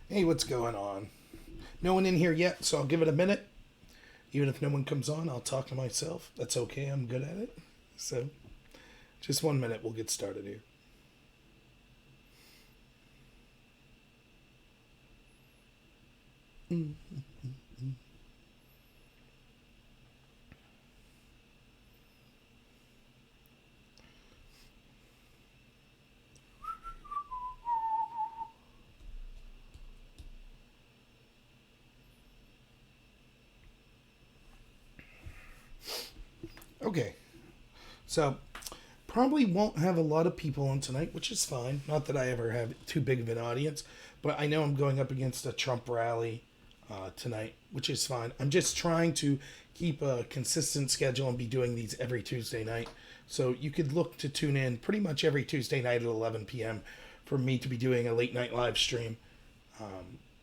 Hey, what's going on? No one in here yet, so I'll give it a minute. Even if no one comes on, I'll talk to myself. That's okay, I'm good at it. So, just 1 minute, we'll get started here. Okay, so probably won't have a lot of people on tonight, which is fine. Not that I ever have too big of an audience, but I know I'm going up against a Trump rally tonight, which is fine. I'm just trying to keep a consistent schedule and be doing these every Tuesday night. So you could look to tune in pretty much every Tuesday night at 11 p.m. for me to be doing a late night live stream.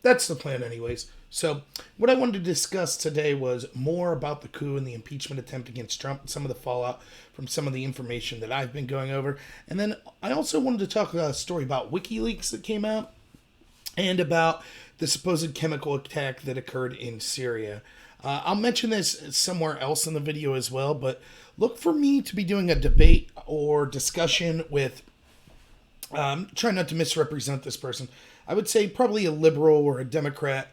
That's the plan, anyways. So, what I wanted to discuss today was more about the coup and the impeachment attempt against Trump, some of the fallout from some of the information that I've been going over. And then I also wanted to talk about a story about WikiLeaks that came out and about the supposed chemical attack that occurred in Syria. I'll mention this somewhere else in the video as well, but look for me to be doing a debate or discussion with, try not to misrepresent this person. I would say probably a liberal or a Democrat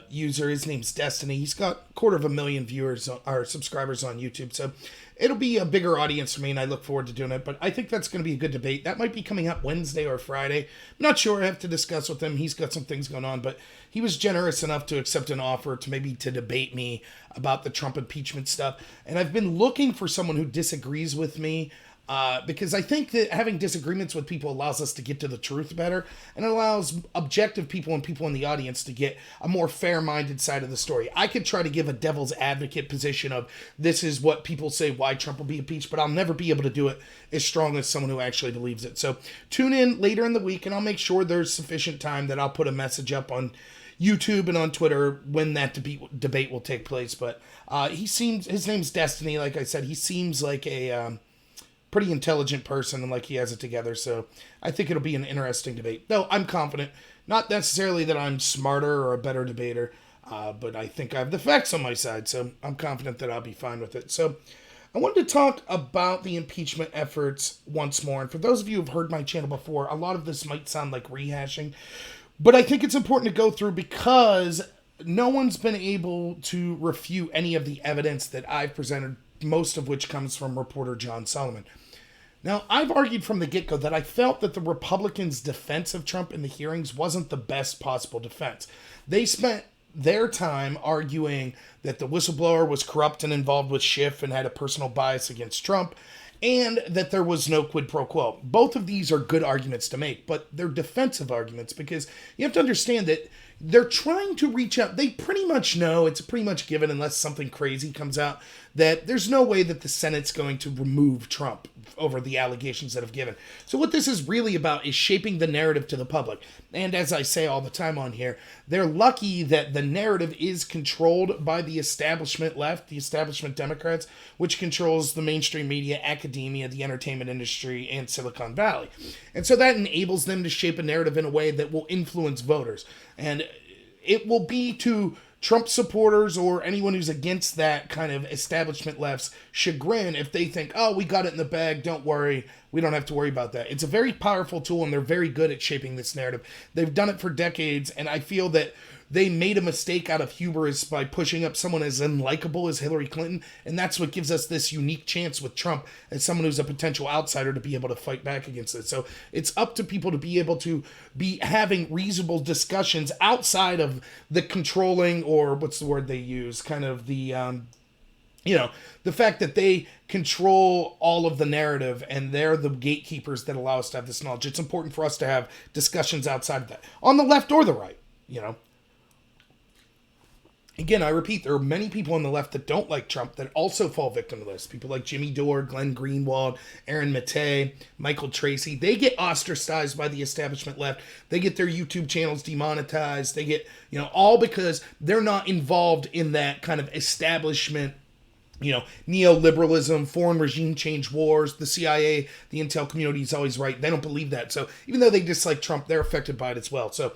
user. His name's Destiny. He's got 250,000 viewers or subscribers on YouTube, so it'll be a bigger audience for me, and I look forward to doing it. But I think that's going to be a good debate. That might be coming up Wednesday or Friday. I'm not sure. I have to discuss with him. He's got some things going on, but he was generous enough to accept an offer to maybe to debate me about the Trump impeachment stuff. And I've been looking for someone who disagrees with me. Because I think that having disagreements with people allows us to get to the truth better, and it allows objective people and people in the audience to get a more fair-minded side of the story. I could try to give a devil's advocate position of this is what people say why Trump will be impeached, but I'll never be able to do it as strong as someone who actually believes it. So tune in later in the week, and I'll make sure there's sufficient time that I'll put a message up on YouTube and on Twitter when that debate will take place. But his name's Destiny, like I said. He seems like a pretty intelligent person and like he has it together, so I think it'll be an interesting debate. Though I'm confident, not necessarily that I'm smarter or a better debater, but I think I have the facts on my side, so I'm confident that I'll be fine with it. So I wanted to talk about the impeachment efforts once more, and for those of you who've heard my channel before, a lot of this might sound like rehashing, but I think it's important to go through because no one's been able to refute any of the evidence that I've presented, most of which comes from reporter John Solomon. Now, I've argued from the get-go that I felt that the Republicans' defense of Trump in the hearings wasn't the best possible defense. They spent their time arguing that the whistleblower was corrupt and involved with Schiff and had a personal bias against Trump, and that there was no quid pro quo. Both of these are good arguments to make, but they're defensive arguments because you have to understand that they're trying to reach out. They pretty much know, it's pretty much given unless something crazy comes out, that there's no way that the Senate's going to remove Trump over the allegations that have given. So what this is really about is shaping the narrative to the public. And as I say all the time on here, they're lucky that the narrative is controlled by the establishment left, the establishment Democrats, which controls the mainstream media, academia, the entertainment industry, and Silicon Valley. And so that enables them to shape a narrative in a way that will influence voters. And it will be to Trump supporters or anyone who's against that kind of establishment left's chagrin if they think, oh, we got it in the bag, don't worry, we don't have to worry about that. It's a very powerful tool, and they're very good at shaping this narrative. They've done it for decades, and I feel that they made a mistake out of hubris by pushing up someone as unlikable as Hillary Clinton, and that's what gives us this unique chance with Trump as someone who's a potential outsider to be able to fight back against it. So it's up to people to be able to be having reasonable discussions outside of the controlling, or what's the word they use, kind of the the fact that they control all of the narrative and they're the gatekeepers that allow us to have this knowledge. It's important for us to have discussions outside of that, on the left or the right, Again, I repeat, there are many people on the left that don't like Trump that also fall victim to this. People like Jimmy Dore, Glenn Greenwald, Aaron Mattei, Michael Tracy. They get ostracized by the establishment left. They get their YouTube channels demonetized. They get, all because they're not involved in that kind of establishment, neoliberalism, foreign regime change wars, the CIA, the intel community is always right. They don't believe that. So even though they dislike Trump, they're affected by it as well. So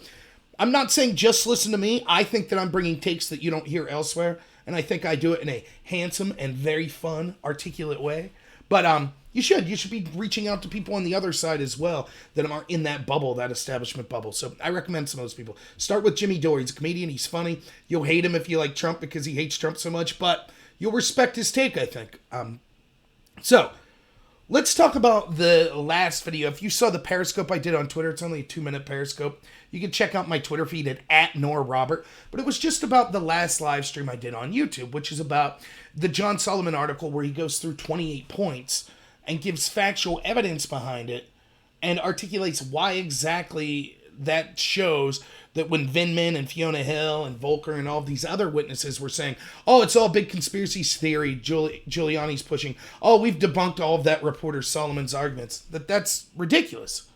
I'm not saying just listen to me. I think that I'm bringing takes that you don't hear elsewhere, and I think I do it in a handsome and very fun, articulate way. But you should be reaching out to people on the other side as well that are in that bubble, that establishment bubble. So I recommend some of those people. Start with Jimmy Dore. He's a comedian. He's funny. You'll hate him if you like Trump because he hates Trump so much, but you'll respect his take, I think. So let's talk about the last video. If you saw the Periscope I did on Twitter, it's only a 2-minute Periscope. You can check out my Twitter feed at @NorRobert. But it was just about the last live stream I did on YouTube, which is about the John Solomon article where he goes through 28 points and gives factual evidence behind it and articulates why exactly that shows that when Vindman and Fiona Hill and Volcker and all of these other witnesses were saying, oh, it's all big conspiracy theory, Giuliani's pushing, oh, we've debunked all of that reporter Solomon's arguments, that's ridiculous.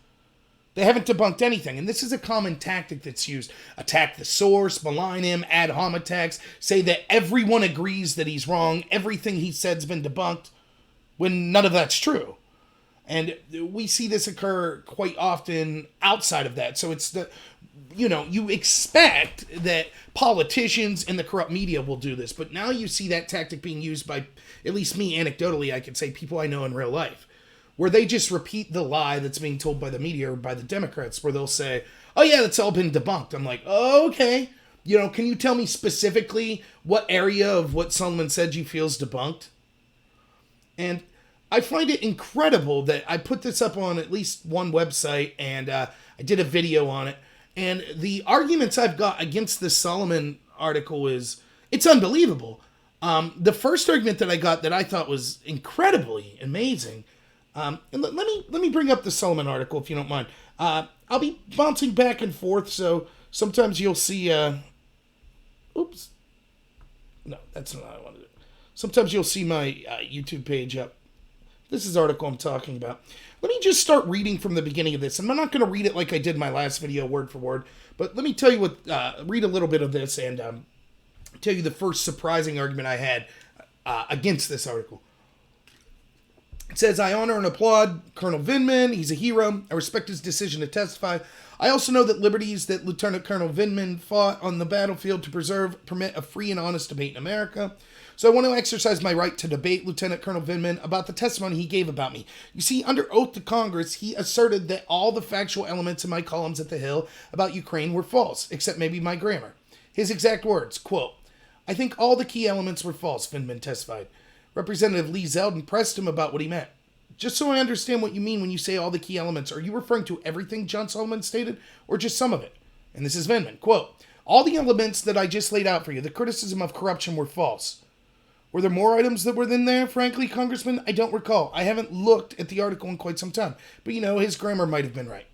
They haven't debunked anything, and this is a common tactic that's used. Attack the source, malign him, ad hom attacks, say that everyone agrees that he's wrong, everything he said's been debunked, when none of that's true. And we see this occur quite often outside of that. So it's you expect that politicians and the corrupt media will do this, but now you see that tactic being used by, at least me anecdotally, I could say people I know in real life, where they just repeat the lie that's being told by the media or by the Democrats, where they'll say, oh yeah, that's all been debunked. I'm like, oh, okay. Can you tell me specifically what area of what Solomon said you feel is debunked? And I find it incredible that I put this up on at least one website, and I did a video on it. And the arguments I've got against this Solomon article it's unbelievable. The first argument that I got that I thought was incredibly amazing. And let me bring up the Solomon article if you don't mind. I'll be bouncing back and forth, so sometimes you'll see. Oops. No, that's not what I wanted to do. Sometimes you'll see my YouTube page up. This is the article I'm talking about. Let me just start reading from the beginning of this. I'm not going to read it like I did my last video, word for word, but let me tell you read a little bit of this and tell you the first surprising argument I had against this article. It says, I honor and applaud Colonel Vindman. He's a hero. I respect his decision to testify. I also know that liberties that Lieutenant Colonel Vindman fought on the battlefield to permit a free and honest debate in America. So I want to exercise my right to debate Lieutenant Colonel Vindman about the testimony he gave about me. You see, under oath to Congress, he asserted that all the factual elements in my columns at The Hill about Ukraine were false, except maybe my grammar. His exact words, quote, I think all the key elements were false, Vindman testified. Representative Lee Zeldin pressed him about what he meant. Just so I understand what you mean when you say all the key elements, are you referring to everything John Solomon stated, or just some of it? And this is Vindman, quote, all the elements that I just laid out for you, the criticism of corruption, were false. Were there more items that were in there? Frankly, Congressman, I don't recall. I haven't looked at the article in quite some time. But, his grammar might have been right.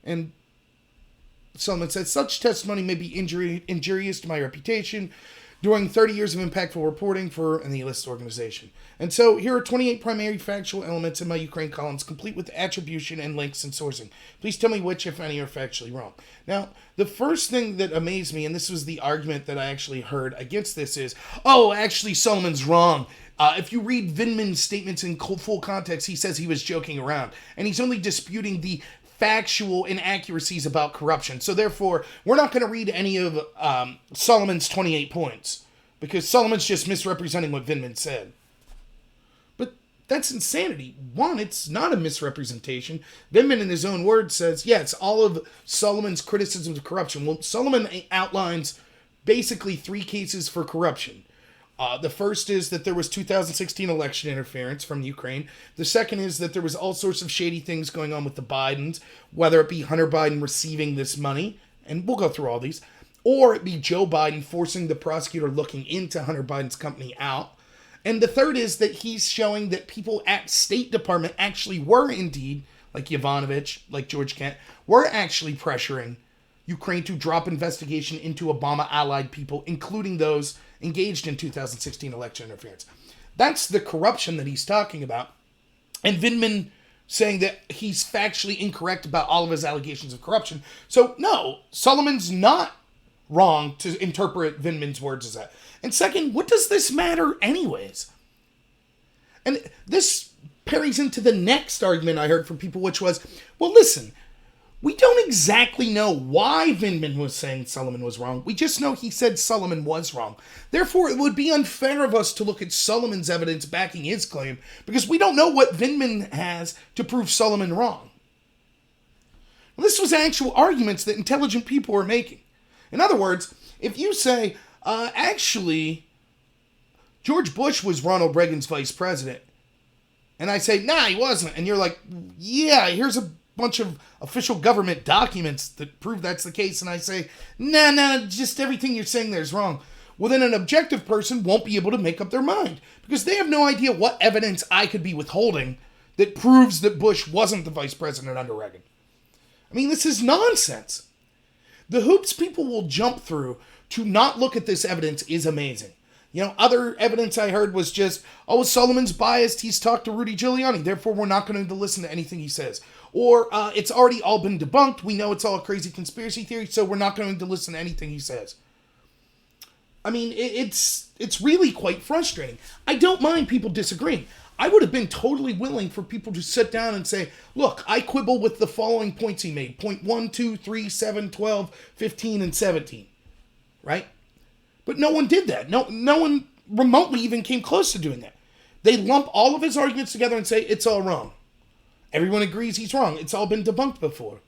And Solomon said, such testimony may be injurious to my reputation during 30 years of impactful reporting for an E-list organization. And so here are 28 primary factual elements in my Ukraine columns, complete with attribution and links and sourcing. Please tell me which, if any, are factually wrong. Now, the first thing that amazed me, and this was the argument that I actually heard against this, is, oh, actually, Solomon's wrong. If you read Vindman's statements in full context, he says he was joking around. And he's only disputing the factual inaccuracies about corruption. So therefore, we're not going to read any of Solomon's 28 points, because Solomon's just misrepresenting what Vindman said. But that's insanity. One, it's not a misrepresentation. Vindman, in his own words, says, yeah, it's all of Solomon's criticisms of corruption. Well, Solomon outlines basically 3 cases for corruption. The first is that there was 2016 election interference from Ukraine. The second is that there was all sorts of shady things going on with the Bidens, whether it be Hunter Biden receiving this money, and we'll go through all these, or it be Joe Biden forcing the prosecutor looking into Hunter Biden's company out. And the third is that he's showing that people at State Department actually were indeed, like Yovanovitch, like George Kent, were actually pressuring Ukraine to drop investigation into Obama-allied people, including those engaged in 2016 election interference. That's the corruption that he's talking about. And Vindman saying that he's factually incorrect about all of his allegations of corruption. So, no, Solomon's not wrong to interpret Vindman's words as that. And second, what does this matter anyways? And this parries into the next argument I heard from people, which was, well, listen, We don't exactly know why Vindman was saying Solomon was wrong. We just know he said Solomon was wrong. Therefore, it would be unfair of us to look at Solomon's evidence backing his claim, because we don't know what Vindman has to prove Solomon wrong. Well, this was actual arguments that intelligent people were making. In other words, if you say, actually, George Bush was Ronald Reagan's vice president, and I say, nah, he wasn't, and you're like, yeah, here's a bunch of official government documents that prove that's the case, and I say, nah, just everything you're saying there is wrong. Well, then an objective person won't be able to make up their mind, because they have no idea what evidence I could be withholding that proves that Bush wasn't the vice president under Reagan. I mean, this is nonsense. The hoops people will jump through to not look at this evidence is amazing. You know, other evidence I heard was just, oh, Solomon's biased, he's talked to Rudy Giuliani, therefore we're not going to listen to anything he says. Or it's already all been debunked, we know it's all a crazy conspiracy theory, so we're not going to listen to anything he says. I mean, it's really quite frustrating. I don't mind people disagreeing. I would have been totally willing for people to sit down and say, look, I quibble with the following points he made. Point 1, 2, 3, 7, 12, 15, and 17. Right? But no one did that. No one remotely even came close to doing that. They lump all of his arguments together and say, it's all wrong. Everyone agrees he's wrong. It's all been debunked before.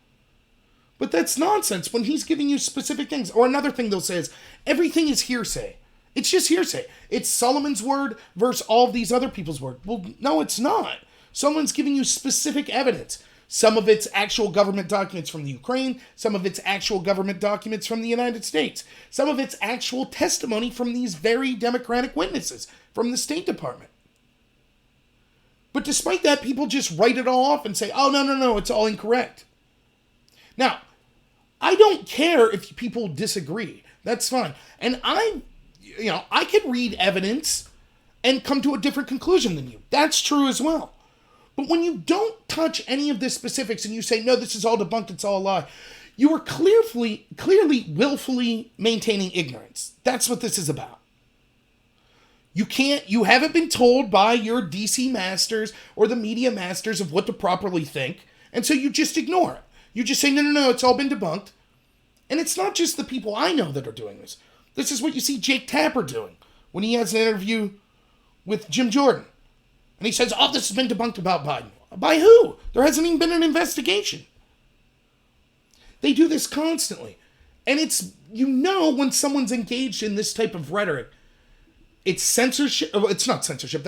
But that's nonsense when he's giving you specific things. Or another thing they'll say is, everything is hearsay. It's just hearsay. It's Solomon's word versus all of these other people's word. Well, no, it's not. Solomon's giving you specific evidence. Some of it's actual government documents from the Ukraine. Some of it's actual government documents from the United States. Some of it's actual testimony from these very Democratic witnesses from the State Department. But despite that, people just write it all off and say, oh, no, it's all incorrect. Now, I don't care if people disagree. That's fine. And I could read evidence and come to a different conclusion than you. That's true as well. But when you don't touch any of the specifics and you say, no, this is all debunked, it's all a lie, you are clearly, willfully maintaining ignorance. That's what this is about. You haven't been told by your DC masters or the media masters of what to properly think, and so you just ignore it. You just say, no, it's all been debunked. And it's not just the people I know that are doing this. This is what you see Jake Tapper doing when he has an interview with Jim Jordan. And he says, oh, this has been debunked about Biden. By who? There hasn't even been an investigation. They do this constantly. And it's, when someone's engaged in this type of rhetoric, it's censorship. It's not censorship.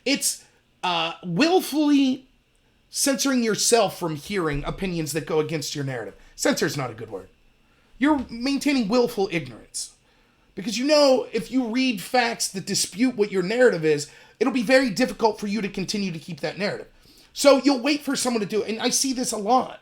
It's willfully censoring yourself from hearing opinions that go against your narrative. Censor is not a good word. You're maintaining willful ignorance. Because if you read facts that dispute what your narrative is, it'll be very difficult for you to continue to keep that narrative. So you'll wait for someone to do it. And I see this a lot,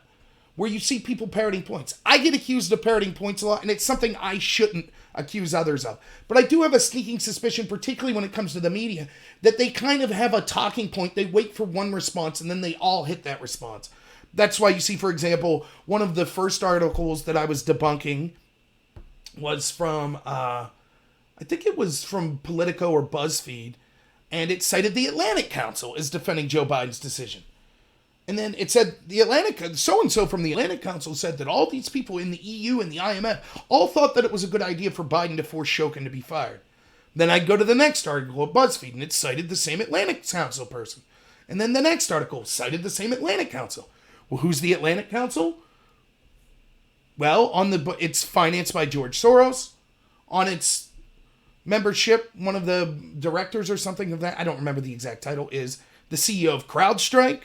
where you see people parroting points. I get accused of parroting points a lot, and it's something I shouldn't accuse others of. But I do have a sneaking suspicion, particularly when it comes to the media, that they kind of have a talking point. They wait for one response, and then they all hit that response. That's why you see, for example, one of the first articles that I was debunking was from, I think it was from Politico or BuzzFeed, and it cited the Atlantic Council as defending Joe Biden's decision. And then it said so-and-so from the Atlantic Council said that all these people in the EU and the IMF all thought that it was a good idea for Biden to force Shokin to be fired. Then I'd go to the next article at BuzzFeed, and it cited the same Atlantic Council person. And then the next article cited the same Atlantic Council. Well, who's the Atlantic Council? Well, it's financed by George Soros. On its membership, one of the directors or something of that, I don't remember the exact title, is the CEO of CrowdStrike.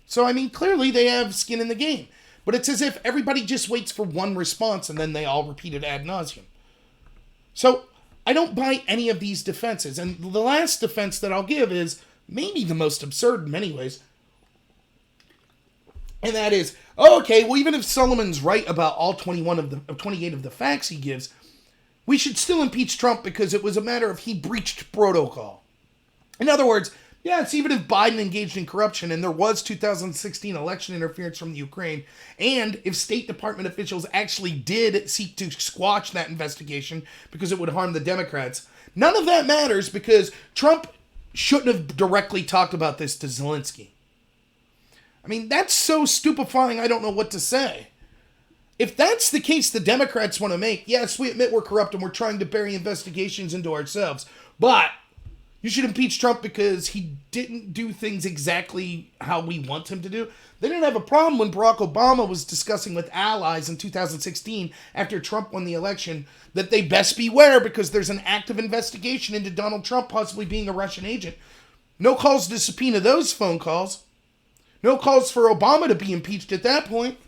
So, I mean, clearly they have skin in the game. But it's as if everybody just waits for one response and then they all repeat it ad nauseum. So, I don't buy any of these defenses. And the last defense that I'll give is maybe the most absurd in many ways. And that is, okay, well, even if Solomon's right about all 28 of the facts he gives, we should still impeach Trump because it was a matter of he breached protocol. In other words, yes, even if Biden engaged in corruption and there was 2016 election interference from the Ukraine, and if State Department officials actually did seek to squash that investigation because it would harm the Democrats, none of that matters because Trump shouldn't have directly talked about this to Zelensky. I mean, that's so stupefying, I don't know what to say. If that's the case the Democrats want to make, yes, we admit we're corrupt and we're trying to bury investigations into ourselves, but you should impeach Trump because he didn't do things exactly how we want him to do. They didn't have a problem when Barack Obama was discussing with allies in 2016 after Trump won the election that they best beware because there's an active investigation into Donald Trump possibly being a Russian agent. No calls to subpoena those phone calls. No calls for Obama to be impeached at that point.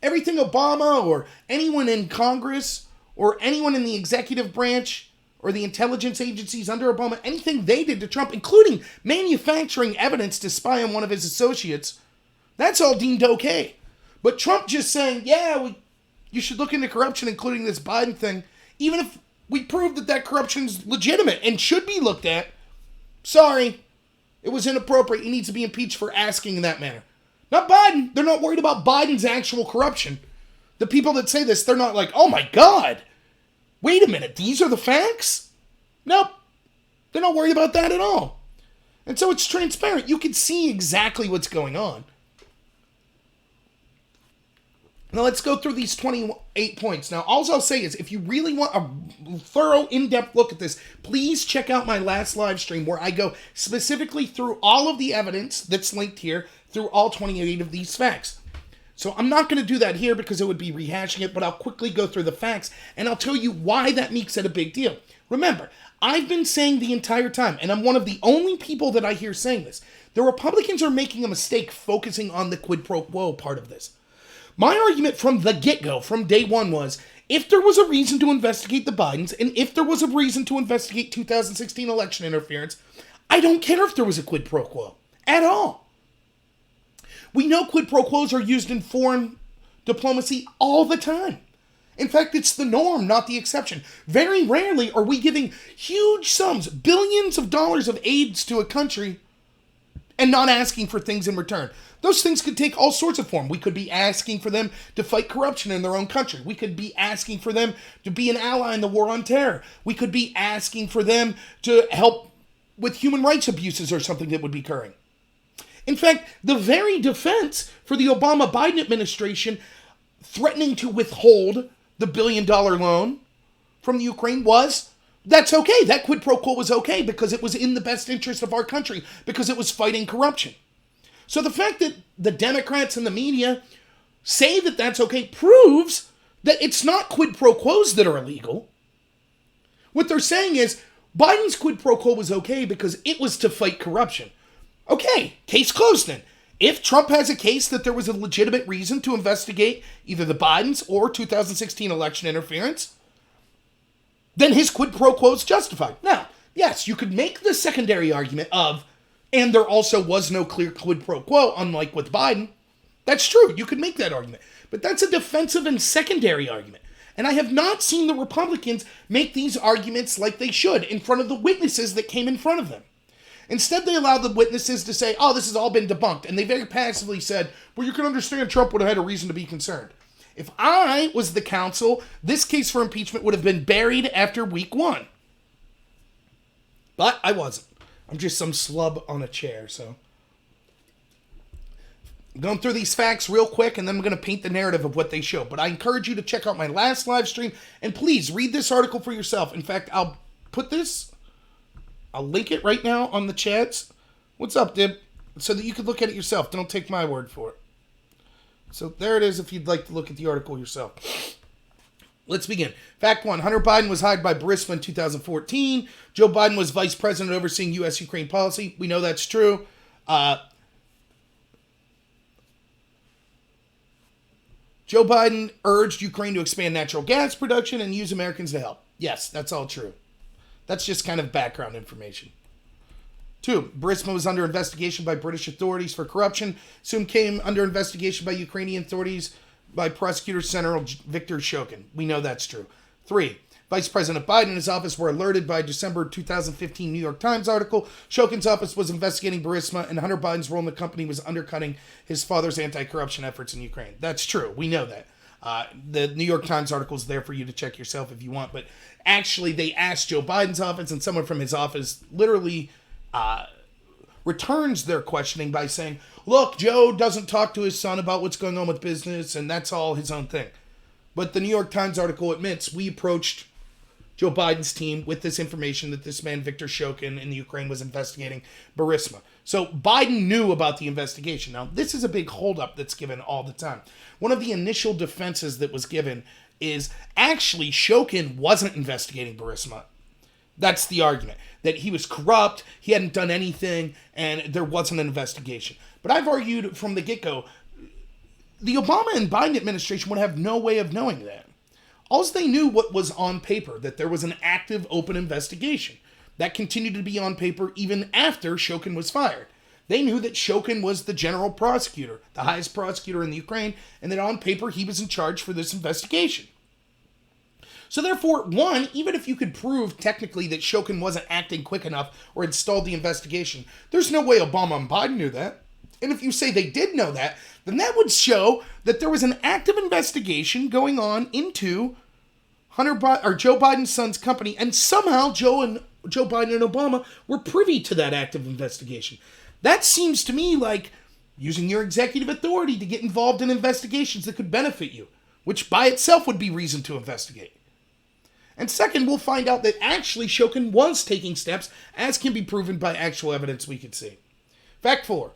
Everything Obama or anyone in Congress or anyone in the executive branch or the intelligence agencies under Obama, anything they did to Trump, including manufacturing evidence to spy on one of his associates, that's all deemed okay. But Trump just saying, you should look into corruption, including this Biden thing, even if we prove that corruption is legitimate and should be looked at, sorry, it was inappropriate. He needs to be impeached for asking in that manner. Not Biden. They're not worried about Biden's actual corruption. The people that say this, they're not like, oh my God, wait a minute, these are the facts? Nope. They're not worried about that at all. And so it's transparent. You can see exactly what's going on. Now let's go through these 28 points. Now, all I'll say is if you really want a thorough, in-depth look at this, please check out my last live stream where I go specifically through all of the evidence that's linked here through all 28 of these facts. So I'm not going to do that here because it would be rehashing it, but I'll quickly go through the facts and I'll tell you why that makes it a big deal. Remember, I've been saying the entire time, and I'm one of the only people that I hear saying this, the Republicans are making a mistake focusing on the quid pro quo part of this. My argument from the get-go, from day one, was if there was a reason to investigate the Bidens, and if there was a reason to investigate 2016 election interference, I don't care if there was a quid pro quo at all. We know quid pro quos are used in foreign diplomacy all the time. In fact, it's the norm, not the exception. Very rarely are we giving huge sums, billions of dollars of aids to a country and not asking for things in return. Those things could take all sorts of form. We could be asking for them to fight corruption in their own country. We could be asking for them to be an ally in the war on terror. We could be asking for them to help with human rights abuses or something that would be occurring. In fact, the very defense for the Obama-Biden administration threatening to withhold the $1 billion loan from the Ukraine was, that's okay. That quid pro quo was okay because it was in the best interest of our country, because it was fighting corruption. So the fact that the Democrats and the media say that that's okay proves that it's not quid pro quos that are illegal. What they're saying is Biden's quid pro quo was okay because it was to fight corruption. Okay, case closed then. If Trump has a case that there was a legitimate reason to investigate either the Bidens or 2016 election interference, then his quid pro quo is justified. Now, yes, you could make the secondary argument of, and there also was no clear quid pro quo, unlike with Biden. That's true. You could make that argument. But that's a defensive and secondary argument. And I have not seen the Republicans make these arguments like they should in front of the witnesses that came in front of them. Instead, they allowed the witnesses to say, oh, this has all been debunked. And they very passively said, well, you can understand Trump would have had a reason to be concerned. If I was the counsel, this case for impeachment would have been buried after week 1. But I wasn't. I'm just some slub on a chair, so. I'm going through these facts real quick, and then I'm going to paint the narrative of what they show. But I encourage you to check out my last live stream, and please read this article for yourself. In fact, I'll link it right now on the chats. What's up, Dib? So that you can look at it yourself. Don't take my word for it. So there it is if you'd like to look at the article yourself. Let's begin. Fact 1. Hunter Biden was hired by Burisma in 2014. Joe Biden was vice president overseeing U.S.-Ukraine policy. We know that's true. Joe Biden urged Ukraine to expand natural gas production and use Americans to help. Yes, that's all true. That's just kind of background information. 2. Burisma was under investigation by British authorities for corruption. Soon came under investigation by Ukrainian authorities by Prosecutor General Viktor Shokin. We know that's true. 3. Vice President Biden and his office were alerted by a December 2015 New York Times article. Shokin's office was investigating Burisma, and Hunter Biden's role in the company was undercutting his father's anti-corruption efforts in Ukraine. That's true. We know that. The New York Times article is there for you to check yourself if you want. But actually, they asked Joe Biden's office, and someone from his office literally returns their questioning by saying, look, Joe doesn't talk to his son about what's going on with business, and that's all his own thing. But the New York Times article admits we approached Joe Biden's team with this information that this man, Victor Shokin, in the Ukraine was investigating Burisma. So Biden knew about the investigation. Now, this is a big holdup that's given all the time. One of the initial defenses that was given is actually Shokin wasn't investigating Burisma. That's the argument. That he was corrupt, he hadn't done anything, and there wasn't an investigation. But I've argued from the get-go, the Obama and Biden administration would have no way of knowing that. All they knew what was on paper, that there was an active, open investigation. That continued to be on paper even after Shokin was fired. They knew that Shokin was the general prosecutor, the highest prosecutor in the Ukraine, and that on paper he was in charge for this investigation. So therefore, one, even if you could prove technically that Shokin wasn't acting quick enough or had stalled the investigation, there's no way Obama and Biden knew that. And if you say they did know that, then that would show that there was an active investigation going on into Joe Biden's son's company, and somehow Joe Biden and Obama were privy to that active investigation. That seems to me like using your executive authority to get involved in investigations that could benefit you, which by itself would be reason to investigate. And second, we'll find out that actually Shokin was taking steps, as can be proven by actual evidence we could see. Fact 4.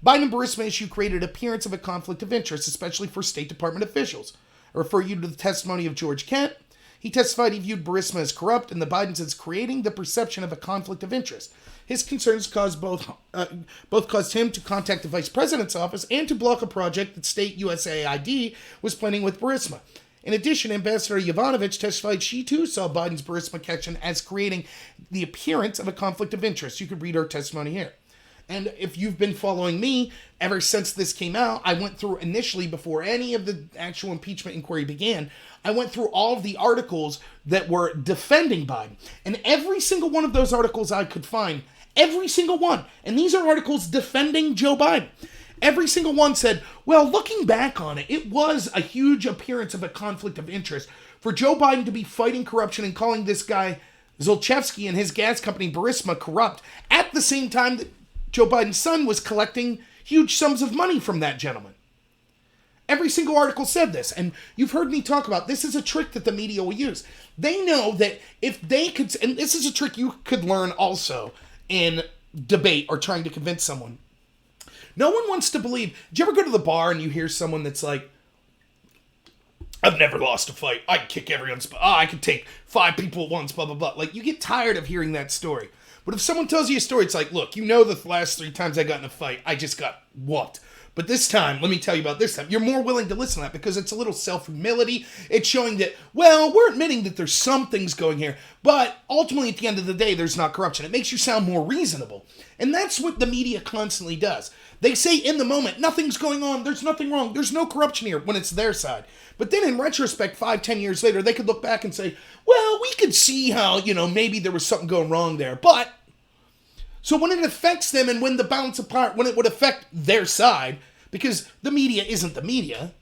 Biden and Burisma issue created appearance of a conflict of interest, especially for State Department officials. I refer you to the testimony of George Kent. He testified he viewed Burisma as corrupt and the Bidens as creating the perception of a conflict of interest. His concerns caused both caused him to contact the vice president's office and to block a project that State USAID was planning with Burisma. In addition, Ambassador Yovanovitch testified she too saw Biden's Burisma connection as creating the appearance of a conflict of interest. You could read her testimony here. And if you've been following me ever since this came out, I went through initially, before any of the actual impeachment inquiry began, I went through all of the articles that were defending Biden. And every single one of those articles I could find, every single one, and these are articles defending Joe Biden, every single one said, well, looking back on it, it was a huge appearance of a conflict of interest for Joe Biden to be fighting corruption and calling this guy Zlochevsky and his gas company Burisma corrupt at the same time that Joe Biden's son was collecting huge sums of money from that gentleman. Every single article said this, and you've heard me talk about this is a trick that the media will use. They know that if they could, and this is a trick you could learn also in debate or trying to convince someone. No one wants to believe. Do you ever go to the bar and you hear someone that's like, I've never lost a fight. I can kick everyone's butt. I can take 5 people at once, blah, blah, blah. Like, you get tired of hearing that story. But if someone tells you a story, it's like, look, you know the last 3 times I got in a fight, I just got whooped. But this time, let me tell you about this time. You're more willing to listen to that because it's a little self-humility. It's showing that, well, we're admitting that there's some things going here, but ultimately at the end of the day, there's not corruption. It makes you sound more reasonable. And that's what the media constantly does. They say in the moment, nothing's going on, there's nothing wrong, there's no corruption here when it's their side. But then in retrospect, 5-10 years later, they could look back and say, well, we could see how, maybe there was something going wrong there, but... So when it affects them and when the balance apart, when it would affect their side, because the media isn't the media,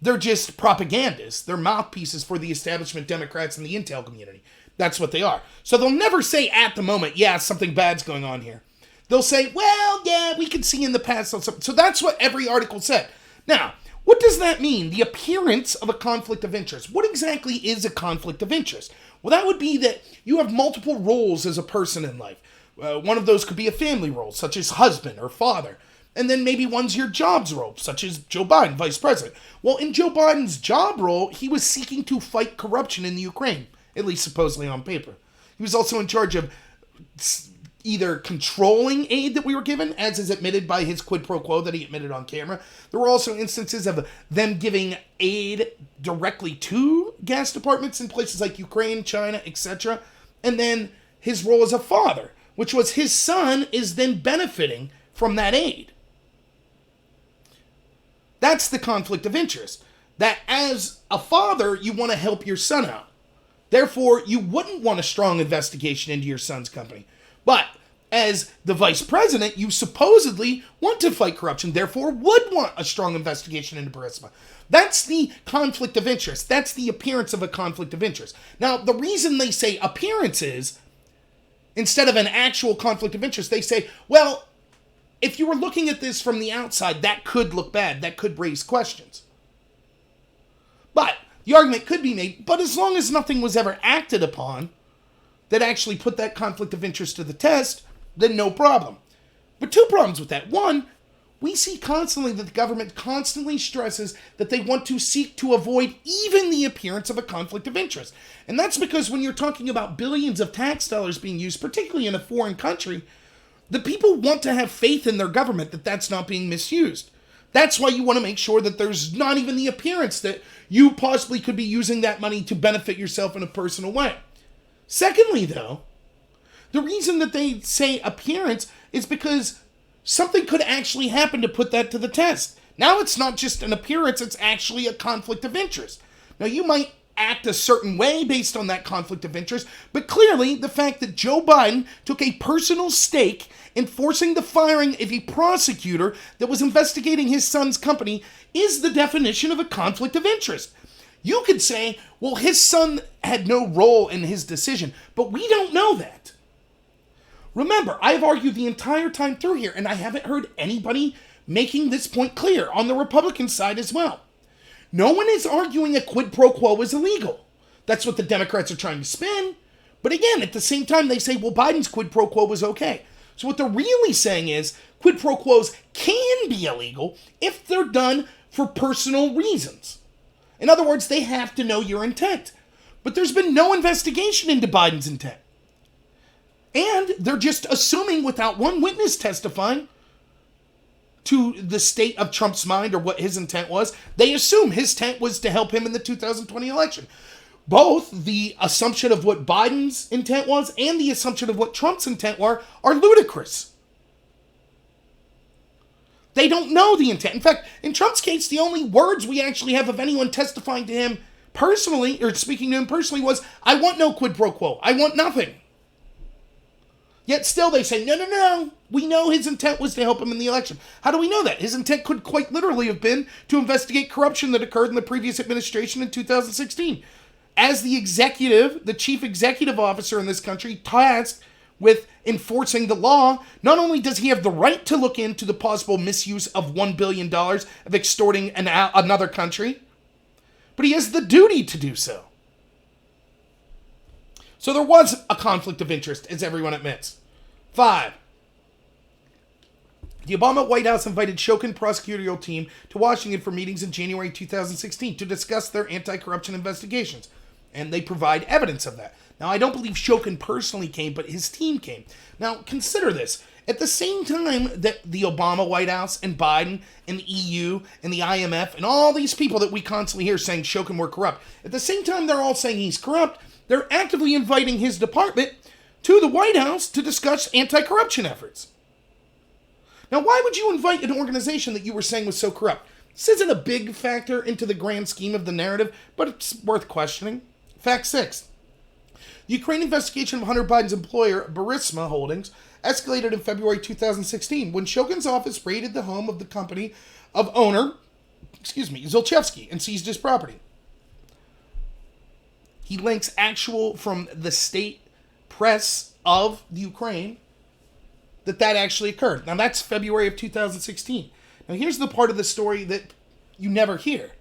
they're just propagandists. They're mouthpieces for the establishment Democrats and the intel community. That's what they are. So they'll never say at the moment, yeah, something bad's going on here. They'll say, well, yeah, we could see in the past. So that's what every article said. Now, what does that mean? The appearance of a conflict of interest. What exactly is a conflict of interest? Well, that would be that you have multiple roles as a person in life. One of those could be a family role, such as husband or father. And then maybe one's your job's role, such as Joe Biden, vice president. Well, in Joe Biden's job role, he was seeking to fight corruption in the Ukraine, at least supposedly on paper. He was also in charge of either controlling aid that we were given, as is admitted by his quid pro quo that he admitted on camera. There were also instances of them giving aid directly to gas departments in places like Ukraine, China, etc. And then his role as a father, which was his son is then benefiting from that aid. That's the conflict of interest. That as a father, you want to help your son out. Therefore, you wouldn't want a strong investigation into your son's company. But as the vice president, you supposedly want to fight corruption, therefore would want a strong investigation into Burisma. That's the conflict of interest. That's the appearance of a conflict of interest. Now, the reason they say appearance is, instead of an actual conflict of interest, they say, well, if you were looking at this from the outside, that could look bad. That could raise questions. But the argument could be made, but as long as nothing was ever acted upon that actually put that conflict of interest to the test, then no problem. But two problems with that. One, we see constantly that the government constantly stresses that they want to seek to avoid even the appearance of a conflict of interest. And that's because when you're talking about billions of tax dollars being used, particularly in a foreign country, the people want to have faith in their government that that's not being misused. That's why you want to make sure that there's not even the appearance that you possibly could be using that money to benefit yourself in a personal way. Secondly, though, the reason that they say appearance is because something could actually happen to put that to the test. Now it's not just an appearance, it's actually a conflict of interest. Now you might act a certain way based on that conflict of interest, but clearly the fact that Joe Biden took a personal stake in forcing the firing of a prosecutor that was investigating his son's company is the definition of a conflict of interest. You could say, well, his son had no role in his decision, but we don't know that. Remember, I've argued the entire time through here, and I haven't heard anybody making this point clear on the Republican side as well. No one is arguing a quid pro quo is illegal. That's what the Democrats are trying to spin. But again, at the same time, they say, well, Biden's quid pro quo was okay. So what they're really saying is quid pro quos can be illegal if they're done for personal reasons. In other words, they have to know your intent. But there's been no investigation into Biden's intent. And they're just assuming without one witness testifying to the state of Trump's mind or what his intent was, they assume his intent was to help him in the 2020 election. Both the assumption of what Biden's intent was and the assumption of what Trump's intent were are ludicrous. They don't know the intent. In fact, in Trump's case, the only words we actually have of anyone testifying to him personally, or speaking to him personally, was, I want no quid pro quo. I want nothing. Yet still they say, no, we know his intent was to help him in the election. How do we know that? His intent could quite literally have been to investigate corruption that occurred in the previous administration in 2016. As the executive, the chief executive officer in this country, tasked with enforcing the law, not only does he have the right to look into the possible misuse of $1 billion of extorting another country, but he has the duty to do so. So there was a conflict of interest, as everyone admits. 5. The Obama White House invited Shokin prosecutorial team to Washington for meetings in January 2016 to discuss their anti-corruption investigations. And they provide evidence of that. Now, I don't believe Shokin personally came, but his team came. Now, consider this. At the same time that the Obama White House and Biden and the EU and the IMF and all these people that we constantly hear saying Shokin were corrupt, at the same time they're all saying he's corrupt, they're actively inviting his department to the White House to discuss anti-corruption efforts. Now, why would you invite an organization that you were saying was so corrupt? This isn't a big factor into the grand scheme of the narrative, but it's worth questioning. Fact 6. The Ukraine investigation of Hunter Biden's employer, Burisma Holdings, escalated in February 2016 when Shokin's office raided the home of the company of owner, Zelensky, and seized his property. He links actual from the state press of the Ukraine that actually occurred. Now that's February of 2016. Now here's the part of the story that you never hear.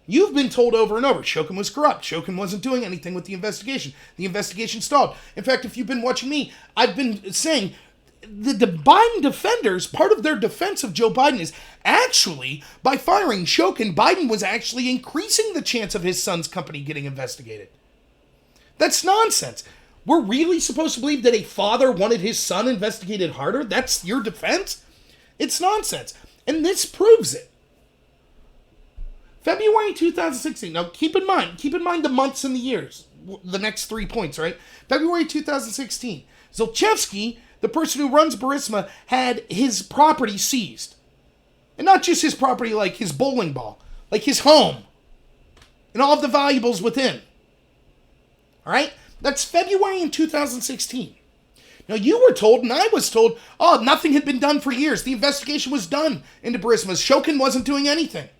You've been told over and over, Shokin was corrupt. Shokin wasn't doing anything with the investigation. The investigation stalled. In fact, if you've been watching me, I've been saying the Biden defenders, part of their defense of Joe Biden is actually, by firing Shokin, Biden was actually increasing the chance of his son's company getting investigated. That's nonsense. We're really supposed to believe that a father wanted his son investigated harder? That's your defense? It's nonsense. And this proves it. February 2016. Now, keep in mind the months and the years. The next 3 points, right? February 2016. Zelensky, the person who runs Burisma, had his property seized. And not just his property like his bowling ball, like his home. And all of the valuables within. All right? That's February in 2016. Now, you were told, and I was told, nothing had been done for years. The investigation was done into Burisma. Shokin wasn't doing anything.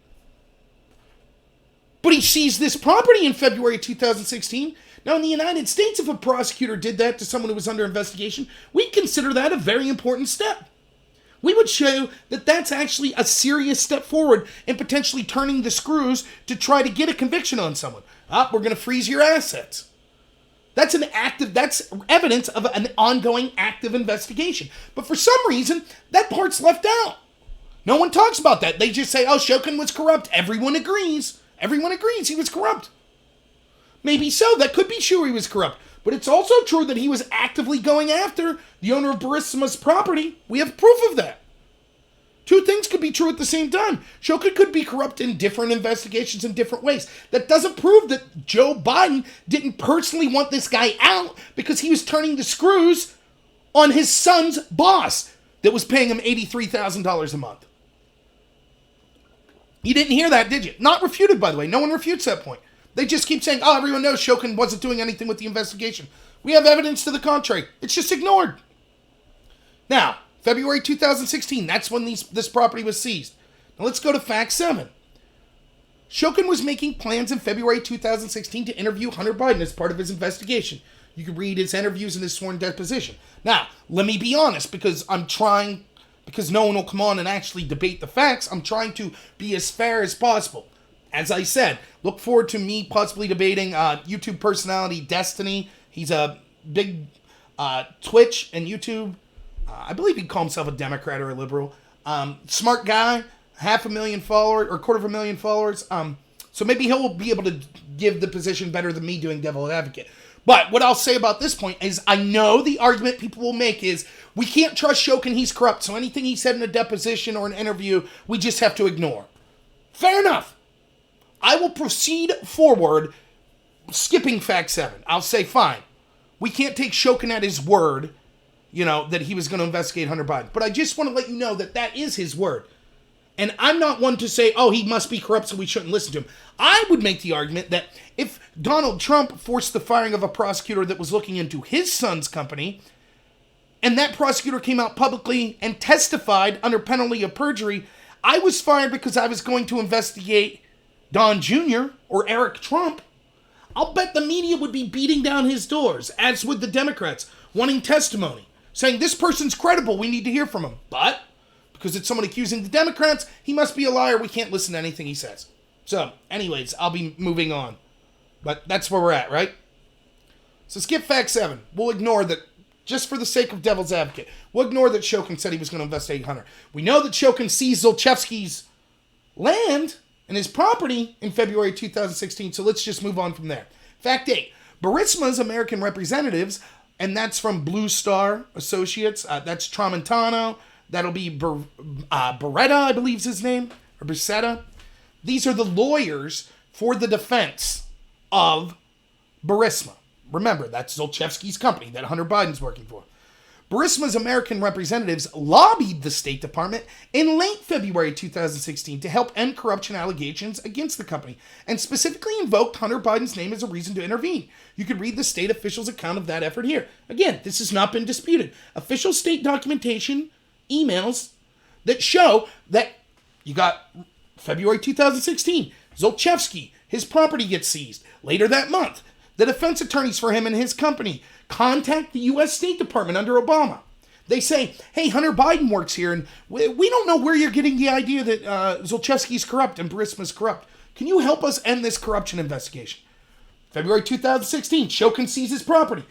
But he seized this property in February 2016. Now, in the United States, if a prosecutor did that to someone who was under investigation, we'd consider that a very important step. We would show that that's actually a serious step forward in potentially turning the screws to try to get a conviction on someone. We're going to freeze your assets. That's evidence of an ongoing active investigation. But for some reason, that part's left out. No one talks about that. They just say, Shokin was corrupt. Everyone agrees. Everyone agrees he was corrupt. Maybe so. That could be true he was corrupt. But it's also true that he was actively going after the owner of Burisma's property. We have proof of that. Two things could be true at the same time. Shokin could be corrupt in different investigations in different ways. That doesn't prove that Joe Biden didn't personally want this guy out because he was turning the screws on his son's boss that was paying him $83,000 a month. You didn't hear that, did you? Not refuted, by the way. No one refutes that point. They just keep saying, everyone knows Shokin wasn't doing anything with the investigation. We have evidence to the contrary. It's just ignored. Now, February 2016, that's when this property was seized. Now let's go to fact 7. Shokin was making plans in February 2016 to interview Hunter Biden as part of his investigation. You can read his interviews and his sworn deposition. Now, let me be honest, because no one will come on and actually debate the facts, I'm trying to be as fair as possible. As I said, look forward to me possibly debating YouTube personality Destiny. He's a big Twitch and YouTube. I believe he'd call himself a Democrat or a liberal. Smart guy, 500,000 followers or 250,000 followers. So maybe he'll be able to give the position better than me doing devil advocate. But what I'll say about this point is I know the argument people will make is we can't trust Shokin, he's corrupt. So anything he said in a deposition or an interview, we just have to ignore. Fair enough. I will proceed forward, skipping fact 7. I'll say, fine. We can't take Shokin at his word, that he was going to investigate Hunter Biden. But I just want to let you know that that is his word. And I'm not one to say, he must be corrupt, so we shouldn't listen to him. I would make the argument that if Donald Trump forced the firing of a prosecutor that was looking into his son's company, and that prosecutor came out publicly and testified under penalty of perjury, I was fired because I was going to investigate Don Jr. or Eric Trump, I'll bet the media would be beating down his doors, as would the Democrats, wanting testimony, saying this person's credible, we need to hear from him. But because it's someone accusing the Democrats, he must be a liar, we can't listen to anything he says. So, anyways, I'll be moving on. But that's where we're at, right? So skip fact 7. We'll ignore that, just for the sake of devil's advocate. We'll ignore that Shokin said he was going to investigate Hunter. We know that Shokin seized Zlochevsky's land and his property in February 2016, so let's just move on from there. Fact 8. Burisma's American representatives, and that's from Blue Star Associates, that's Tramontano, that'll be Beretta, I believe is his name, or Bersetta. These are the lawyers for the defense of Burisma. Remember, that's Zlochevsky's company that Hunter Biden's working for. Burisma's American representatives lobbied the State Department in late February 2016 to help end corruption allegations against the company, and specifically invoked Hunter Biden's name as a reason to intervene. You can read the state officials' account of that effort here. Again, this has not been disputed. Official state documentation, emails that show that you got February 2016, Zlochevsky, his property gets seized. Later that month, the defense attorneys for him and his company contact the U.S. State Department under Obama. They say, hey, Hunter Biden works here, and we don't know where you're getting the idea that Zlochevsky's corrupt and Burisma's corrupt. Can you help us end this corruption investigation? February 2016, Shokin seizes property.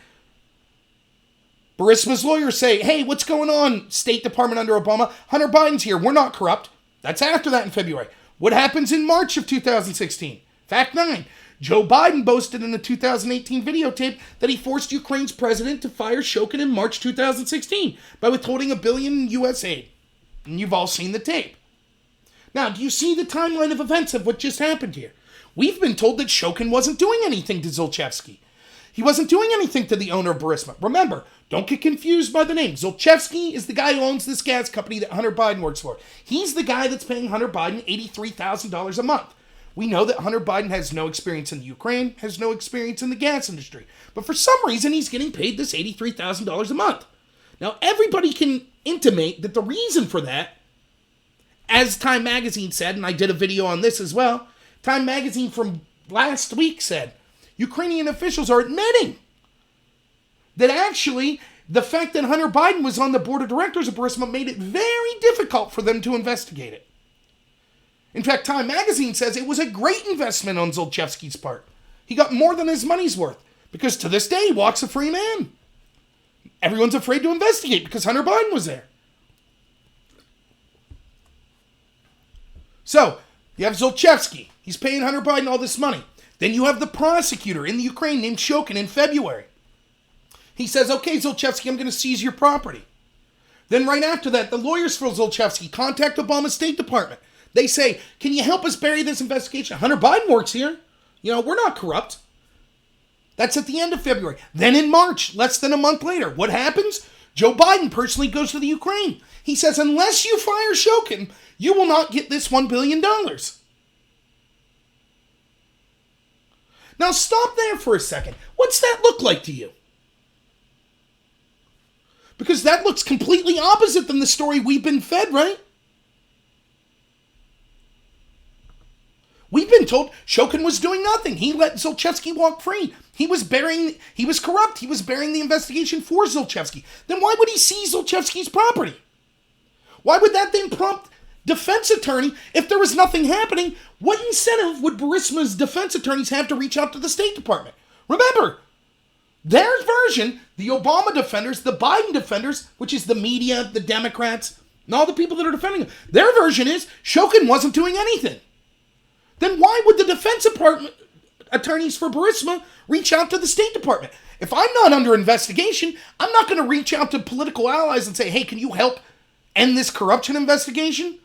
Burisma's lawyers say, hey, what's going on, State Department under Obama? Hunter Biden's here. We're not corrupt. That's after that in February. What happens in March of 2016? Fact 9. Joe Biden boasted in the 2018 videotape that he forced Ukraine's president to fire Shokin in March 2016 by withholding $1 billion in U.S. aid. And you've all seen the tape. Now, do you see the timeline of events of what just happened here? We've been told that Shokin wasn't doing anything to Zlochevsky. He wasn't doing anything to the owner of Burisma. Remember, don't get confused by the name. Zlochevsky is the guy who owns this gas company that Hunter Biden works for. He's the guy that's paying Hunter Biden $83,000 a month. We know that Hunter Biden has no experience in the Ukraine, has no experience in the gas industry. But for some reason, he's getting paid this $83,000 a month. Now, everybody can intimate that the reason for that, as Time Magazine said, and I did a video on this as well, Time Magazine from last week said, Ukrainian officials are admitting that actually the fact that Hunter Biden was on the board of directors of Burisma made it very difficult for them to investigate it. In fact, Time Magazine says it was a great investment on Zlochevsky's part. He got more than his money's worth, because to this day, he walks a free man. Everyone's afraid to investigate because Hunter Biden was there. So, you have Zlochevsky. He's paying Hunter Biden all this money. Then you have the prosecutor in the Ukraine named Shokin in February. He says, okay, Zlochevsky, I'm going to seize your property. Then right after that, the lawyers for Zlochevsky contact Obama's State Department. They say, can you help us bury this investigation? Hunter Biden works here. We're not corrupt. That's at the end of February. Then in March, less than a month later, what happens? Joe Biden personally goes to the Ukraine. He says, unless you fire Shokin, you will not get this $1 billion. Now stop there for a second. What's that look like to you? Because that looks completely opposite than the story we've been fed, right? We've been told Shokin was doing nothing. He let Zlochevsky walk free. He was corrupt. He was bearing the investigation for Zlochevsky. Then why would he seize Zlochevsky's property? Why would that then prompt defense attorney, if there was nothing happening, what incentive would Burisma's defense attorneys have to reach out to the State Department? Remember, their version, the Obama defenders, the Biden defenders, which is the media, the Democrats, and all the people that are defending him, their version is Shokin wasn't doing anything. Then why would the defense department attorneys for Burisma reach out to the State Department? If I'm not under investigation, I'm not going to reach out to political allies and say, hey, can you help end this corruption investigation?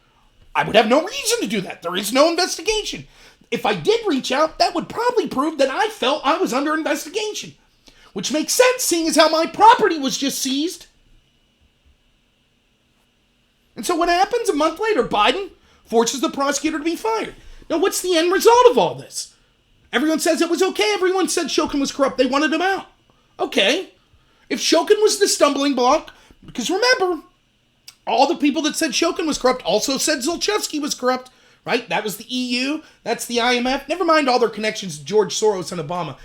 I would have no reason to do that. There is no investigation. If I did reach out, that would probably prove that I felt I was under investigation, which makes sense seeing as how my property was just seized. And so what happens? A month later, Biden forces the prosecutor to be fired. Now, what's the end result of all this? Everyone says it was okay. Everyone said Shokin was corrupt. They wanted him out. Okay. If Shokin was the stumbling block, because remember, all the people that said Shokin was corrupt also said Zlochevsky was corrupt, right? That was the EU. That's the IMF. Never mind all their connections to George Soros and Obama.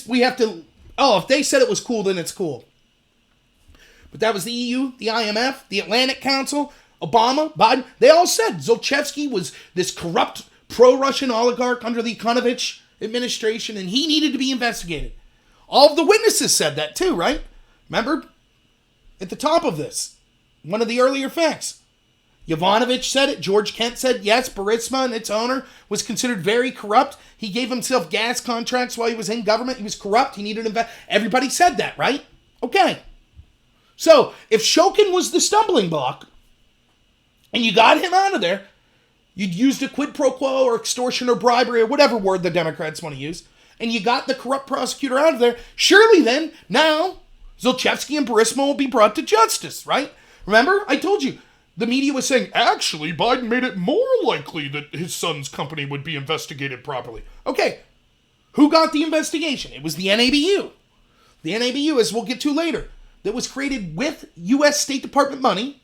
We have to, if they said it was cool, then it's cool. But that was the EU, the IMF, the Atlantic Council, Obama, Biden. They all said Zlochevsky was this corrupt pro-Russian oligarch under the Yanukovych administration, and he needed to be investigated. All of the witnesses said that too, right? Remember? At the top of this, one of the earlier facts. Yovanovitch said it. George Kent said, yes, Burisma and its owner was considered very corrupt. He gave himself gas contracts while he was in government. He was corrupt. He needed to invest. Everybody said that, right? Okay. So, if Shokin was the stumbling block, and you got him out of there, you'd used a quid pro quo or extortion or bribery or whatever word the Democrats want to use, and you got the corrupt prosecutor out of there, surely then, now, Zlochevsky and Burisma will be brought to justice, right? Remember? I told you, the media was saying, actually, Biden made it more likely that his son's company would be investigated properly. Okay, who got the investigation? It was the NABU. The NABU, as we'll get to later, that was created with U.S. State Department money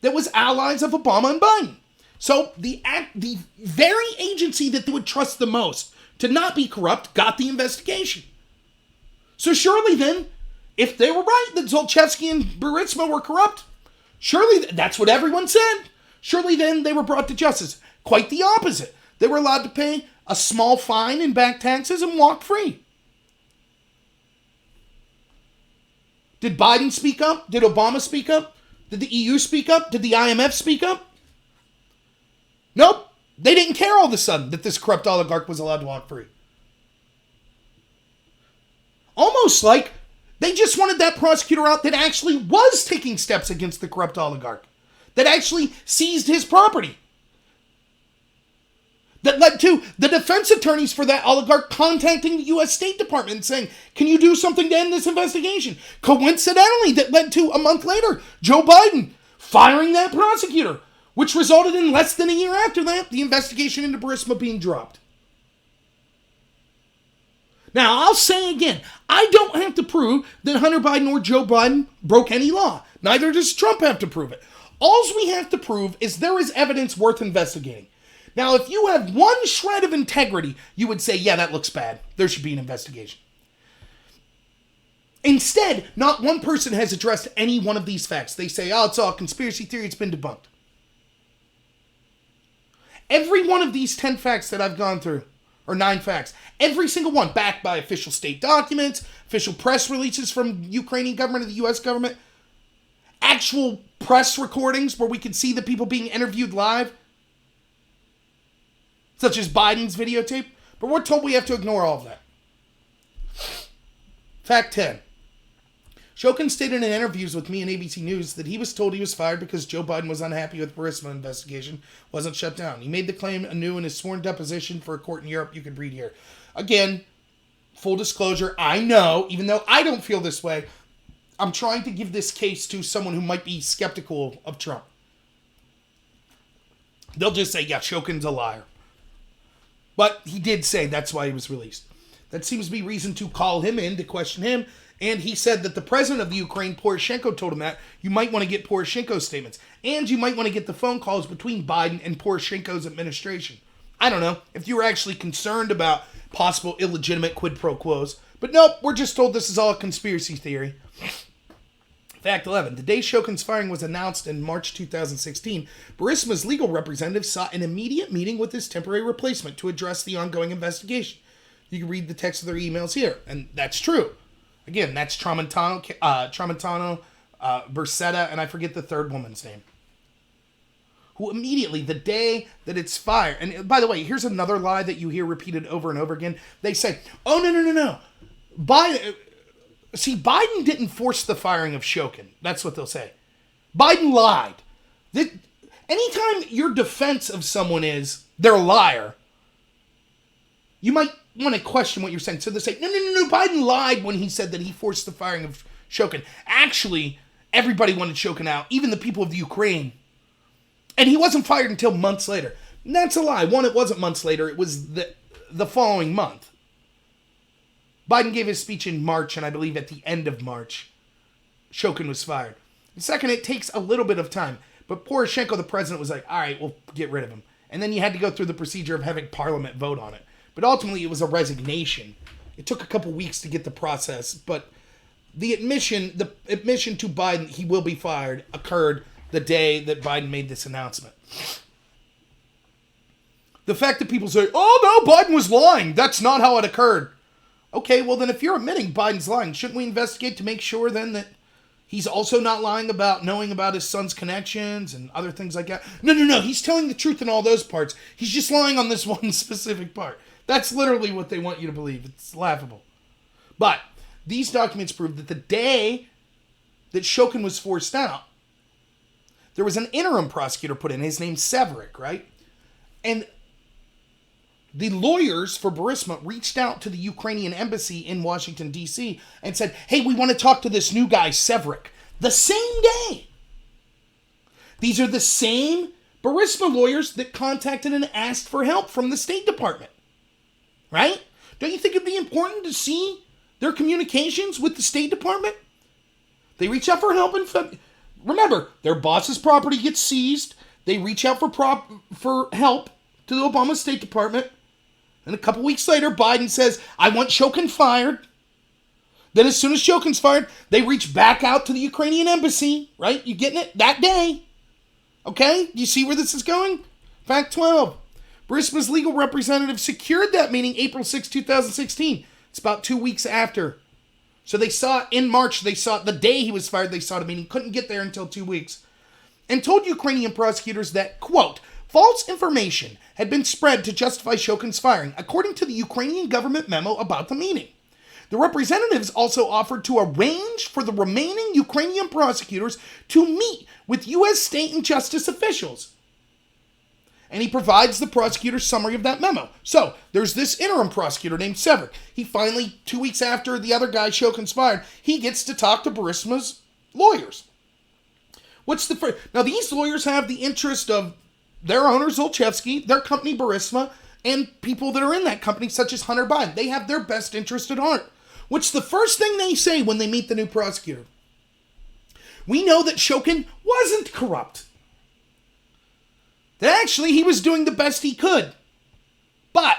that was allies of Obama and Biden. So the very agency that they would trust the most to not be corrupt got the investigation. So surely then, if they were right that Zlochevsky and Burisma were corrupt, surely that's what everyone said. Surely then they were brought to justice. Quite the opposite. They were allowed to pay a small fine and back taxes and walk free. Did Biden speak up? Did Obama speak up? Did the EU speak up? Did the IMF speak up? Nope. They didn't care all of a sudden that this corrupt oligarch was allowed to walk free. Almost like they just wanted that prosecutor out that actually was taking steps against the corrupt oligarch. That actually seized his property. That led to the defense attorneys for that oligarch contacting the U.S. State Department and saying, can you do something to end this investigation? Coincidentally, that led to, a month later, Joe Biden firing that prosecutor, which resulted in less than a year after that, the investigation into Burisma being dropped. Now, I'll say again, I don't have to prove that Hunter Biden or Joe Biden broke any law. Neither does Trump have to prove it. All we have to prove is there is evidence worth investigating. Now, if you have one shred of integrity, you would say, yeah, that looks bad. There should be an investigation. Instead, not one person has addressed any one of these facts. They say, oh, it's all conspiracy theory, it's been debunked. Every one of these 10 facts that I've gone through, or 9 facts, every single one backed by official state documents, official press releases from Ukrainian government and the U.S. government, actual press recordings where we could see the people being interviewed live, such as Biden's videotape, but we're told we have to ignore all of that. Fact 10. Shokin stated in interviews with me and ABC News that he was told he was fired because Joe Biden was unhappy with Burisma investigation wasn't shut down. He made the claim anew in his sworn deposition for a court in Europe. You can read here. Again, full disclosure, I know, even though I don't feel this way, I'm trying to give this case to someone who might be skeptical of Trump. They'll just say, yeah, Shokin's a liar. But he did say that's why he was released. That seems to be reason to call him in to question him. And he said that the president of the Ukraine, Poroshenko, told him that you might want to get Poroshenko's statements. And you might want to get the phone calls between Biden and Poroshenko's administration. I don't know if you were actually concerned about possible illegitimate quid pro quos. But nope, we're just told this is all a conspiracy theory. Fact 11. The day Shokin's firing was announced in March 2016, Burisma's legal representative sought an immediate meeting with his temporary replacement to address the ongoing investigation. You can read the text of their emails here, and that's true. Again, that's Tramontano, Bersetta, and I forget the third woman's name. Who immediately, the day that it's fired, and by the way, here's another lie that you hear repeated over and over again. They say, oh, no. Biden didn't force the firing of Shokin. That's what they'll say. Biden lied. Anytime your defense of someone is they're a liar, you might want to question what you're saying. So they say, no, Biden lied when he said that he forced the firing of Shokin. Actually, everybody wanted Shokin out, even the people of the Ukraine. And he wasn't fired until months later. And that's a lie. One, it wasn't months later. It was the following month. Biden gave his speech in March, and I believe at the end of March, Shokin was fired. And second, it takes a little bit of time. But Poroshenko, the president, was like, all right, we'll get rid of him. And then you had to go through the procedure of having Parliament vote on it. But ultimately, it was a resignation. It took a couple weeks to get the process. But the admission to Biden, he will be fired, occurred the day that Biden made this announcement. The fact that people say, oh, no, Biden was lying. That's not how it occurred. Okay, well then if you're admitting Biden's lying, shouldn't we investigate to make sure then that he's also not lying about knowing about his son's connections and other things like that? No, he's telling the truth in all those parts. He's just lying on this one specific part. That's literally what they want you to believe. It's laughable. But these documents prove that the day that Shokin was forced out, there was an interim prosecutor put in. His name's Severik, right? And the lawyers for Burisma reached out to the Ukrainian embassy in Washington, D.C. and said, hey, we want to talk to this new guy, Severik. The same day. These are the same Burisma lawyers that contacted and asked for help from the State Department. Right? Don't you think it'd be important to see their communications with the State Department? They reach out for help and remember, their boss's property gets seized. They reach out for help to the Obama State Department. And a couple weeks later, Biden says, I want Shokin fired. Then as soon as Shokin's fired, they reach back out to the Ukrainian embassy, right? You getting it? That day. Okay? Do you see where this is going? Fact 12. Burisma's legal representative secured that meeting April 6, 2016. It's about 2 weeks after. So they saw it in March. They saw it the day he was fired. They saw the meeting. Couldn't get there until 2 weeks. And told Ukrainian prosecutors that, quote, false information had been spread to justify Shokin's firing, according to the Ukrainian government memo about the meeting. The representatives also offered to arrange for the remaining Ukrainian prosecutors to meet with U.S. state and justice officials. And he provides the prosecutor's summary of that memo. So, there's this interim prosecutor named Severik. He finally, 2 weeks after the other guy, Shokin's fired, he gets to talk to Burisma's lawyers. Now, these lawyers have the interest of their owner, Zolchevsky, their company, Burisma, and people that are in that company, such as Hunter Biden. They have their best interest at heart. What's the first thing they say when they meet the new prosecutor? We know that Shokin wasn't corrupt. That actually he was doing the best he could. But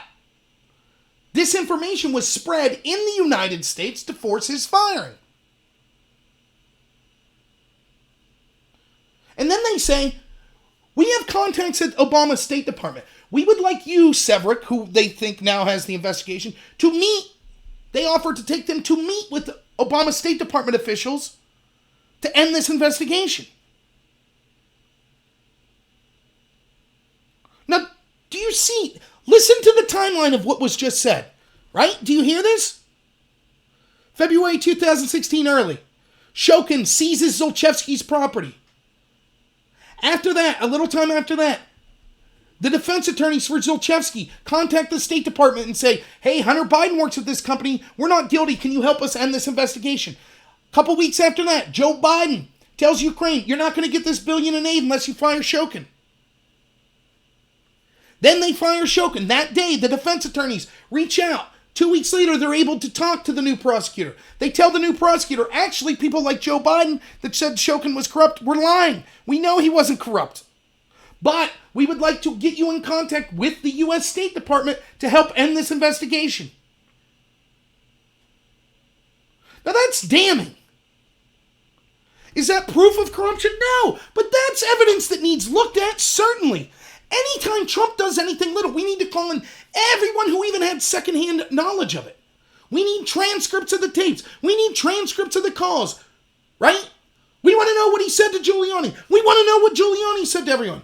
this information was spread in the United States to force his firing. And then they say, we have contacts at Obama's State Department. We would like you, Severick, who they think now has the investigation, to meet. They offered to take them to meet with Obama's State Department officials to end this investigation. Now, do you see? Listen to the timeline of what was just said, right? Do you hear this? February 2016 early. Shokin seizes Zlochevsky's property. After that, a little time after that, the defense attorneys for Zlochevsky contact the State Department and say, hey, Hunter Biden works with this company. We're not guilty. Can you help us end this investigation? A couple weeks after that, Joe Biden tells Ukraine, you're not going to get this billion in aid unless you fire Shokin. Then they fire Shokin. That day, the defense attorneys reach out. 2 weeks later, they're able to talk to the new prosecutor. They tell the new prosecutor, actually, people like Joe Biden that said Shokin was corrupt were lying. We know he wasn't corrupt. But we would like to get you in contact with the U.S. State Department to help end this investigation. Now that's damning. Is that proof of corruption? No. But that's evidence that needs looked at, certainly. Anytime Trump does anything little, we need to call in everyone who even had secondhand knowledge of it. We need transcripts of the tapes. We need transcripts of the calls, right? We want to know what he said to Giuliani. We want to know what Giuliani said to everyone.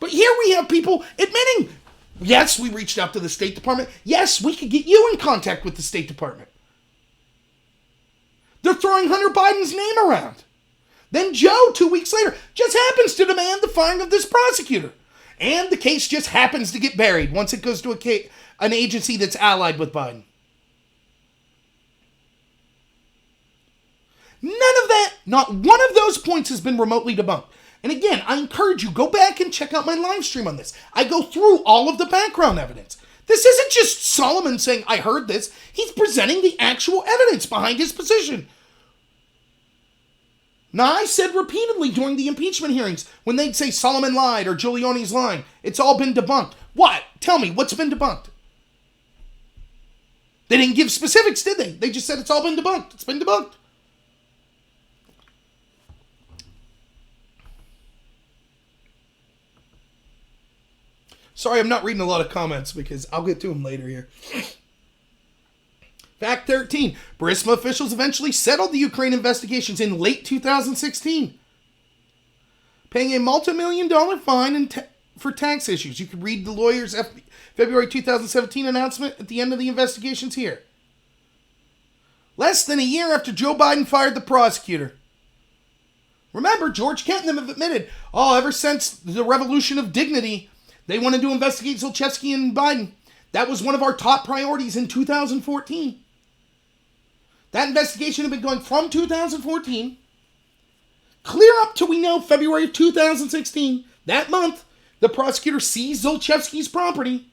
But here we have people admitting, yes, we reached out to the State Department. Yes, we could get you in contact with the State Department. They're throwing Hunter Biden's name around. Then Joe, 2 weeks later, just happens to demand the firing of this prosecutor. And the case just happens to get buried once it goes to an agency that's allied with Biden. None of that, not one of those points has been remotely debunked. And again, I encourage you, go back and check out my live stream on this. I go through all of the background evidence. This isn't just Solomon saying, I heard this. He's presenting the actual evidence behind his position. Now, I said repeatedly during the impeachment hearings, when they'd say Solomon lied or Giuliani's lying, it's all been debunked. What? Tell me, what's been debunked? They didn't give specifics, did they? They just said it's all been debunked. It's been debunked. Sorry, I'm not reading a lot of comments because I'll get to them later here. Fact 13. Burisma officials eventually settled the Ukraine investigations in late 2016, paying a multi-million-dollar fine for tax issues. You can read the lawyer's February 2017 announcement at the end of the investigations here. Less than a year after Joe Biden fired the prosecutor. Remember, George Kent and them have admitted, ever since the Revolution of Dignity, they wanted to investigate Zlochevsky and Biden. That was one of our top priorities in 2014. That investigation had been going from 2014, clear up to, we know, February of 2016. That month, the prosecutor seized Zlochevsky's property.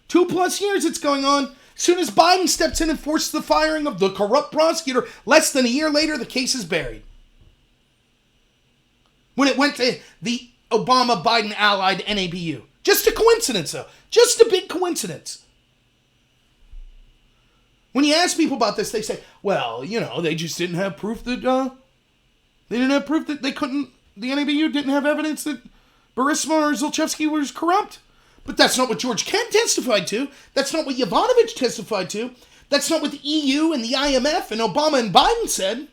2+ years it's going on. As soon as Biden steps in and forces the firing of the corrupt prosecutor, less than a year later, the case is buried. When it went to the Obama-Biden allied NABU. Just a coincidence, though. Just a big coincidence. When you ask people about this, they say, well, they just didn't have proof that, the NABU didn't have evidence that Burisma or Zlochevsky was corrupt. But that's not what George Kent testified to. That's not what Yovanovitch testified to. That's not what the EU and the IMF and Obama and Biden said.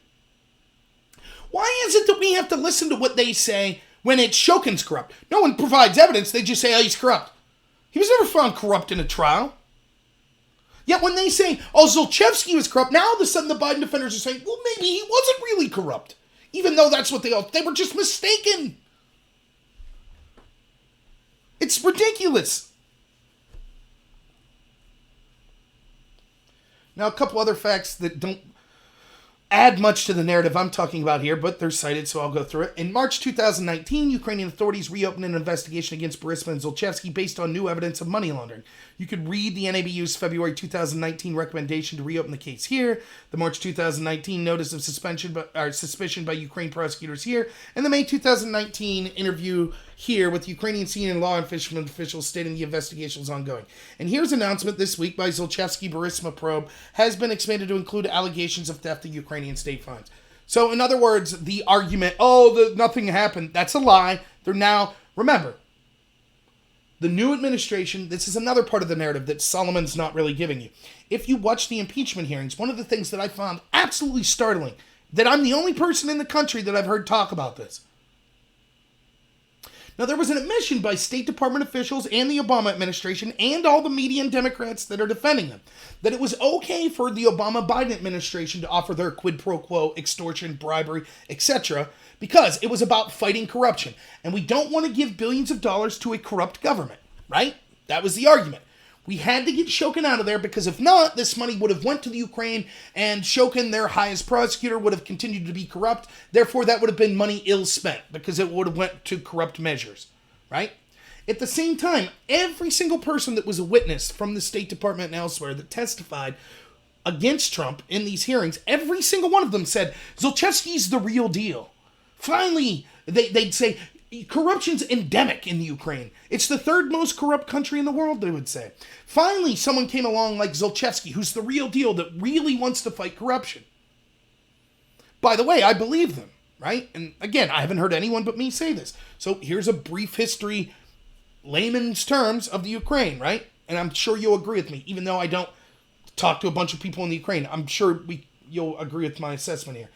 Why is it that we have to listen to what they say when it's Shokin's corrupt? No one provides evidence. They just say, he's corrupt. He was never found corrupt in a trial. Yet when they say, Zlochevsky was corrupt, now all of a sudden the Biden defenders are saying, well, maybe he wasn't really corrupt. Even though that's what they were just mistaken. It's ridiculous. Now, a couple other facts that don't add much to the narrative I'm talking about here, but they're cited, so I'll go through it. In March 2019, Ukrainian authorities reopened an investigation against Burisma and Zlochevsky based on new evidence of money laundering. You could read the NABU's February 2019 recommendation to reopen the case here, the March 2019 notice of suspicion by Ukraine prosecutors here, and the May 2019 interview here with Ukrainian senior law enforcement officials stating the investigation is ongoing. And here's an announcement this week by Zlochevsky Burisma probe has been expanded to include allegations of theft of Ukrainian state funds. So in other words, the argument, nothing happened, that's a lie. They're now, remember, the new administration, this is another part of the narrative that Solomon's not really giving you. If you watch the impeachment hearings, one of the things that I found absolutely startling, that I'm the only person in the country that I've heard talk about this. Now, there was an admission by State Department officials and the Obama administration and all the media and Democrats that are defending them that it was okay for the Obama-Biden administration to offer their quid pro quo, extortion, bribery, etc., because it was about fighting corruption. And we don't want to give billions of dollars to a corrupt government, right? That was the argument. We had to get Shokin out of there because if not, this money would have went to the Ukraine and Shokin, their highest prosecutor, would have continued to be corrupt. Therefore, that would have been money ill spent because it would have went to corrupt measures, right? At the same time, every single person that was a witness from the State Department and elsewhere that testified against Trump in these hearings, every single one of them said, Zelensky's the real deal. Finally, they'd say, corruption's endemic in the Ukraine. It's the third most corrupt country in the world, they would say. Finally, someone came along like Zelensky, who's the real deal, that really wants to fight corruption. By the way, I believe them, right? And again, I haven't heard anyone but me say this. So here's a brief history, layman's terms, of the Ukraine, right? And I'm sure you'll agree with me, even though I don't talk to a bunch of people in the Ukraine. I'm sure you'll agree with my assessment here.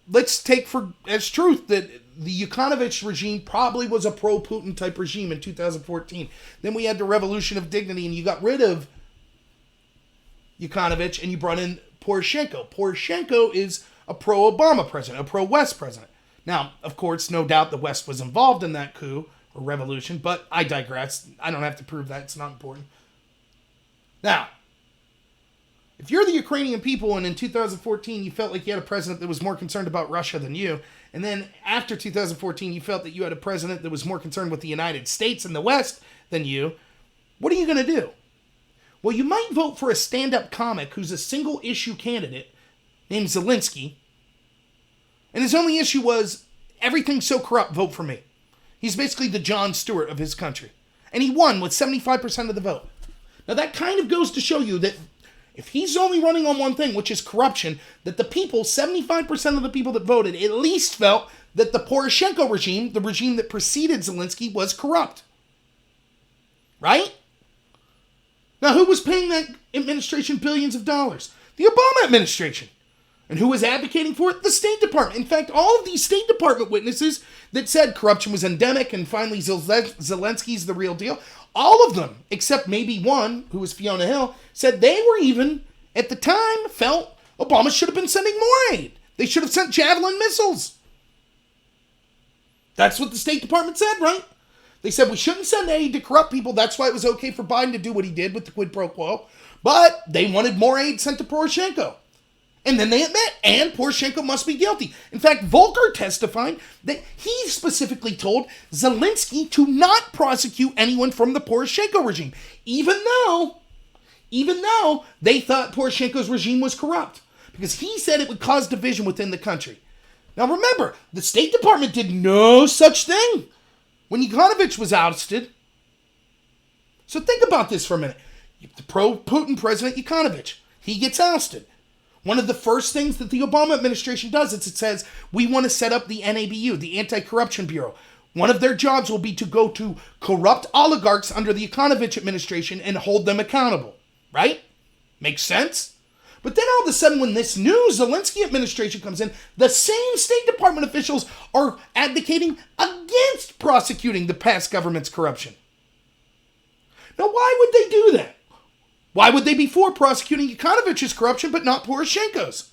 Let's take for as truth that the Yanukovych regime probably was a pro-Putin type regime in 2014. Then we had the Revolution of Dignity, and you got rid of Yanukovych, and you brought in Poroshenko. Poroshenko is a pro-Obama president, a pro-West president. Now, of course, no doubt the West was involved in that coup or revolution, but I digress. I don't have to prove that. It's not important. Now, if you're the Ukrainian people and in 2014 you felt like you had a president that was more concerned about Russia than you, and then after 2014 you felt that you had a president that was more concerned with the United States and the West than you, what are you going to do? Well, you might vote for a stand-up comic who's a single-issue candidate named Zelensky, and his only issue was, everything's so corrupt, vote for me. He's basically the Jon Stewart of his country. And he won with 75% of the vote. Now that kind of goes to show you that if he's only running on one thing, which is corruption, that the people, 75% of the people that voted, at least felt that the Poroshenko regime, the regime that preceded Zelensky, was corrupt. Right? Now, who was paying that administration billions of dollars? The Obama administration. And who was advocating for it? The State Department. In fact, all of these State Department witnesses that said corruption was endemic and finally Zelensky's the real deal, all of them, except maybe one, who was Fiona Hill, said they were even, at the time, felt Obama should have been sending more aid. They should have sent Javelin missiles. That's what the State Department said, right? They said we shouldn't send aid to corrupt people. That's why it was okay for Biden to do what he did with the quid pro quo. But they wanted more aid sent to Poroshenko. And then they admit, and Poroshenko must be guilty. In fact, Volker testified that he specifically told Zelensky to not prosecute anyone from the Poroshenko regime, even though they thought Poroshenko's regime was corrupt, because he said it would cause division within the country. Now remember, the State Department did no such thing when Yanukovych was ousted. So think about this for a minute. The pro-Putin president Yanukovych, he gets ousted. One of the first things that the Obama administration does is it says, we want to set up the NABU, the Anti-Corruption Bureau. One of their jobs will be to go to corrupt oligarchs under the Yanukovych administration and hold them accountable. Right? Makes sense? But then all of a sudden, when this new Zelensky administration comes in, the same State Department officials are advocating against prosecuting the past government's corruption. Now, why would they do that? Why would they be for prosecuting Yanukovych's corruption but not Poroshenko's?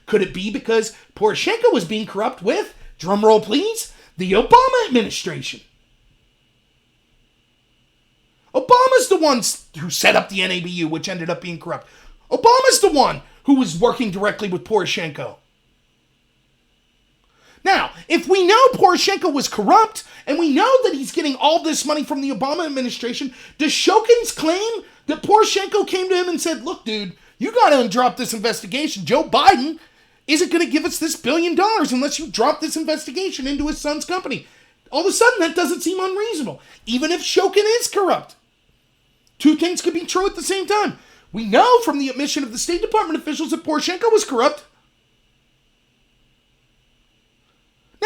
Could it be because Poroshenko was being corrupt with, drumroll please, the Obama administration? Obama's the one who set up the NABU, which ended up being corrupt. Obama's the one who was working directly with Poroshenko. Now, if we know Poroshenko was corrupt, and we know that he's getting all this money from the Obama administration, does Shokin's claim that Poroshenko came to him and said, look, dude, you got to drop this investigation. Joe Biden isn't going to give us this $1 billion unless you drop this investigation into his son's company. All of a sudden, that doesn't seem unreasonable, even if Shokin is corrupt. Two things could be true at the same time. We know from the admission of the State Department officials that Poroshenko was corrupt.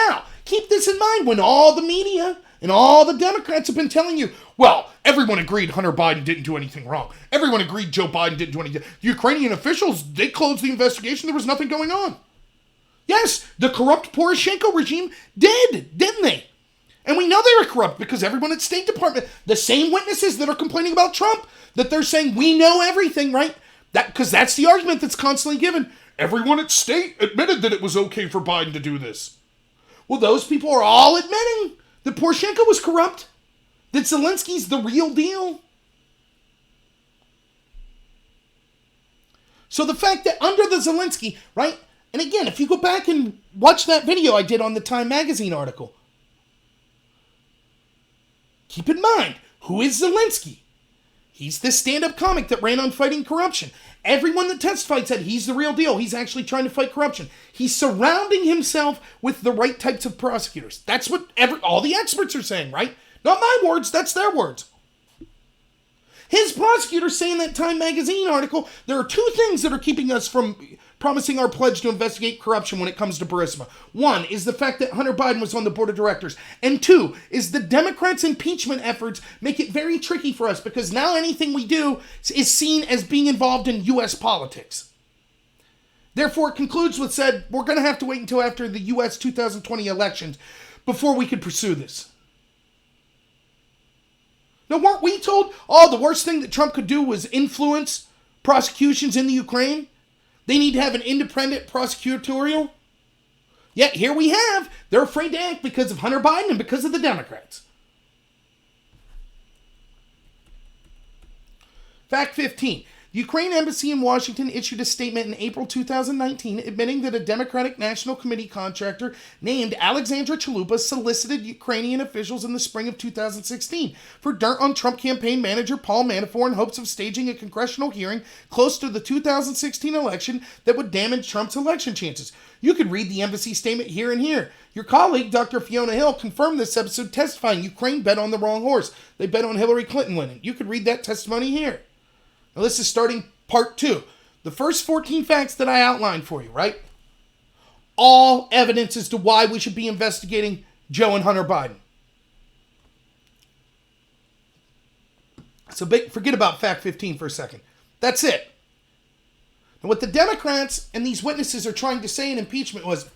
Now, keep this in mind when all the media and all the Democrats have been telling you, well, everyone agreed Hunter Biden didn't do anything wrong. Everyone agreed Joe Biden didn't do anything. Ukrainian officials, they closed the investigation. There was nothing going on. Yes, the corrupt Poroshenko regime did, didn't they? And we know they were corrupt because everyone at State Department, the same witnesses that are complaining about Trump, that they're saying we know everything, right? Because that's the argument that's constantly given. Everyone at State admitted that it was okay for Biden to do this. Well, those people are all admitting that Poroshenko was corrupt, that Zelensky's the real deal. So the fact that under the Zelensky, right? And again, if you go back and watch that video I did on the Time Magazine article, keep in mind, who is Zelensky? He's the stand-up comic that ran on fighting corruption. Everyone that testified said he's the real deal. He's actually trying to fight corruption. He's surrounding himself with the right types of prosecutors. That's what all the experts are saying, right? Not my words, that's their words. His prosecutors say in that Time Magazine article, there are two things that are keeping us from promising our pledge to investigate corruption when it comes to Burisma. One is the fact that Hunter Biden was on the board of directors. And two is the Democrats' impeachment efforts make it very tricky for us because now anything we do is seen as being involved in U.S. politics. Therefore, it concludes with said, we're going to have to wait until after the U.S. 2020 elections before we could pursue this. Now, weren't we told, the worst thing that Trump could do was influence prosecutions in the Ukraine? They need to have an independent prosecutorial. Yet here we have. They're afraid to act because of Hunter Biden and because of the Democrats. Fact 15. The Ukraine embassy in Washington issued a statement in April 2019 admitting that a Democratic National Committee contractor named Alexandra Chalupa solicited Ukrainian officials in the spring of 2016 for dirt on Trump campaign manager Paul Manafort in hopes of staging a congressional hearing close to the 2016 election that would damage Trump's election chances. You could read the embassy statement here and here. Your colleague, Dr. Fiona Hill, confirmed this episode testifying Ukraine bet on the wrong horse. They bet on Hillary Clinton winning. You could read that testimony here. Now this is starting part 2. The first 14 facts that I outlined for you, right? All evidence as to why we should be investigating Joe and Hunter Biden. So forget about fact 15 for a second. That's it. And what the Democrats and these witnesses are trying to say in impeachment was,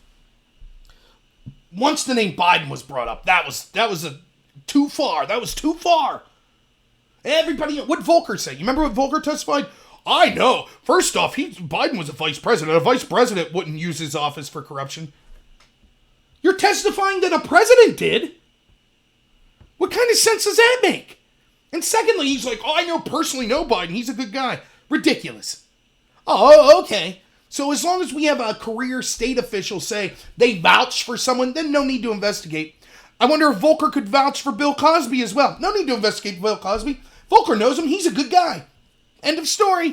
once the name Biden was brought up, that was too far. That was too far. Everybody, what Volker said. You remember what Volker testified? I know. First off, Biden was a vice president. A vice president wouldn't use his office for corruption. You're testifying that a president did? What kind of sense does that make? And secondly, he's like, I personally know Biden. He's a good guy. Ridiculous. Oh, okay. So as long as we have a career state official say they vouch for someone, then no need to investigate. I wonder if Volker could vouch for Bill Cosby as well. No need to investigate Bill Cosby. Volker knows him. He's a good guy. End of story.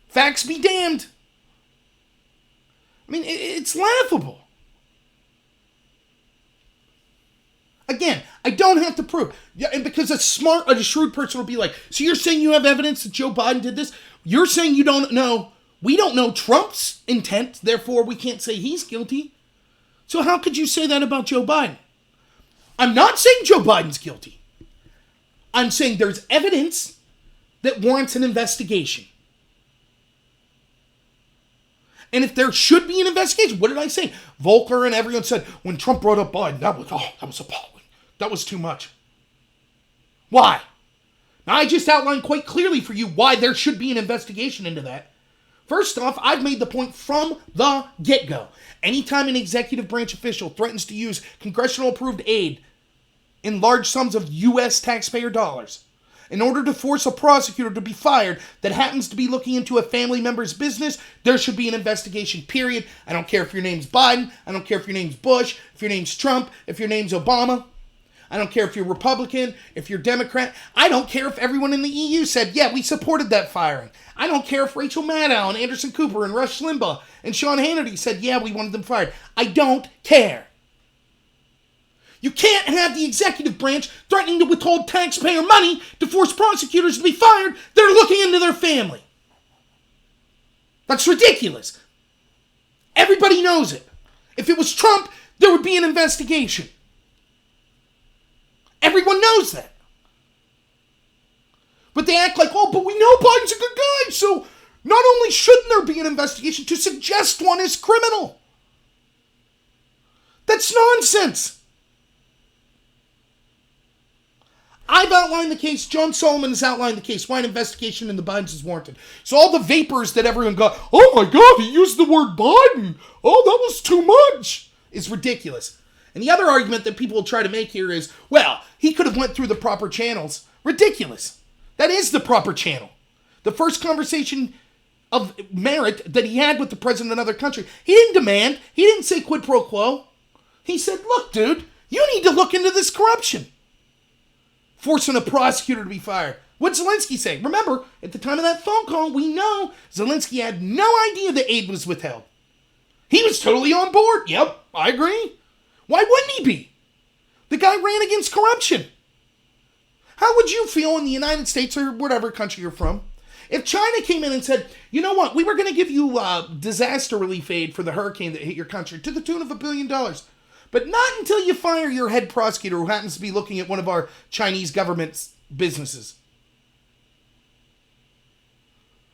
Facts be damned. I mean, it's laughable. Again, I don't have to prove. Yeah, and because a shrewd person will be like, so you're saying you have evidence that Joe Biden did this? You're saying you don't know. We don't know Trump's intent, therefore we can't say he's guilty. So how could you say that about Joe Biden? I'm not saying Joe Biden's guilty. I'm saying there's evidence that warrants an investigation. And if there should be an investigation, what did I say? Volker and everyone said, when Trump brought up Biden, that was appalling. That was too much. Why? Now, I just outlined quite clearly for you why there should be an investigation into that. First off, I've made the point from the get-go. Anytime an executive branch official threatens to use congressional-approved aid in large sums of U.S. taxpayer dollars in order to force a prosecutor to be fired that happens to be looking into a family member's business, there should be an investigation, period. I don't care if your name's Biden. I don't care if your name's Bush, if your name's Trump, if your name's Obama. I don't care if you're Republican, if you're Democrat. I don't care if everyone in the EU said, yeah, we supported that firing. I don't care if Rachel Maddow and Anderson Cooper and Rush Limbaugh and Sean Hannity said, yeah, we wanted them fired. I don't care. You can't have the executive branch threatening to withhold taxpayer money to force prosecutors to be fired that are looking into their family. That's ridiculous. Everybody knows it. If it was Trump, there would be an investigation. Everyone knows that. But they act like, oh, but we know Biden's a good guy, so not only shouldn't there be an investigation, to suggest one is criminal. That's nonsense. I've outlined the case. John Solomon has outlined the case. Why an investigation into Biden's is warranted. So all the vapors that everyone got, oh my God, he used the word Biden. Oh, that was too much, is ridiculous. And the other argument that people will try to make here is, well, he could have went through the proper channels. Ridiculous. That is the proper channel. The first conversation of merit that he had with the president of another country, he didn't demand, he didn't say quid pro quo. He said, look, dude, you need to look into this corruption. Forcing a prosecutor to be fired. What'd Zelensky say? Remember, at the time of that phone call, we know Zelensky had no idea that aid was withheld. He was totally on board. Yep, I agree. Why wouldn't he be? The guy ran against corruption. How would you feel in the United States or whatever country you're from if China came in and said, you know what, we were going to give you disaster relief aid for the hurricane that hit your country to the tune of $1 billion. But not until you fire your head prosecutor who happens to be looking at one of our Chinese government's businesses.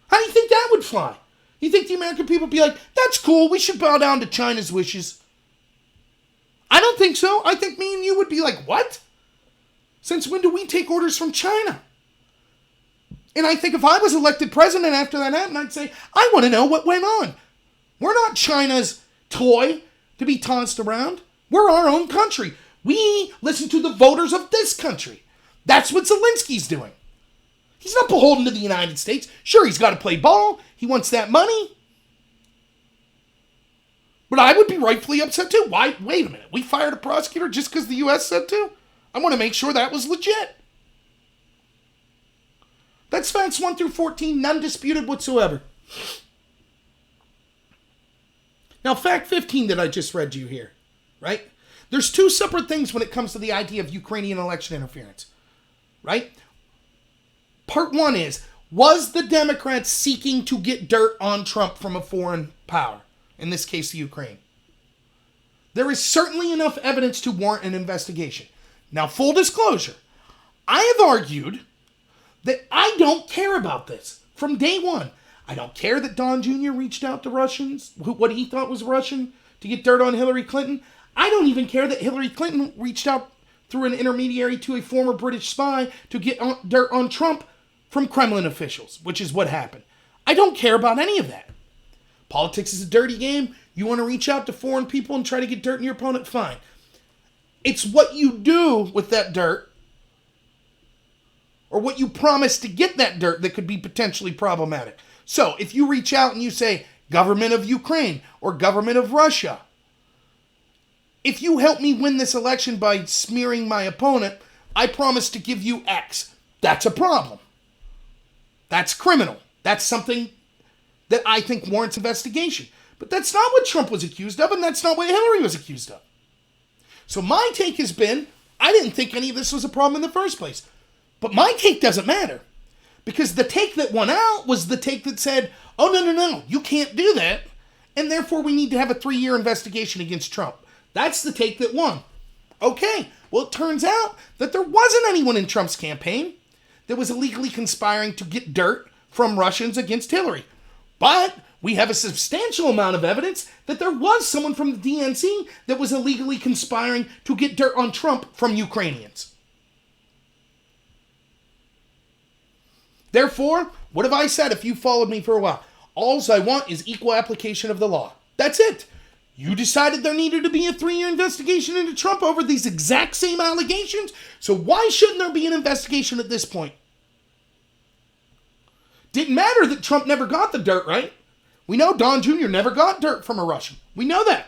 How do you think that would fly? You think the American people would be like, that's cool, we should bow down to China's wishes? I don't think so. I think me and you would be like, what? Since when do we take orders from China? And I think if I was elected president after that happened, I'd say, I want to know what went on. We're not China's toy to be tossed around. We're our own country. We listen to the voters of this country. That's what Zelensky's doing. He's not beholden to the United States. Sure, he's got to play ball. He wants that money. But I would be rightfully upset too. Why? Wait a minute. We fired a prosecutor just because the U.S. said to? I want to make sure that was legit. That's facts 1 through 14, none disputed whatsoever. Now, fact 15 that I just read you here, right? There's two separate things when it comes to the idea of Ukrainian election interference, right? Part one is, was the Democrats seeking to get dirt on Trump from a foreign power? In this case, the Ukraine. There is certainly enough evidence to warrant an investigation. Now, full disclosure, I have argued that I don't care about this from day one. I don't care that Don Jr. reached out to Russians, what he thought was Russian, to get dirt on Hillary Clinton. I don't even care that Hillary Clinton reached out through an intermediary to a former British spy to get dirt on Trump from Kremlin officials, which is what happened. I don't care about any of that. Politics is a dirty game. You want to reach out to foreign people and try to get dirt on your opponent? Fine. It's what you do with that dirt, or what you promise to get that dirt, that could be potentially problematic. So, if you reach out and you say, government of Ukraine, or government of Russia, if you help me win this election by smearing my opponent, I promise to give you X. That's a problem. That's criminal. That's something that I think warrants investigation. But that's not what Trump was accused of, and that's not what Hillary was accused of. So my take has been, I didn't think any of this was a problem in the first place. But my take doesn't matter. Because the take that won out was the take that said, oh, no, you can't do that, and therefore we need to have a 3-year investigation against Trump. That's the take that won. Okay, well, it turns out that there wasn't anyone in Trump's campaign that was illegally conspiring to get dirt from Russians against Hillary. But we have a substantial amount of evidence that there was someone from the DNC that was illegally conspiring to get dirt on Trump from Ukrainians. Therefore, what have I said if you followed me for a while? All I want is equal application of the law. That's it. You decided there needed to be a 3-year investigation into Trump over these exact same allegations, so why shouldn't there be an investigation at this point? Didn't matter that Trump never got the dirt, right? We know Don Jr. never got dirt from a Russian. We know that.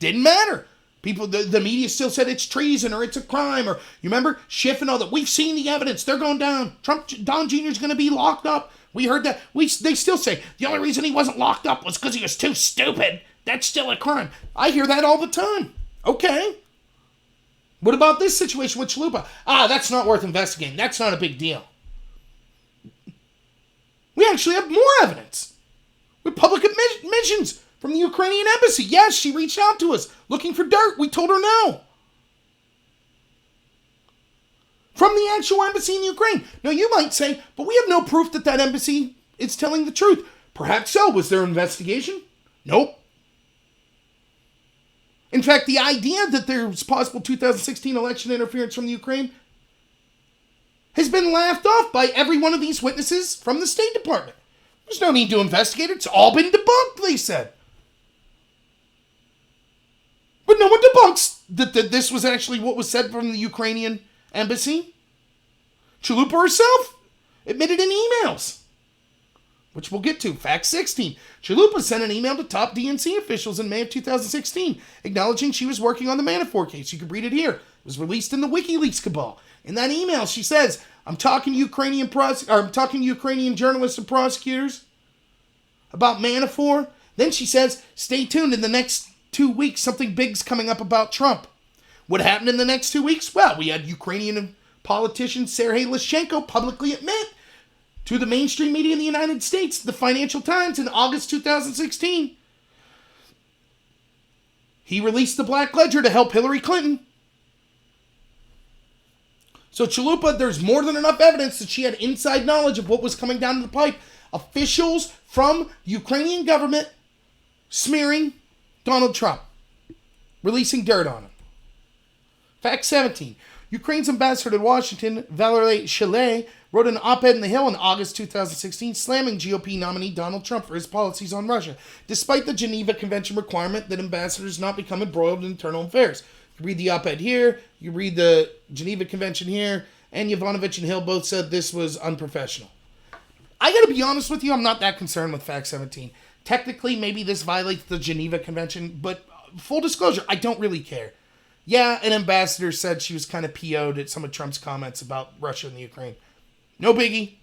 Didn't matter. People, the media still said it's treason or it's a crime, or you remember Schiff and all that. We've seen the evidence. They're going down. Don Jr. is going to be locked up. We heard that. They still say the only reason he wasn't locked up was because he was too stupid. That's still a crime. I hear that all the time. Okay. What about this situation with Chalupa? That's not worth investigating. That's not a big deal. We actually have more evidence with public admissions from the Ukrainian embassy. Yes, she reached out to us looking for dirt. We told her no. From the actual embassy in Ukraine. Now, you might say, but we have no proof that that embassy is telling the truth. Perhaps so. Was there an investigation? Nope. In fact, the idea that there's possible 2016 election interference from the Ukraine has been laughed off by every one of these witnesses from the State Department. There's no need to investigate it. It's all been debunked, they said. But no one debunks that this was actually what was said from the Ukrainian embassy. Chalupa herself admitted in emails, which we'll get to. Fact 16. Chalupa sent an email to top DNC officials in May of 2016, acknowledging she was working on the Manafort case. You can read it here. It was released in the WikiLeaks cabal. In that email, she says, I'm talking to Ukrainian journalists and prosecutors about Manafort. Then she says, stay tuned. In the next 2 weeks, something big's coming up about Trump. What happened in the next 2 weeks? Well, we had Ukrainian politician Sergei Leshchenko publicly admit to the mainstream media in the United States, the Financial Times, in August 2016. He released the Black Ledger to help Hillary Clinton. So Chalupa, there's more than enough evidence that she had inside knowledge of what was coming down the pipe. Officials from the Ukrainian government smearing Donald Trump, releasing dirt on him. Fact 17. Ukraine's ambassador to Washington, Valery Shiley, wrote an op-ed in The Hill in August 2016 slamming GOP nominee Donald Trump for his policies on Russia, despite the Geneva Convention requirement that ambassadors not become embroiled in internal affairs. You read the op-ed here, you read the Geneva Convention here, and Yovanovitch and Hill both said this was unprofessional. I gotta be honest with you, I'm not that concerned with Fact 17. Technically, maybe this violates the Geneva Convention, but full disclosure, I don't really care. Yeah, an ambassador said she was kind of PO'd at some of Trump's comments about Russia and the Ukraine. No biggie.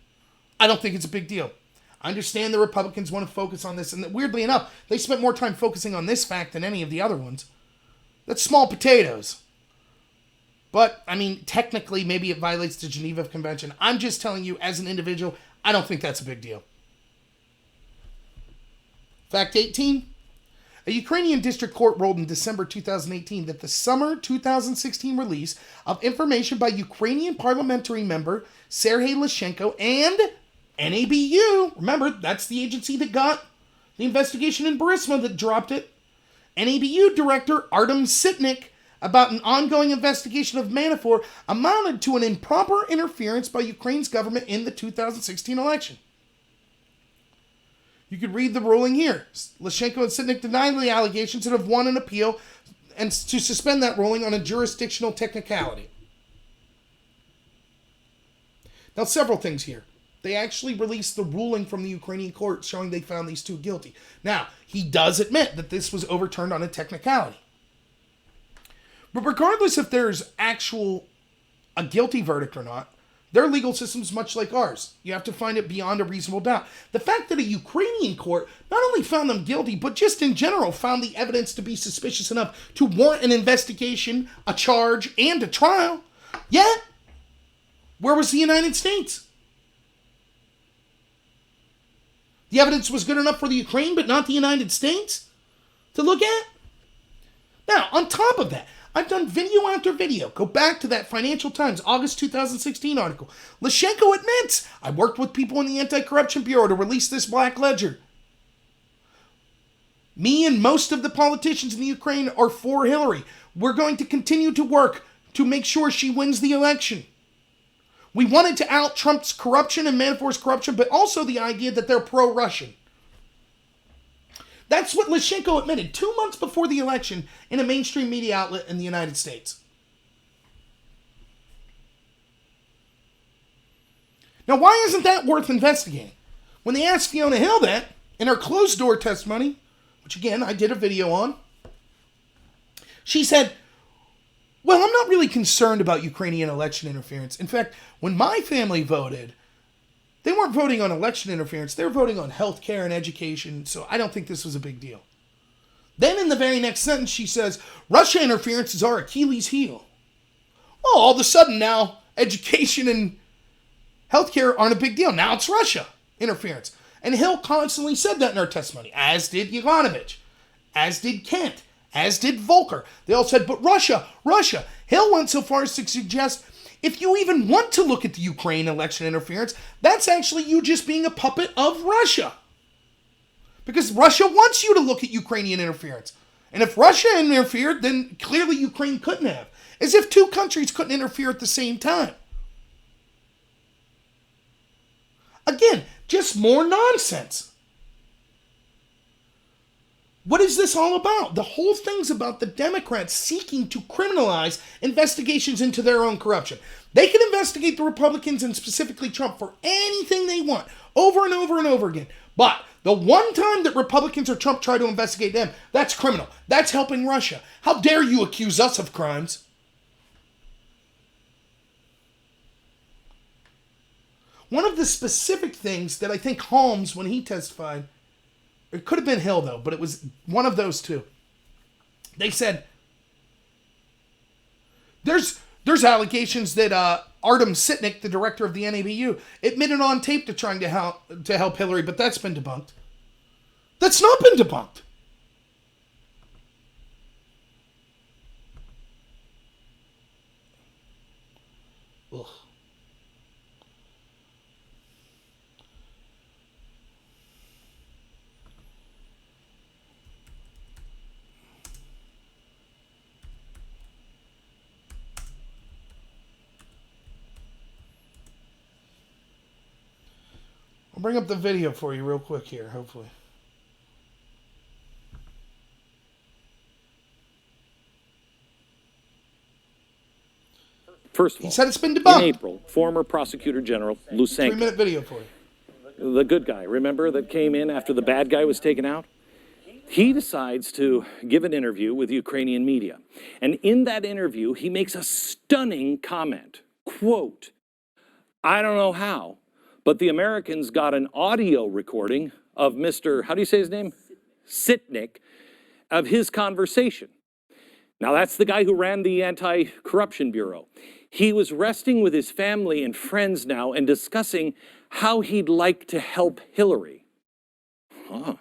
I don't think it's a big deal. I understand the Republicans want to focus on this, and weirdly enough, they spent more time focusing on this fact than any of the other ones. That's small potatoes. But, I mean, technically, maybe it violates the Geneva Convention. I'm just telling you, as an individual, I don't think that's a big deal. Fact 18. A Ukrainian district court ruled in December 2018 that the summer 2016 release of information by Ukrainian parliamentary member Sergei Leshchenko and NABU, remember, that's the agency that got the investigation in Burisma that dropped it, NABU director Artem Sitnik about an ongoing investigation of Manafort amounted to an improper interference by Ukraine's government in the 2016 election. You could read the ruling here. Leshchenko and Sitnik denied the allegations and have won an appeal and to suspend that ruling on a jurisdictional technicality. Now, several things here. They actually released the ruling from the Ukrainian court showing they found these two guilty. Now, he does admit that this was overturned on a technicality. But regardless if there's a guilty verdict or not, their legal system's much like ours. You have to find it beyond a reasonable doubt. The fact that a Ukrainian court not only found them guilty, but just in general found the evidence to be suspicious enough to warrant an investigation, a charge, and a trial. Yet, where was the United States? The evidence was good enough for the Ukraine, but not the United States to look at? Now, on top of that, I've done video after video. Go back to that Financial Times August 2016 article. Leshchenko admits, I worked with people in the Anti-Corruption Bureau to release this Black Ledger. Me and most of the politicians in the Ukraine are for Hillary. We're going to continue to work to make sure she wins the election. We wanted to out Trump's corruption and Manafort's corruption, but also the idea that they're pro-Russian. That's what Leshchenko admitted 2 months before the election in a mainstream media outlet in the United States. Now, why isn't that worth investigating? When they asked Fiona Hill that, in her closed-door testimony, which again, I did a video on, she said, well, I'm not really concerned about Ukrainian election interference. In fact, when my family voted, they weren't voting on election interference. They were voting on health care and education, so I don't think this was a big deal. Then in the very next sentence, she says, Russia interference is our Achilles heel. Well, all of a sudden now, education and health care aren't a big deal. Now it's Russia interference. And Hill constantly said that in her testimony, as did Yovanovitch. as did Kent, as did Volker. They all said, but Russia. Hill went so far as to suggest, if you even want to look at the Ukraine election interference, that's actually you just being a puppet of Russia. Because Russia wants you to look at Ukrainian interference. And if Russia interfered, then clearly Ukraine couldn't have. As if two countries couldn't interfere at the same time. Again, just more nonsense. What is this all about? The whole thing's about the Democrats seeking to criminalize investigations into their own corruption. They can investigate the Republicans and specifically Trump for anything they want, over and over and over again. But the one time that Republicans or Trump try to investigate them, that's criminal. That's helping Russia. How dare you accuse us of crimes? One of the specific things that I think Holmes, when he testified, it could have been Hill though, but it was one of those two. They said, there's allegations that Artem Sitnik, the director of the NABU, admitted on tape to trying to help Hillary, but that's been debunked. That's not been debunked. Ugh. I'll bring up the video for you real quick here, hopefully. First of all, he said it's been debunked. In April, former Prosecutor General Lysenko, 3-minute video for you. The good guy, remember, that came in after the bad guy was taken out? He decides to give an interview with Ukrainian media. And in that interview, he makes a stunning comment. Quote, I don't know how, but the Americans got an audio recording of Mr., how do you say his name? Sitnik, of his conversation. Now, that's the guy who ran the Anti-Corruption Bureau. He was resting with his family and friends now and discussing how he'd like to help Hillary. Huh.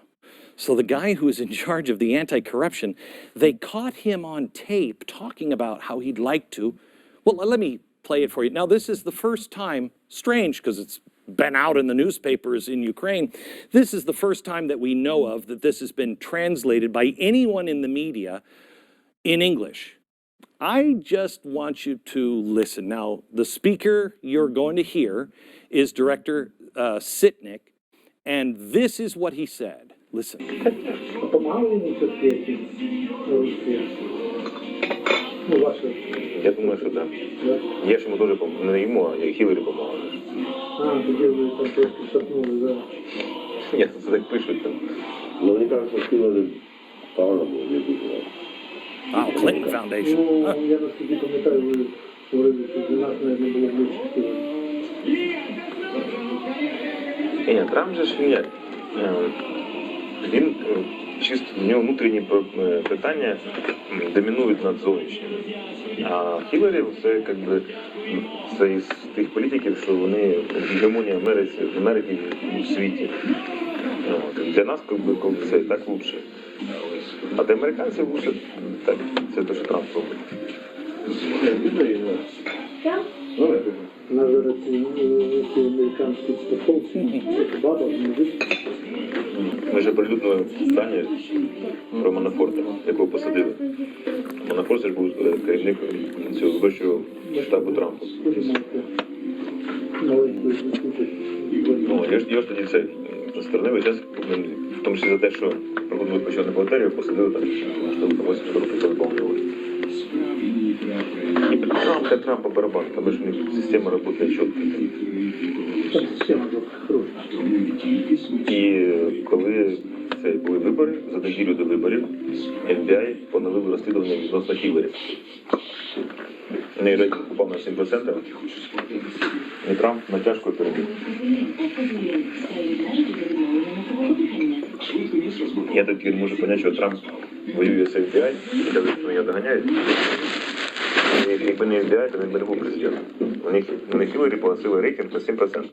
So the guy who was in charge of the anti-corruption, they caught him on tape talking about how he'd like to. Well, let me play it for you. Now, this is the first time, strange because it's been out in the newspapers in Ukraine. This is the first time that we know of that this has been translated by anyone in the media in English. I just want you to listen. Now, the speaker you're going to hear is Director Sitnik, and this is what he said. Listen. Я думаю, що так. Я ж йому дуже не йому, а Хіларі допомагали. Тоді ви там трошки шатнули, да. Ні, це так пишуть там. Ну, мені кажуть, що Хіларі погано було, не дуже. Wow, Clinton Foundation. Ну, я наскільки пам'ятаю, ви говорили, що для нас навіть не було ближче Хіларі. Ні, Трамп же ж він чисто, в нього внутрішні питання домінують над зовнішніми. А Хіларі це, якби, це із тих політиків, що вони гегемонія Америки в світі. Для нас, якби, це так лучше. А для американців лучше так, це те, що Трамп робить. На зараз ці американські страховці, це баба, мужик. Ми ж оприлюднили питання про Манафорта, якого посадили. Манафорт ж був керівник цього вищого штабу Трампа. Ну, я ж тоді це сторонивий час, в тому числі за те, що проходили початку бухгалтерію, посадили там, що 80 років заповнювали. І для Трампа барабан, тому що система працює чітко. І коли це були вибори, за неділю до виборів, FBI поновили розслідування відносно Хіларі. У неї рейтинг упав на 7%, і Трамп натяжкою переміг. Я так не можу зрозуміти, що Трамп воює з FBI, і каже, що його доганяють. Якби не FBI, то він би не був президентом. У них Хіларі погасили рейтинг на 7%.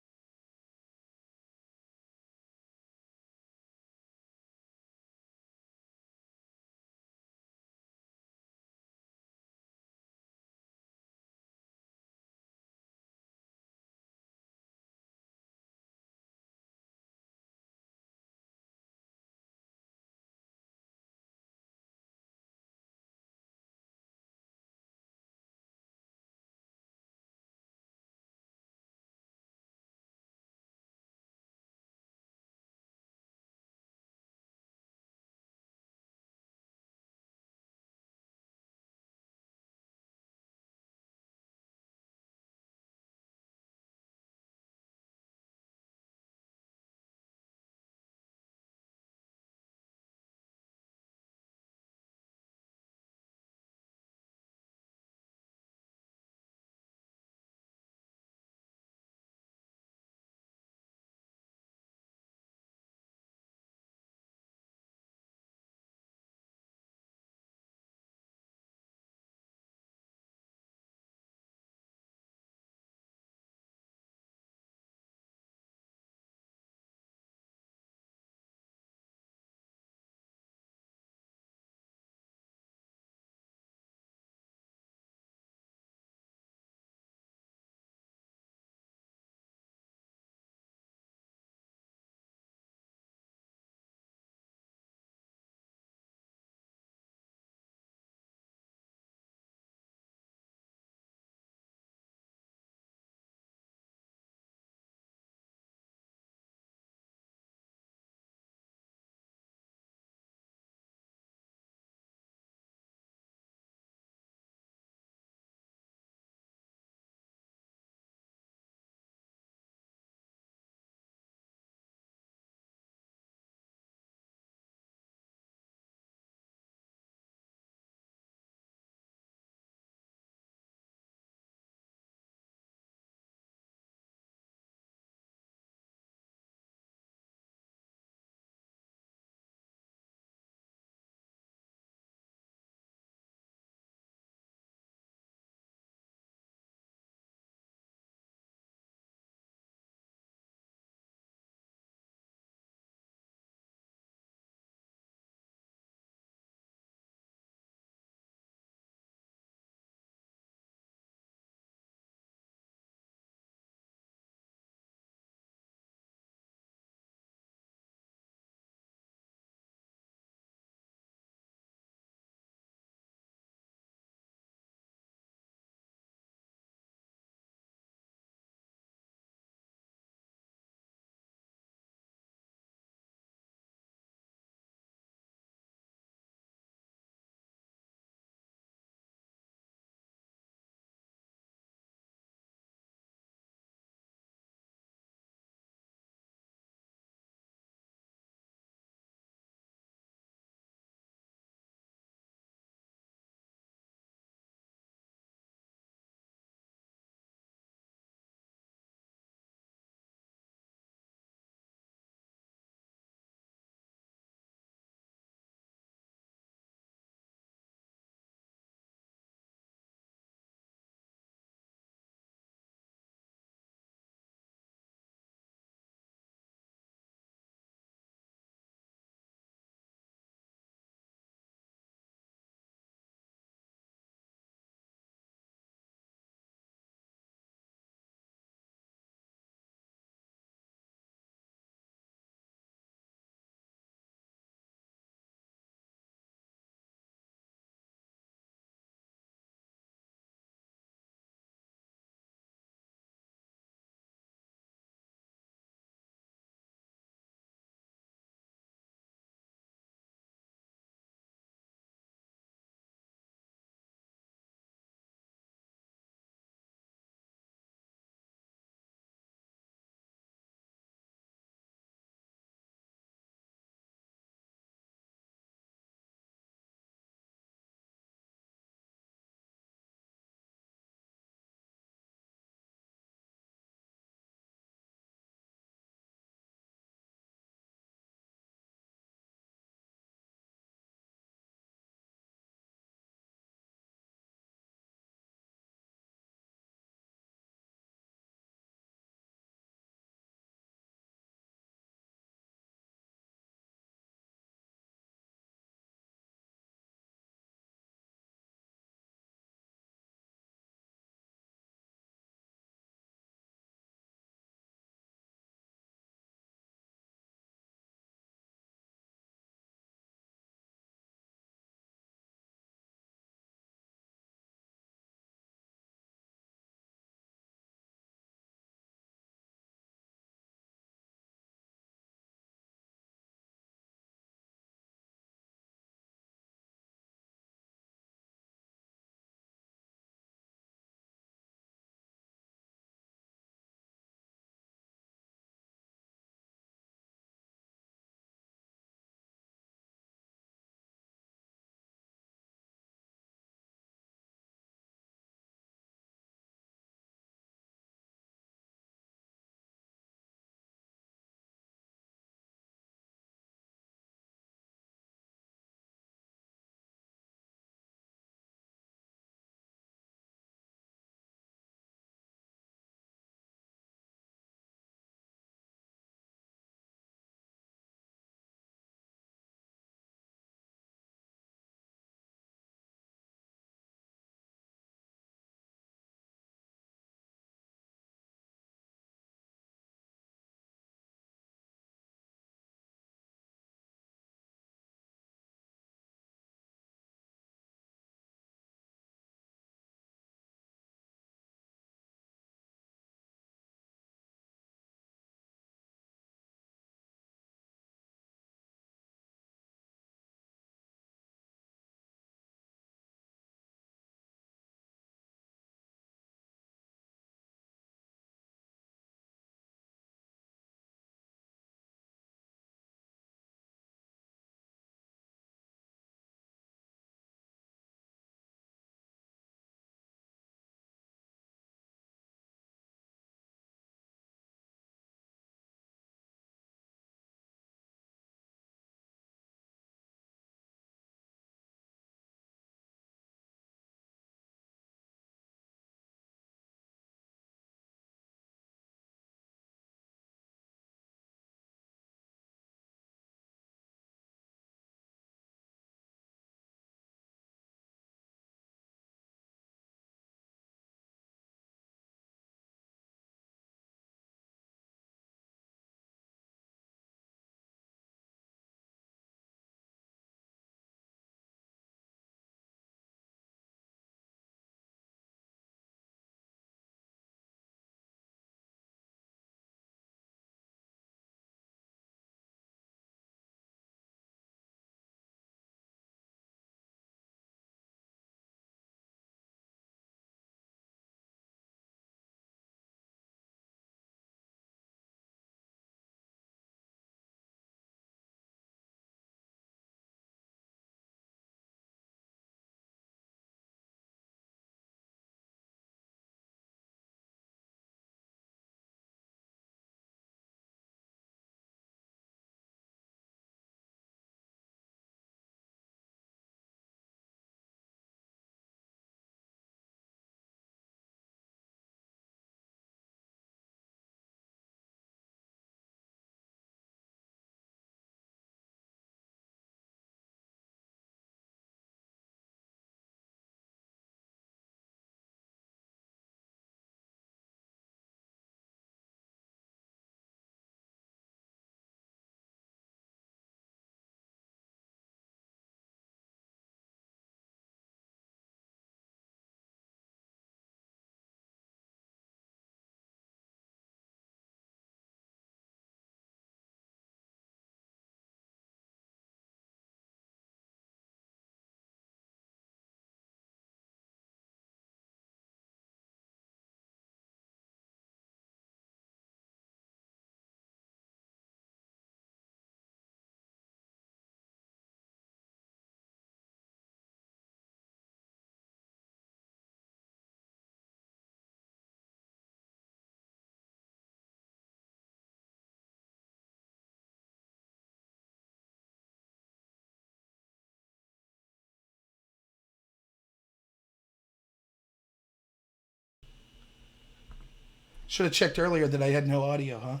Should have checked earlier that I had no audio,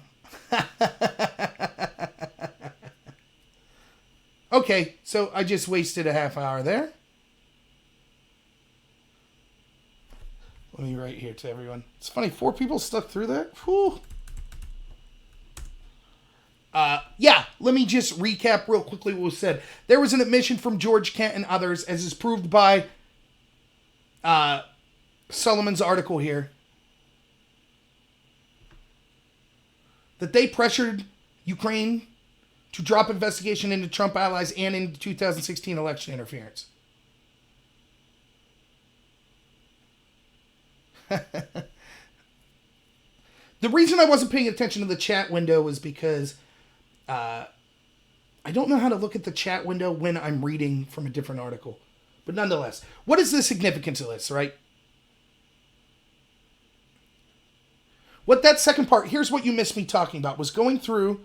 huh? Okay, so I just wasted a half hour there. Let me write here to everyone. It's funny, 4 people stuck through that. Whew. Yeah, let me just recap real quickly what was said. There was an admission from George Kent and others, as is proved by Solomon's article here, that they pressured Ukraine to drop investigation into Trump allies and into 2016 election interference. The reason I wasn't paying attention to the chat window was because I don't know how to look at the chat window when I'm reading from a different article. But nonetheless, what is the significance of this, right? What that second part, here's what you missed me talking about, was going through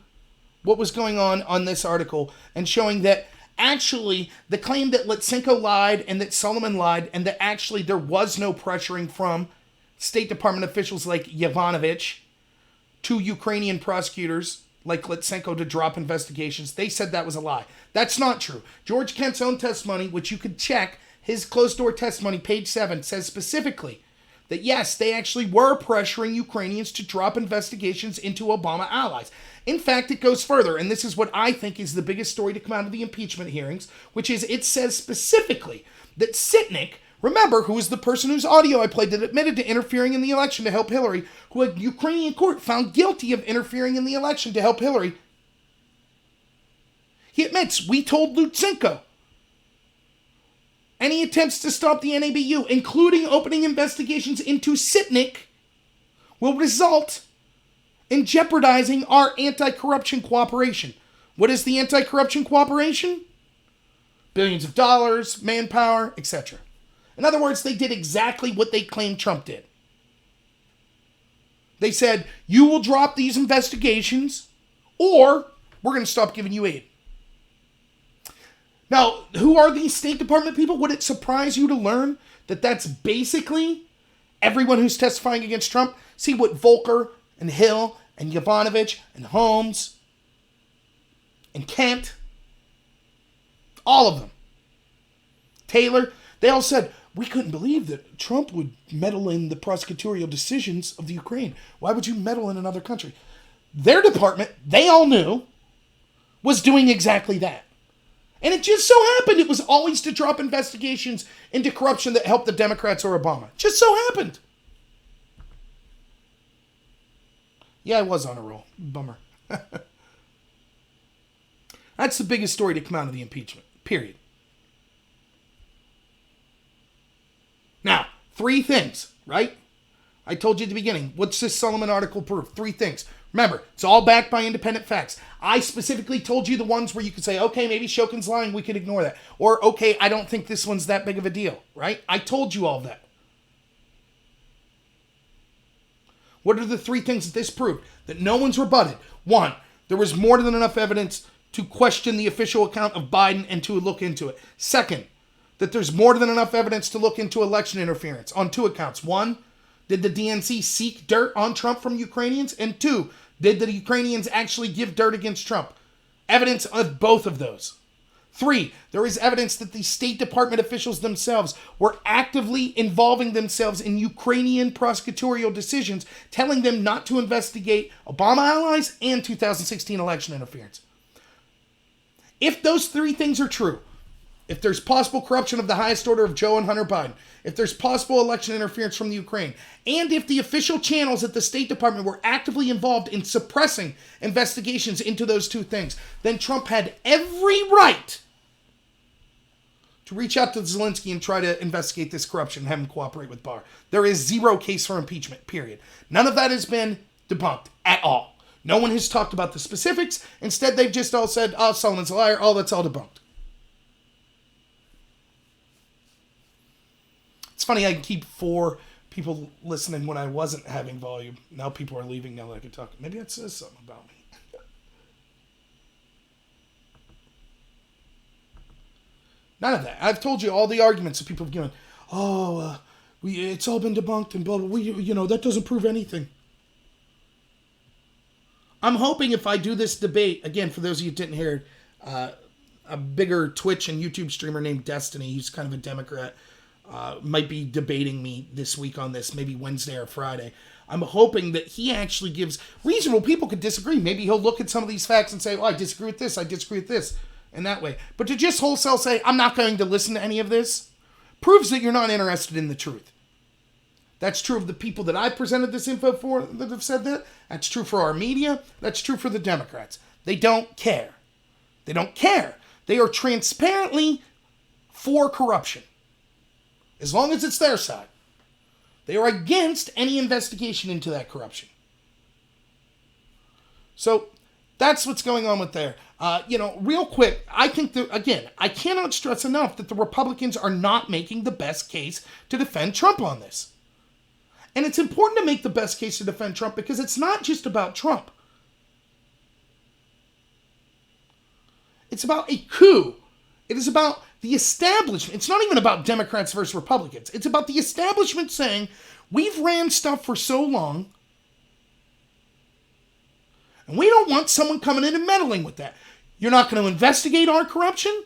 what was going on this article and showing that actually the claim that Litsenko lied and that Solomon lied and that actually there was no pressuring from State Department officials like Yovanovitch to Ukrainian prosecutors like Litsenko to drop investigations. They said that was a lie. That's not true. George Kent's own testimony, which you could check, his closed-door testimony, page 7, says specifically that yes, they actually were pressuring Ukrainians to drop investigations into Obama allies. In fact, it goes further, and this is what I think is the biggest story to come out of the impeachment hearings, which is it says specifically that Sitnik, remember, who was the person whose audio I played that admitted to interfering in the election to help Hillary, who a Ukrainian court found guilty of interfering in the election to help Hillary. He admits, we told Lutsenko any attempts to stop the NABU, including opening investigations into Sitnik, will result in jeopardizing our anti-corruption cooperation. What is the anti-corruption cooperation? Billions of dollars, manpower, etc. In other words, they did exactly what they claimed Trump did. They said, you will drop these investigations or we're going to stop giving you aid. Now, who are these State Department people? Would it surprise you to learn that that's basically everyone who's testifying against Trump? See what Volker and Hill and Yovanovitch and Holmes and Kent, all of them, Taylor, they all said, we couldn't believe that Trump would meddle in the prosecutorial decisions of the Ukraine. Why would you meddle in another country? Their department, they all knew, was doing exactly that. And it just so happened it was always to drop investigations into corruption that helped the Democrats or Obama. Just so happened. Yeah, I was on a roll. Bummer. That's the biggest story to come out of the impeachment. Period. Now, 3 things, right? I told you at the beginning. What's this Solomon article prove? 3 things. Remember, it's all backed by independent facts. I specifically told you the ones where you could say, okay, maybe Shokin's lying, we could ignore that. Or, okay, I don't think this one's that big of a deal, right? I told you all that. What are the 3 things that this proved? That no one's rebutted. 1, there was more than enough evidence to question the official account of Biden and to look into it. 2nd, that there's more than enough evidence to look into election interference on 2 accounts. 1, did the DNC seek dirt on Trump from Ukrainians? And 2, did the Ukrainians actually give dirt against Trump? Evidence of both of those. 3, there is evidence that the State Department officials themselves were actively involving themselves in Ukrainian prosecutorial decisions, telling them not to investigate Obama allies and 2016 election interference. If those 3 things are true, if there's possible corruption of the highest order of Joe and Hunter Biden, if there's possible election interference from the Ukraine, and if the official channels at the State Department were actively involved in suppressing investigations into those 2 things, then Trump had every right to reach out to Zelensky and try to investigate this corruption and have him cooperate with Barr. There is 0 case for impeachment, period. None of that has been debunked at all. No one has talked about the specifics. Instead, they've just all said, oh, Solomon's a liar. Oh, that's all debunked. It's funny, I can keep 4 people listening when I wasn't having volume. Now people are leaving now that I can talk. Maybe that says something about me. None of that. I've told you all the arguments that people have given. Oh, it's all been debunked and blah, blah, that doesn't prove anything. I'm hoping if I do this debate, again, for those of you who didn't hear it, a bigger Twitch and YouTube streamer named Destiny, he's kind of a Democrat, might be debating me this week on this, maybe Wednesday or Friday. I'm hoping that he actually gives reasonable people could disagree. Maybe he'll look at some of these facts and say, I disagree with this, and that way. But to just wholesale say, I'm not going to listen to any of this, proves that you're not interested in the truth. That's true of the people that I presented this info for that have said that. That's true for our media. That's true for the Democrats. They don't care. They don't care. They are transparently for corruption. As long as it's their side. They are against any investigation into that corruption. So that's what's going on with there. Real quick, I think that, again, I cannot stress enough that the Republicans are not making the best case to defend Trump on this. And it's important to make the best case to defend Trump because it's not just about Trump. It's about a coup. It is about the establishment. It's not even about Democrats versus Republicans. It's about the establishment saying, we've ran stuff for so long, and we don't want someone coming in and meddling with that. You're not going to investigate our corruption?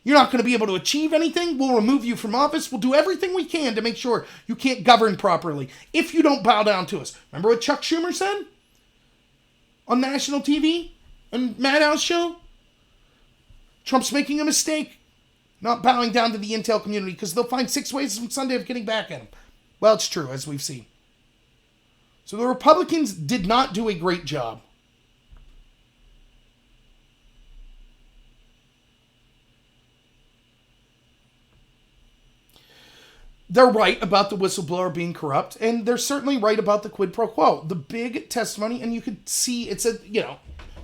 You're not going to be able to achieve anything? We'll remove you from office. We'll do everything we can to make sure you can't govern properly if you don't bow down to us. Remember what Chuck Schumer said on national TV on Madhouse show? Trump's making a mistake not bowing down to the intel community because they'll find 6 ways from Sunday of getting back at him. Well, it's true, as we've seen. So the Republicans did not do a great job. They're right about the whistleblower being corrupt, and they're certainly right about the quid pro quo. The big testimony, and you could see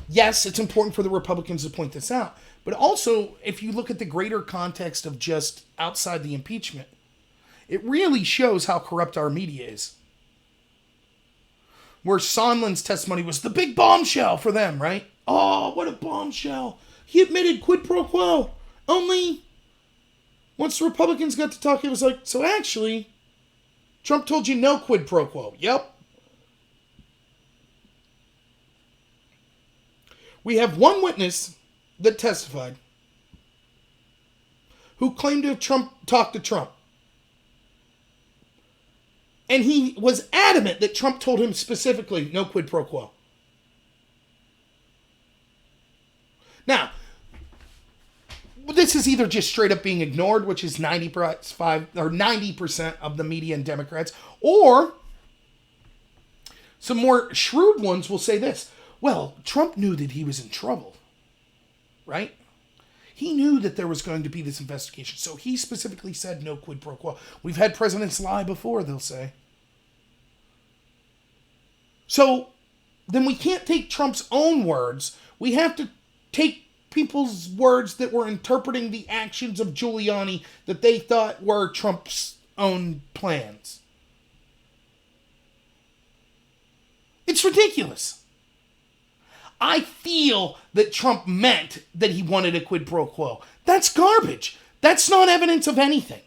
yes, it's important for the Republicans to point this out, but also, if you look at the greater context of just outside the impeachment, it really shows how corrupt our media is. Where Sondland's testimony was the big bombshell for them, right? Oh, what a bombshell. He admitted quid pro quo. Only once the Republicans got to talk, it was like, so actually, Trump told you no quid pro quo. Yep. We have one witness that testified who claimed to have talked to Trump. And he was adamant that Trump told him specifically no quid pro quo. Now, this is either just straight up being ignored, which is 90% of the media and Democrats, or some more shrewd ones will say this. Well, Trump knew that he was in trouble, right? He knew that there was going to be this investigation, so he specifically said no quid pro quo. We've had presidents lie before, they'll say. So then we can't take Trump's own words. We have to take people's words that were interpreting the actions of Giuliani that they thought were Trump's own plans. It's ridiculous. I feel that Trump meant that he wanted a quid pro quo. That's garbage. That's not evidence of anything.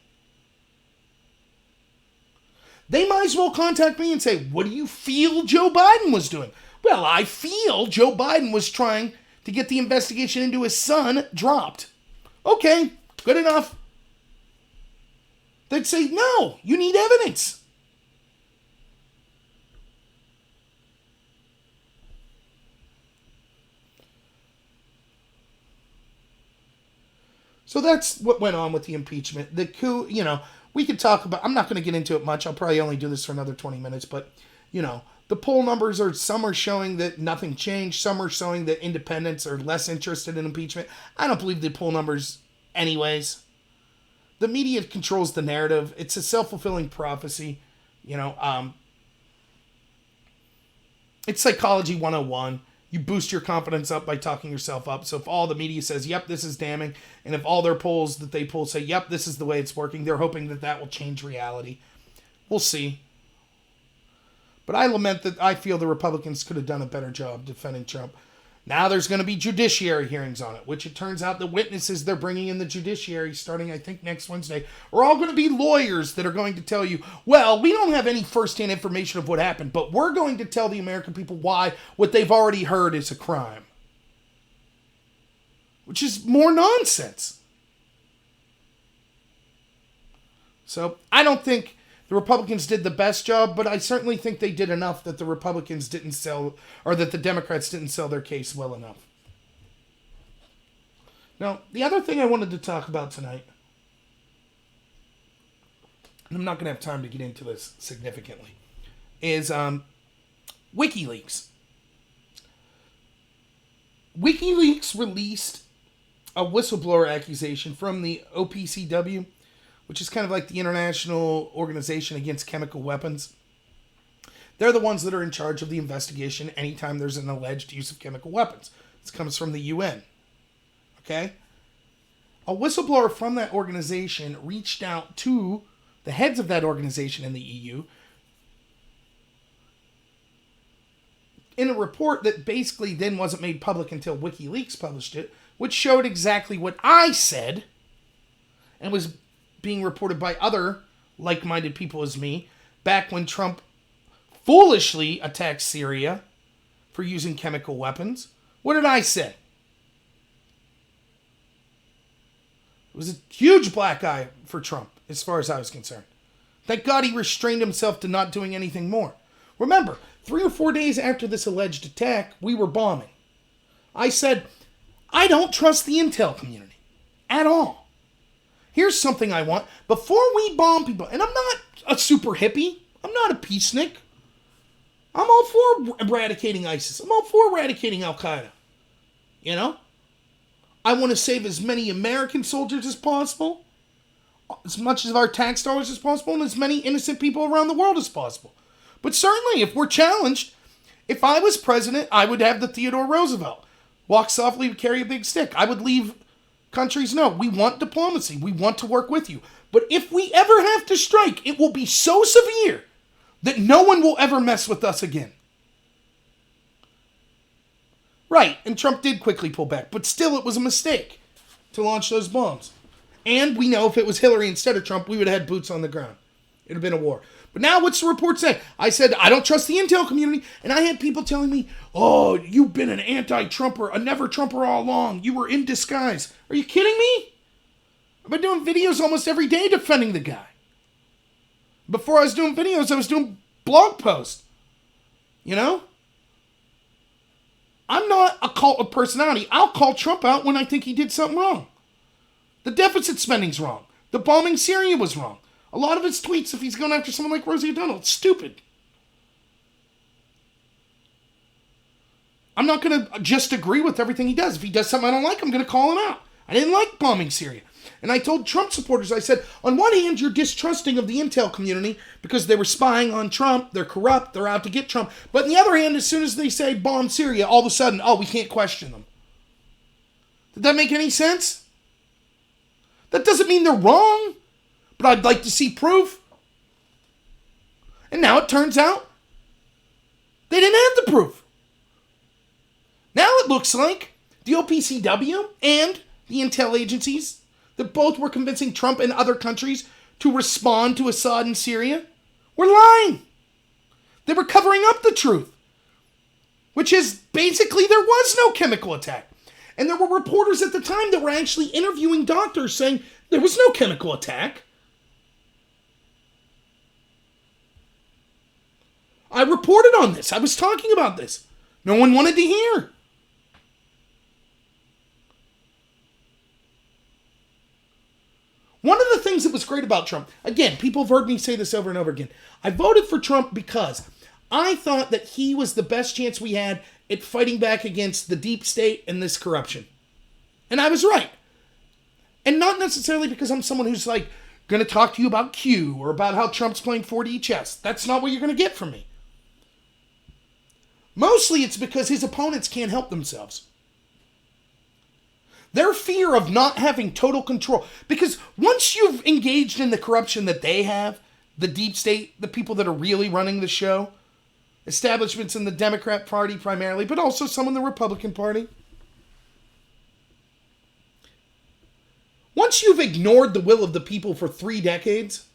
They might as well contact me and say, what do you feel Joe Biden was doing? Well, I feel Joe Biden was trying to get the investigation into his son dropped. Okay, good enough. They'd say, no, you need evidence. So that's what went on with the impeachment. The coup, we could talk about, I'm not going to get into it much. I'll probably only do this for another 20 minutes, but, the poll numbers some are showing that nothing changed. Some are showing that independents are less interested in impeachment. I don't believe the poll numbers anyways. The media controls the narrative. It's a self-fulfilling prophecy. It's psychology 101. You boost your confidence up by talking yourself up. So if all the media says, yep, this is damning, and if all their polls that they pull say, yep, this is the way it's working, they're hoping that that will change reality. We'll see. But I lament that I feel the Republicans could have done a better job defending Trump. Now there's going to be judiciary hearings on it, which it turns out the witnesses they're bringing in the judiciary starting, I think, next Wednesday are all going to be lawyers that are going to tell you, well, we don't have any firsthand information of what happened, but we're going to tell the American people why what they've already heard is a crime. Which is more nonsense. So I don't think the Republicans did the best job, but I certainly think they did enough that the Republicans didn't sell, or that the Democrats didn't sell their case well enough. Now, the other thing I wanted to talk about tonight, and I'm not going to have time to get into this significantly, is WikiLeaks. WikiLeaks released a whistleblower accusation from the OPCW, which is kind of like the International Organization Against Chemical Weapons. They're the ones that are in charge of the investigation anytime there's an alleged use of chemical weapons. This comes from the UN. Okay? A whistleblower from that organization reached out to the heads of that organization in the EU in a report that basically then wasn't made public until WikiLeaks published it, which showed exactly what I said and was being reported by other like-minded people as me back when Trump foolishly attacked Syria for using chemical weapons. What did I say? It was a huge black eye for Trump as far as I was concerned. Thank God he restrained himself to not doing anything more. Remember, 3 or 4 days after this alleged attack, we were bombing. I said, I don't trust the intel community at all. Here's something I want. Before we bomb people, and I'm not a super hippie. I'm not a peacenik. I'm all for eradicating ISIS. I'm all for eradicating Al-Qaeda. You know? I want to save as many American soldiers as possible, as much of our tax dollars as possible, and as many innocent people around the world as possible. But certainly, if we're challenged, if I was president, I would have the Theodore Roosevelt. Walk softly, carry a big stick. I would leave countries know, we want diplomacy. We want to work with you. But if we ever have to strike, it will be so severe that no one will ever mess with us again. Right, and Trump did quickly pull back, but still it was a mistake to launch those bombs. And we know if it was Hillary instead of Trump, we would have had boots on the ground. It would have been a war. But now what's the report say? I said, I don't trust the intel community. And I had people telling me, oh, you've been an anti-Trumper, a never-Trumper all along. You were in disguise. Are you kidding me? I've been doing videos almost every day defending the guy. Before I was doing videos, I was doing blog posts. You know? I'm not a cult of personality. I'll call Trump out when I think he did something wrong. The deficit spending's wrong. The bombing Syria was wrong. A lot of his tweets, if he's going after someone like Rosie O'Donnell, it's stupid. I'm not going to just agree with everything he does. If he does something I don't like, I'm going to call him out. I didn't like bombing Syria. And I told Trump supporters, I said, on one hand, you're distrusting of the intel community because they were spying on Trump, they're corrupt, they're out to get Trump. But on the other hand, as soon as they say bomb Syria, all of a sudden, oh, we can't question them. Did that make any sense? That doesn't mean they're wrong. But I'd like to see proof. And now it turns out they didn't have the proof. Now it looks like the OPCW and the intel agencies that both were convincing Trump and other countries to respond to Assad in Syria were lying. They were covering up the truth, which is basically there was no chemical attack. And there were reporters at the time that were actually interviewing doctors saying there was no chemical attack. I reported on this. I was talking about this. No one wanted to hear. One of the things that was great about Trump, again, people have heard me say this over and over again. I voted for Trump because I thought that he was the best chance we had at fighting back against the deep state and this corruption. And I was right. And not necessarily because I'm someone who's like going to talk to you about Coup or about how Trump's playing 4D chess. That's not what you're going to get from me. Mostly it's because his opponents can't help themselves. Their fear of not having total control. Because once you've engaged in the corruption that they have, the deep state, the people that are really running the show, establishments in the Democrat Party primarily, but also some in the Republican Party. Once you've ignored the will of the people for 3 decades,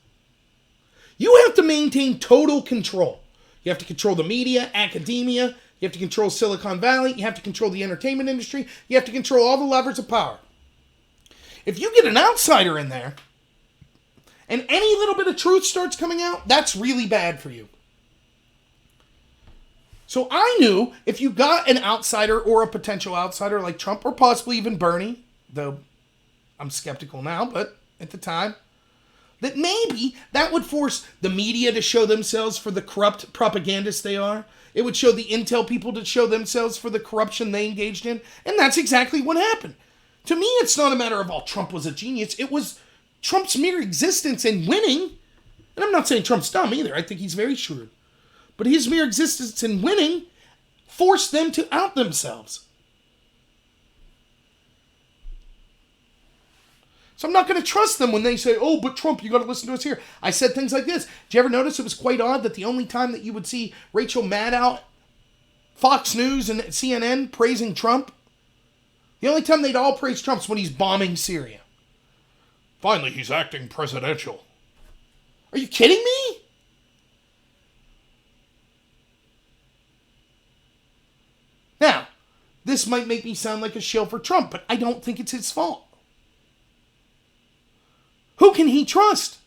you have to maintain total control. You have to control the media, academia, you have to control Silicon Valley, you have to control the entertainment industry, you have to control all the levers of power. If you get an outsider in there, and any little bit of truth starts coming out, that's really bad for you. So I knew if you got an outsider or a potential outsider like Trump or possibly even Bernie, though I'm skeptical now, but at the time, that maybe that would force the media to show themselves for the corrupt propagandists they are. It would show the intel people to show themselves for the corruption they engaged in. And that's exactly what happened. To me, it's not a matter of, Trump was a genius. It was Trump's mere existence in winning. And I'm not saying Trump's dumb either. I think he's very shrewd. But his mere existence in winning forced them to out themselves. So I'm not going to trust them when they say, but Trump, you got to listen to us here. I said things like this. Did you ever notice it was quite odd that the only time that you would see Rachel Maddow, Fox News, and CNN praising Trump, the only time they'd all praise Trump is when he's bombing Syria. Finally, he's acting presidential. Are you kidding me? Now, this might make me sound like a shill for Trump, but I don't think it's his fault. Who can he trust?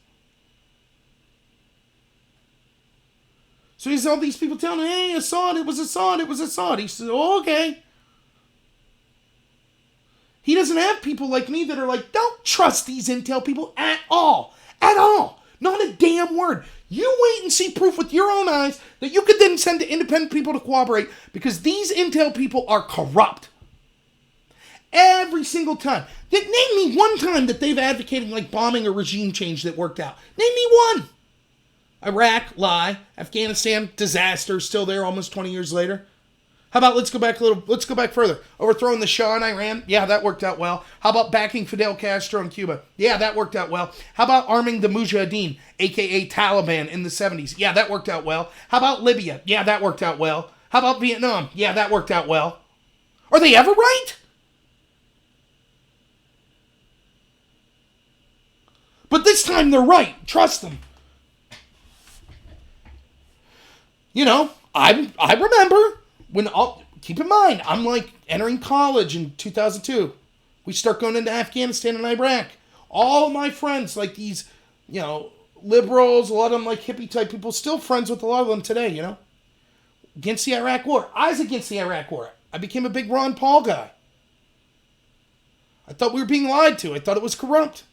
So he's all these people telling him, hey, Assad, it was Assad, it was Assad. He says, okay. He doesn't have people like me that are like, don't trust these intel people at all. At all. Not a damn word. You wait and see proof with your own eyes that you could then send to independent people to cooperate, because these intel people are corrupt. Every single time. Name me one time that they've advocated like bombing or regime change that worked out. Name me one. Iraq, lie. Afghanistan, disaster, still there almost 20 years later. How about let's go back further. Overthrowing the Shah in Iran? Yeah, that worked out well. How about backing Fidel Castro in Cuba? Yeah, that worked out well. How about arming the Mujahideen, aka Taliban, in the 70s? Yeah, that worked out well. How about Libya? Yeah, that worked out well. How about Vietnam? Yeah, that worked out well. Are they ever right? But this time they're right. Trust them. You know, I remember when, keep in mind, I'm like entering college in 2002. We start going into Afghanistan and Iraq. All my friends, like these, liberals, a lot of them like hippie type people, still friends with a lot of them today, Against the Iraq War. I was against the Iraq War. I became a big Ron Paul guy. I thought we were being lied to. I thought it was corrupt.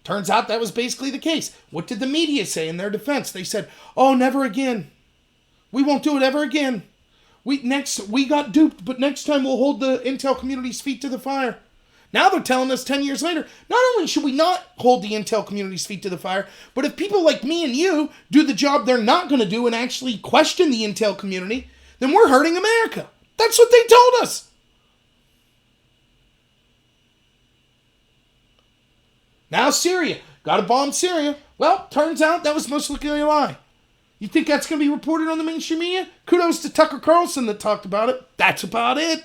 Turns out that was basically the case. What did the media say in their defense? They said, never again. We won't do it ever again. We got duped, but next time we'll hold the intel community's feet to the fire. Now they're telling us 10 years later, not only should we not hold the intel community's feet to the fire, but if people like me and you do the job they're not going to do and actually question the intel community, then we're hurting America. That's what they told us. Now Syria. Got to bomb Syria. Well, turns out that was most likely a lie. You think that's going to be reported on the mainstream media? Kudos to Tucker Carlson that talked about it. That's about it.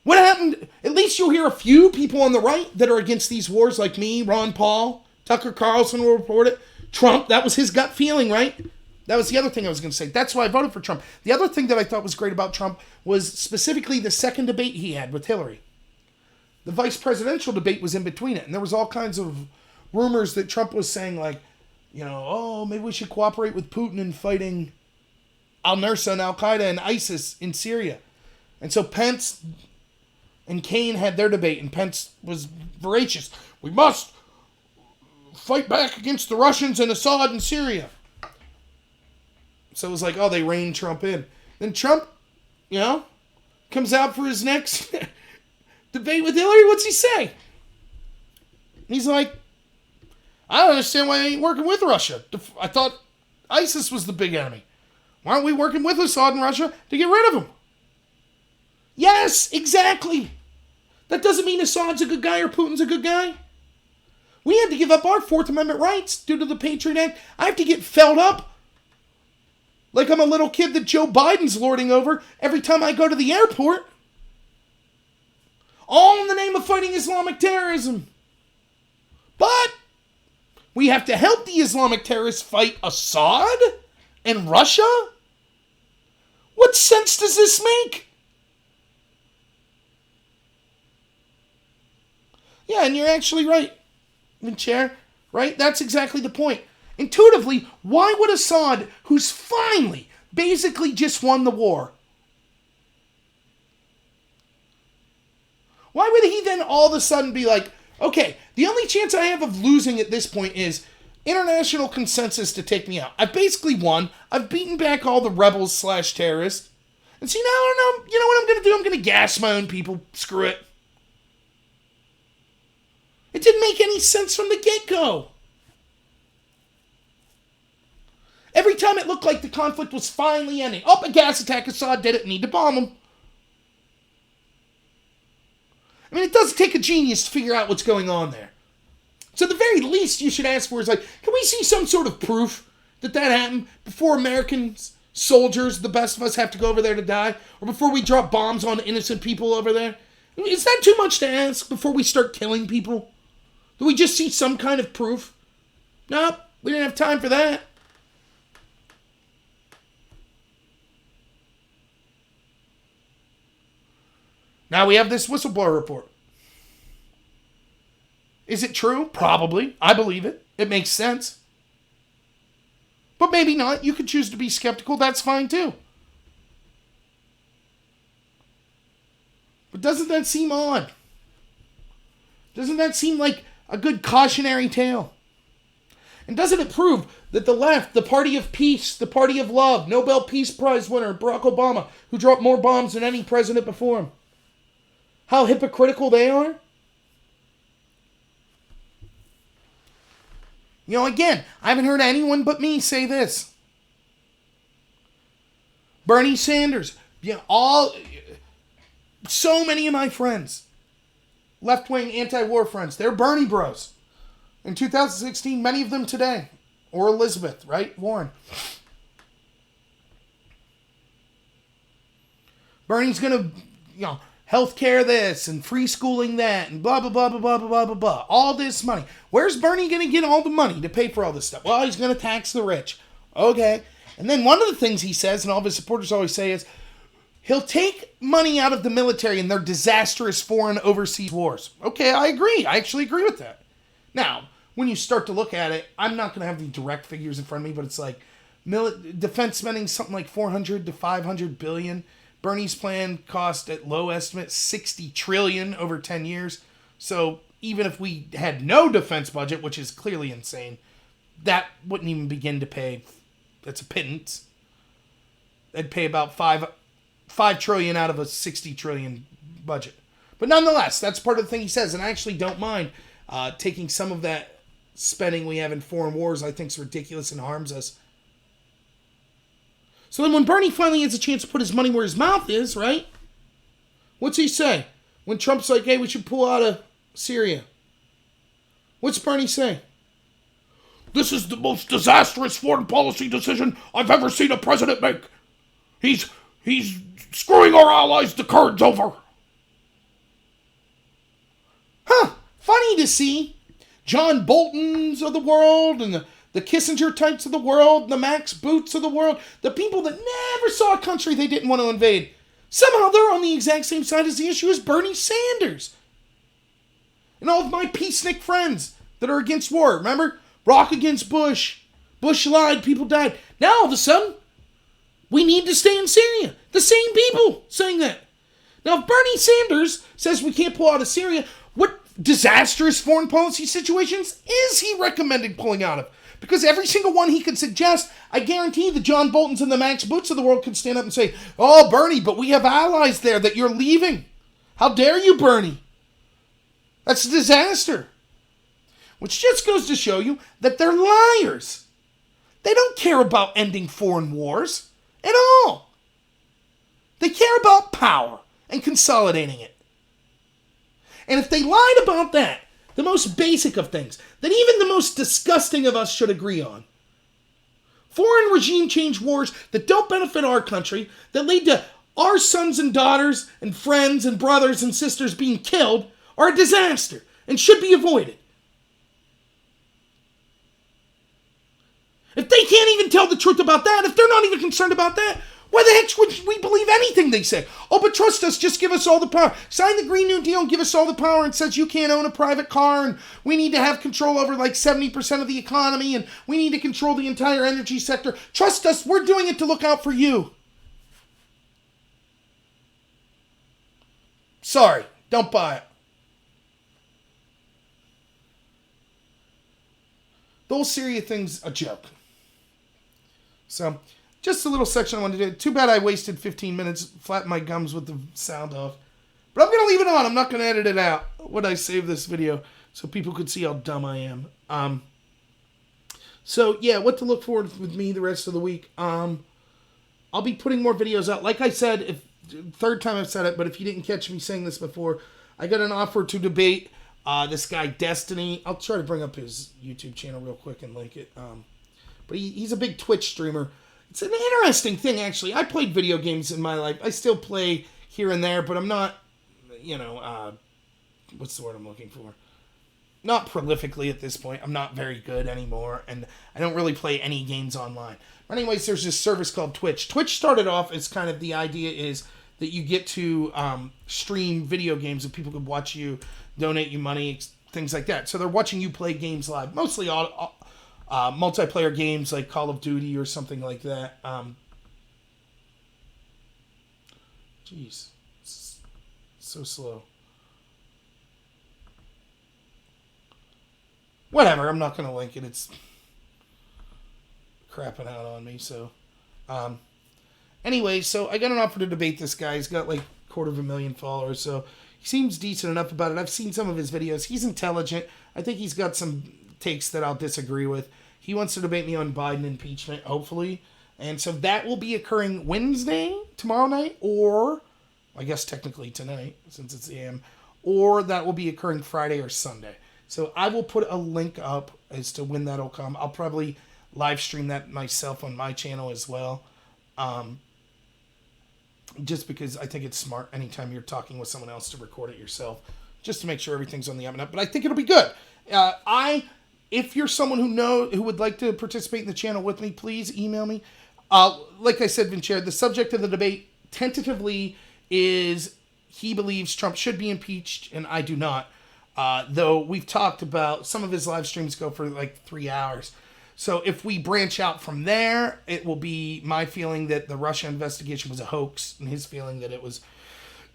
What happened? At least you'll hear a few people on the right that are against these wars, like me, Ron Paul. Tucker Carlson will report it. Trump, that was his gut feeling, right? That was the other thing I was going to say. That's why I voted for Trump. The other thing that I thought was great about Trump was specifically the second debate he had with Hillary. The vice presidential debate was in between it. And there was all kinds of rumors that Trump was saying like, maybe we should cooperate with Putin in fighting al-Nusra and Al-Qaeda and ISIS in Syria. And so Pence and Kaine had their debate, and Pence was voracious. We must fight back against the Russians and Assad in Syria. So it was like, they reined Trump in. Then Trump, comes out for his next debate with Hillary. What's he say? He's like, I don't understand why I ain't working with Russia. I thought ISIS was the big enemy. Why aren't we working with Assad and Russia to get rid of them? Yes, exactly. That doesn't mean Assad's a good guy or Putin's a good guy. We had to give give up our Fourth Amendment rights due to the Patriot Act, I have to get felled up like I'm a little kid that Joe Biden's lording over every time I go to the airport. All in the name of fighting Islamic terrorism. But we have to help the Islamic terrorists fight Assad and Russia? What sense does this make? Yeah, and you're actually right, Chair, right? That's exactly the point. Intuitively, why would Assad, who's finally basically just won the war, why would he then all of a sudden be like, okay, the only chance I have of losing at this point is international consensus to take me out. I've basically won. I've beaten back all the rebels / terrorists. And see, now I don't know. You know what I'm going to do? I'm going to gas my own people. Screw it. It didn't make any sense from the get-go. Every time it looked like the conflict was finally ending. Oh, a gas attack. Assad did it. Need to bomb him. I mean, it does take a genius to figure out what's going on there. So the very least you should ask for is like, can we see some sort of proof that happened before Americans, soldiers, the best of us, have to go over there to die? Or before we drop bombs on innocent people over there? I mean, is that too much to ask before we start killing people? Do we just see some kind of proof? Nope, we didn't have time for that. Now we have this whistleblower report. Is it true? Probably. I believe it. It makes sense. But maybe not. You could choose to be skeptical. That's fine too. But doesn't that seem odd? Doesn't that seem like a good cautionary tale? And doesn't it prove that the left, the party of peace, the party of love, Nobel Peace Prize winner Barack Obama, who dropped more bombs than any president before him, how hypocritical they are? You know, again, I haven't heard anyone but me say this. Bernie Sanders, so many of my friends, left-wing anti-war friends, they're Bernie bros. In 2016, many of them today, or Elizabeth, right? Warren. Bernie's going to, healthcare this and free schooling that and blah, blah, blah, blah, blah, blah, blah, blah. All this money. Where's Bernie going to get all the money to pay for all this stuff? Well, he's going to tax the rich. Okay. And then one of the things he says, and all of his supporters always say, is he'll take money out of the military in their disastrous foreign overseas wars. Okay, I agree. I actually agree with that. Now, when you start to look at it, I'm not going to have the direct figures in front of me, but it's like defense spending something like 400 to 500 billion. Bernie's plan cost, at low estimate, 60 trillion over 10 years. So even if we had no defense budget, which is clearly insane, that wouldn't even begin to pay. That's a pittance. That'd pay about 5 trillion out of a 60 trillion budget. But nonetheless, that's part of the thing he says. And I actually don't mind taking some of that spending we have in foreign wars I think is ridiculous and harms us. So then when Bernie finally has a chance to put his money where his mouth is, right? What's he say? When Trump's like, hey, we should pull out of Syria. What's Bernie say? This is the most disastrous foreign policy decision I've ever seen a president make. He's screwing our allies, the Kurds, over. Huh. Funny to see John Bolton's of the world and the Kissinger types of the world, the Max Boots of the world, the people that never saw a country they didn't want to invade. Somehow they're on the exact same side as the issue as Bernie Sanders. And all of my peacenik friends that are against war. Remember? Rock against Bush. Bush lied, people died. Now all of a sudden, we need to stay in Syria. The same people saying that. Now if Bernie Sanders says we can't pull out of Syria, what disastrous foreign policy situations is he recommending pulling out of? Because every single one he could suggest, I guarantee the John Boltons and the Max Boots of the world could stand up and say, oh, Bernie, but we have allies there that you're leaving. How dare you, Bernie? That's a disaster. Which just goes to show you that they're liars. They don't care about ending foreign wars at all. They care about power and consolidating it. And if they lied about that, the most basic of things that even the most disgusting of us should agree on. Foreign regime change wars that don't benefit our country, that lead to our sons and daughters and friends and brothers and sisters being killed, are a disaster and should be avoided. If they can't even tell the truth about that, if they're not even concerned about that, why the heck would we believe anything they say? Oh, but trust us, just give us all the power. Sign the Green New Deal and give us all the power, and says you can't own a private car, and we need to have control over like 70% of the economy, and we need to control the entire energy sector. Trust us, we're doing it to look out for you. Sorry, don't buy it. The whole Syria thing's a joke. So, just a little section I wanted to do. Too bad I wasted 15 minutes, flattened my gums with the sound off. But I'm going to leave it on. I'm not going to edit it out when I save this video so people could see how dumb I am. So, yeah, what to look forward to with me the rest of the week. I'll be putting more videos out. Like I said, third time I've said it, but if you didn't catch me saying this before, I got an offer to debate this guy, Destiny. I'll try to bring up his YouTube channel real quick and link it. But he's a big Twitch streamer. It's an interesting thing, actually. I played video games in my life. I still play here and there, but I'm not, what's the word I'm looking for? Not prolifically at this point. I'm not very good anymore, and I don't really play any games online. But anyways, there's this service called Twitch. Twitch started off as kind of the idea is that you get to stream video games and people could watch you, donate you money, things like that. So they're watching you play games live, mostly multiplayer games like Call of Duty or something like that. Jeez, it's so slow. Whatever, I'm not going to link it. It's crapping out on me. So, anyway, so I got an offer to debate this guy. He's got like 250,000 followers, so he seems decent enough about it. I've seen some of his videos. He's intelligent. I think he's got some takes that I'll disagree with. He wants to debate me on Biden impeachment, hopefully. And so that will be occurring Wednesday, tomorrow night, or I guess technically tonight, since it's AM, or that will be occurring Friday or Sunday. So I will put a link up as to when that'll come. I'll probably live stream that myself on my channel as well. Just because I think it's smart anytime you're talking with someone else to record it yourself, just to make sure everything's on the up and up. But I think it'll be good. If you're someone who would like to participate in the channel with me, please email me. Like I said, Vinchair, the subject of the debate tentatively is he believes Trump should be impeached, and I do not. Though we've talked about some of his live streams go for like 3 hours. So if we branch out from there, it will be my feeling that the Russia investigation was a hoax, and his feeling that it was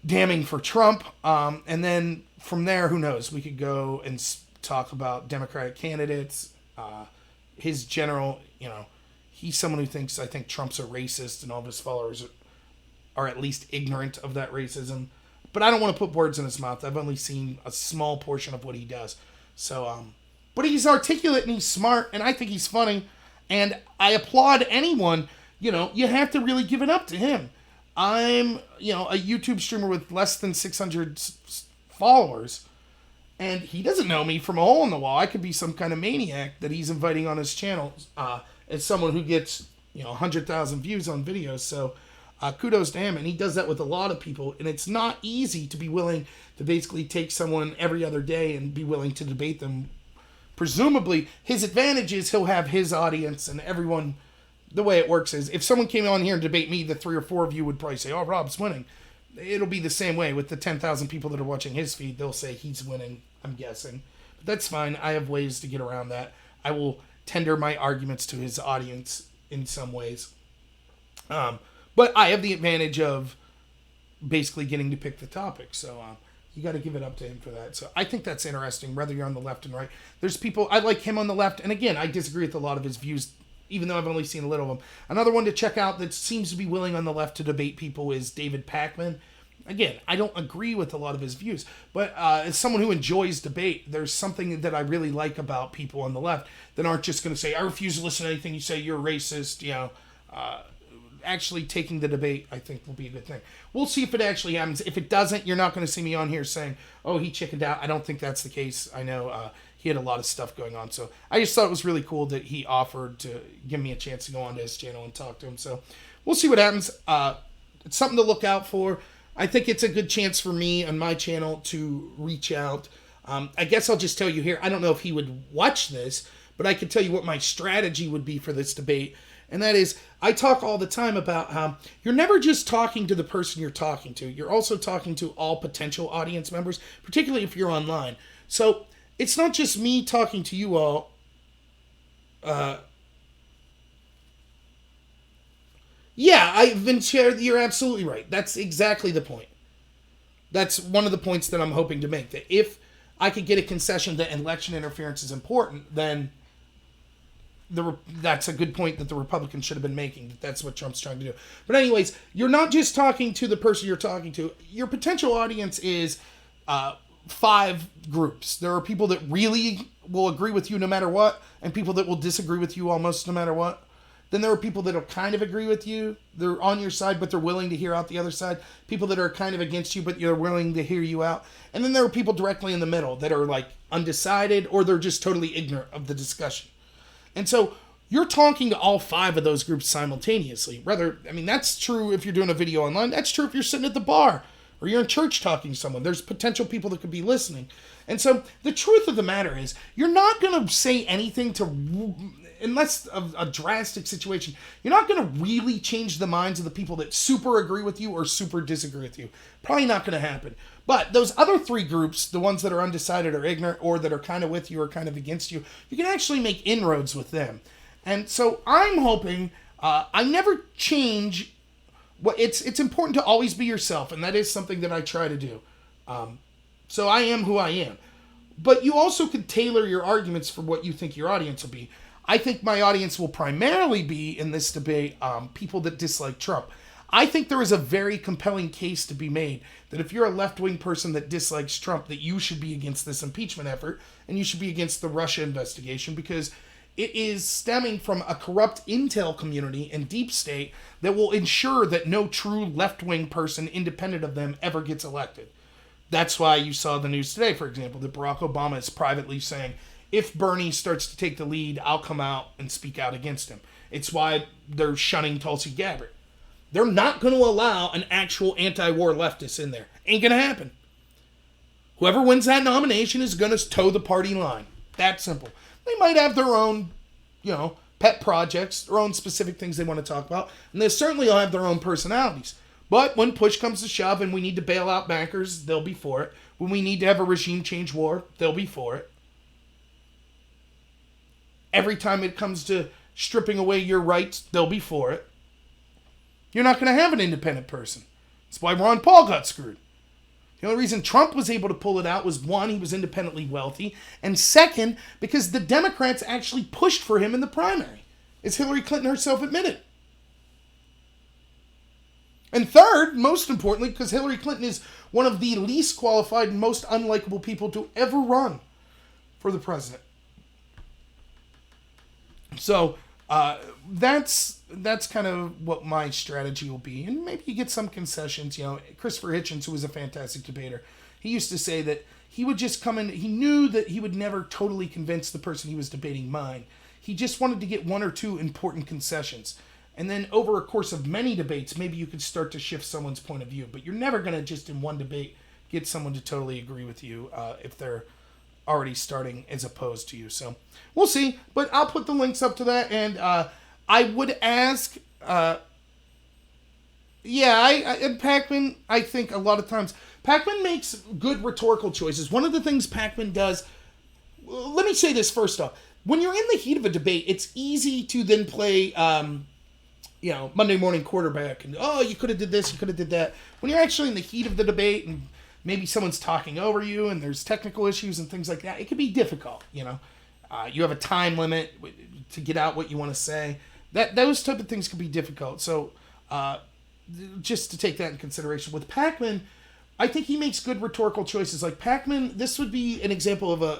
damning for Trump. And then from there, who knows? We could go and talk about Democratic candidates. His general, he's someone who thinks, I think Trump's a racist, and all of his followers are at least ignorant of that racism. But I don't want to put words in his mouth. I've only seen a small portion of what he does. So, but he's articulate and he's smart, and I think he's funny. And I applaud anyone, you have to really give it up to him. I'm, a YouTube streamer with less than 600 followers, and he doesn't know me from a hole in the wall. I could be some kind of maniac that he's inviting on his channel as someone who gets, 100,000 views on videos. So, kudos to him, and he does that with a lot of people, and it's not easy to be willing to basically take someone every other day and be willing to debate them. Presumably, his advantage is he'll have his audience, and everyone, the way it works is, if someone came on here and debate me, the 3 or 4 of you would probably say, oh, Rob's winning. It'll be the same way with the 10,000 people that are watching his feed. They'll say he's winning, I'm guessing. But that's fine. I have ways to get around that. I will tender my arguments to his audience in some ways. But I have the advantage of basically getting to pick the topic. So you got to give it up to him for that. So I think that's interesting, whether you're on the left and right. There's people, I like him on the left. And again, I disagree with a lot of his views, even though I've only seen a little of them. Another one to check out that seems to be willing on the left to debate people is David Pakman. Again, I don't agree with a lot of his views. But as someone who enjoys debate, there's something that I really like about people on the left that aren't just going to say, I refuse to listen to anything you say, you're a racist, actually taking the debate, I think, will be a good thing. We'll see if it actually happens. If it doesn't, you're not going to see me on here saying, oh, he chickened out. I don't think that's the case. I know he had a lot of stuff going on. So I just thought it was really cool that he offered to give me a chance to go onto his channel and talk to him. So we'll see what happens. It's something to look out for. I think it's a good chance for me on my channel to reach out. I guess I'll just tell you here, I don't know if he would watch this, but I can tell you what my strategy would be for this debate. And that is, I talk all the time about how you're never just talking to the person you're talking to. You're also talking to all potential audience members, particularly if you're online. So it's not just me talking to you all. You're absolutely right. That's exactly the point. That's one of the points that I'm hoping to make. That if I could get a concession that election interference is important, then that's a good point that the Republicans should have been making. That's what Trump's trying to do. But anyways, you're not just talking to the person you're talking to. Your potential audience is 5 groups. There are people that really will agree with you no matter what, and people that will disagree with you almost no matter what. Then there are people that will kind of agree with you. They're on your side, but they're willing to hear out the other side. People that are kind of against you, but you're willing to hear you out. And then there are people directly in the middle that are like undecided, or they're just totally ignorant of the discussion. And so you're talking to all 5 of those groups simultaneously. That's true if you're doing a video online. That's true if you're sitting at the bar or you're in church talking to someone. There's potential people that could be listening. And so the truth of the matter is, you're not going to say anything unless a drastic situation, you're not going to really change the minds of the people that super agree with you or super disagree with you. Probably not going to happen. But those other 3 groups, the ones that are undecided or ignorant, or that are kind of with you or kind of against you, you can actually make inroads with them. And so I'm hoping, I never change. It's important to always be yourself, and that is something that I try to do. So I am who I am. But you also can tailor your arguments for what you think your audience will be. I think my audience will primarily be, in this debate, people that dislike Trump. I think there is a very compelling case to be made that if you're a left-wing person that dislikes Trump, that you should be against this impeachment effort, and you should be against the Russia investigation, because it is stemming from a corrupt intel community and deep state that will ensure that no true left-wing person independent of them ever gets elected. That's why you saw the news today, for example, that Barack Obama is privately saying, if Bernie starts to take the lead, I'll come out and speak out against him. It's why they're shunning Tulsi Gabbard. They're not going to allow an actual anti-war leftist in there. Ain't going to happen. Whoever wins that nomination is going to toe the party line. That simple. They might have their own, pet projects, their own specific things they want to talk about, and they certainly will have their own personalities. But when push comes to shove and we need to bail out bankers, they'll be for it. When we need to have a regime change war, they'll be for it. Every time it comes to stripping away your rights, they'll be for it. You're not going to have an independent person. That's why Ron Paul got screwed. The only reason Trump was able to pull it out was, 1, he was independently wealthy, and 2, because the Democrats actually pushed for him in the primary, as Hillary Clinton herself admitted. And 3rd, most importantly, because Hillary Clinton is one of the least qualified and most unlikable people to ever run for the president. So that's kind of what my strategy will be. And maybe you get some concessions. Christopher Hitchens, who was a fantastic debater, he used to say that he would just come in. He knew that he would never totally convince the person he was debating mine. He just wanted to get 1 or 2 important concessions. And then over a course of many debates, maybe you could start to shift someone's point of view. But you're never going to just in one debate get someone to totally agree with you if they're already starting as opposed to you. So we'll see. But I'll put the links up to that. And I would ask, and Pakman, I think a lot of times, Pakman makes good rhetorical choices. One of the things Pakman does, let me say this first off. When you're in the heat of a debate, it's easy to then play, Monday morning quarterback. And, you could have did this, you could have did that. When you're actually in the heat of the debate and maybe someone's talking over you and there's technical issues and things like that, it can be difficult, you have a time limit to get out what you want to say. Those type of things can be difficult. So just to take that in consideration. With Pakman, I think he makes good rhetorical choices. Like Pakman, this would be an example of a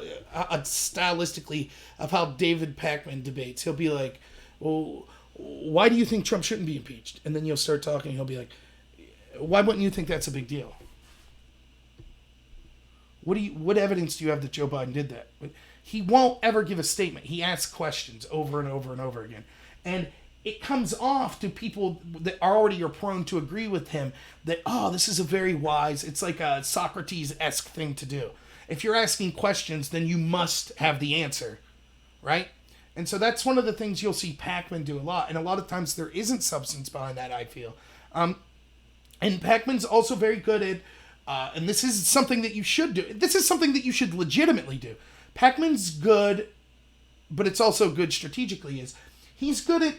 stylistically of how David Pakman debates. He'll be like, well, why do you think Trump shouldn't be impeached? And then you'll start talking, and he'll be like, why wouldn't you think that's a big deal? What evidence do you have that Joe Biden did that? He won't ever give a statement. He asks questions over and over and over again. And it comes off to people that already are prone to agree with him that, oh, this is a very wise, it's like a Socrates-esque thing to do. If you're asking questions, then you must have the answer, right? And so that's one of the things you'll see Pakman do a lot. And a lot of times there isn't substance behind that, I feel. And Pakman's also very good at, and this is something that you should do. This is something that you should legitimately do. Pakman's good, but it's also good strategically, is he's good at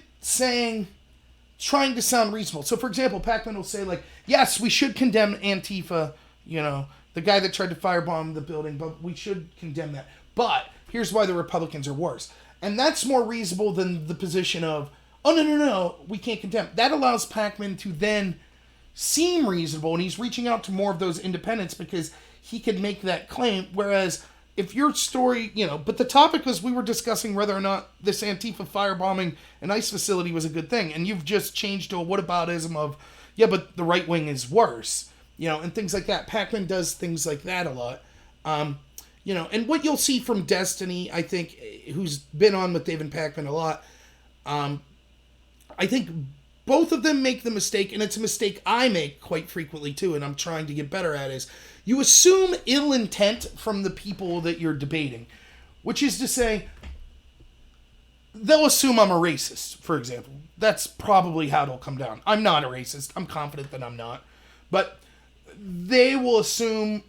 trying to sound reasonable. So, for example, Pakman will say, like, yes, we should condemn Antifa, the guy that tried to firebomb the building, but we should condemn that. But here's why the Republicans are worse. And that's more reasonable than the position of, oh, no, we can't condemn. That allows Pakman to then seem reasonable, and he's reaching out to more of those independents because he could make that claim, whereas if your story, but the topic was we were discussing whether or not this Antifa firebombing an ICE facility was a good thing, and you've just changed to a whataboutism of, yeah, but the right wing is worse, and things like that. Pakman does things like that a lot. And what you'll see from Destiny, I think, who's been on with David Pakman a lot, I think both of them make the mistake, and it's a mistake I make quite frequently too, and I'm trying to get better at, is you assume ill intent from the people that you're debating, which is to say, they'll assume I'm a racist, for example. That's probably how it'll come down. I'm not a racist. I'm confident that I'm not. But they will assume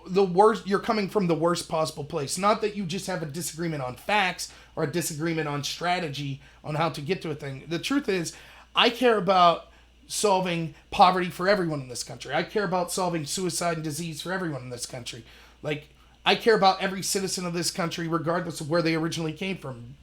the worst, you're coming from the worst possible place. Not that you just have a disagreement on facts or a disagreement on strategy on how to get to a thing. The truth is, I care about solving poverty for everyone in this country. I care about solving suicide and disease for everyone in this country. Like, I care about every citizen of this country, regardless of where they originally came from,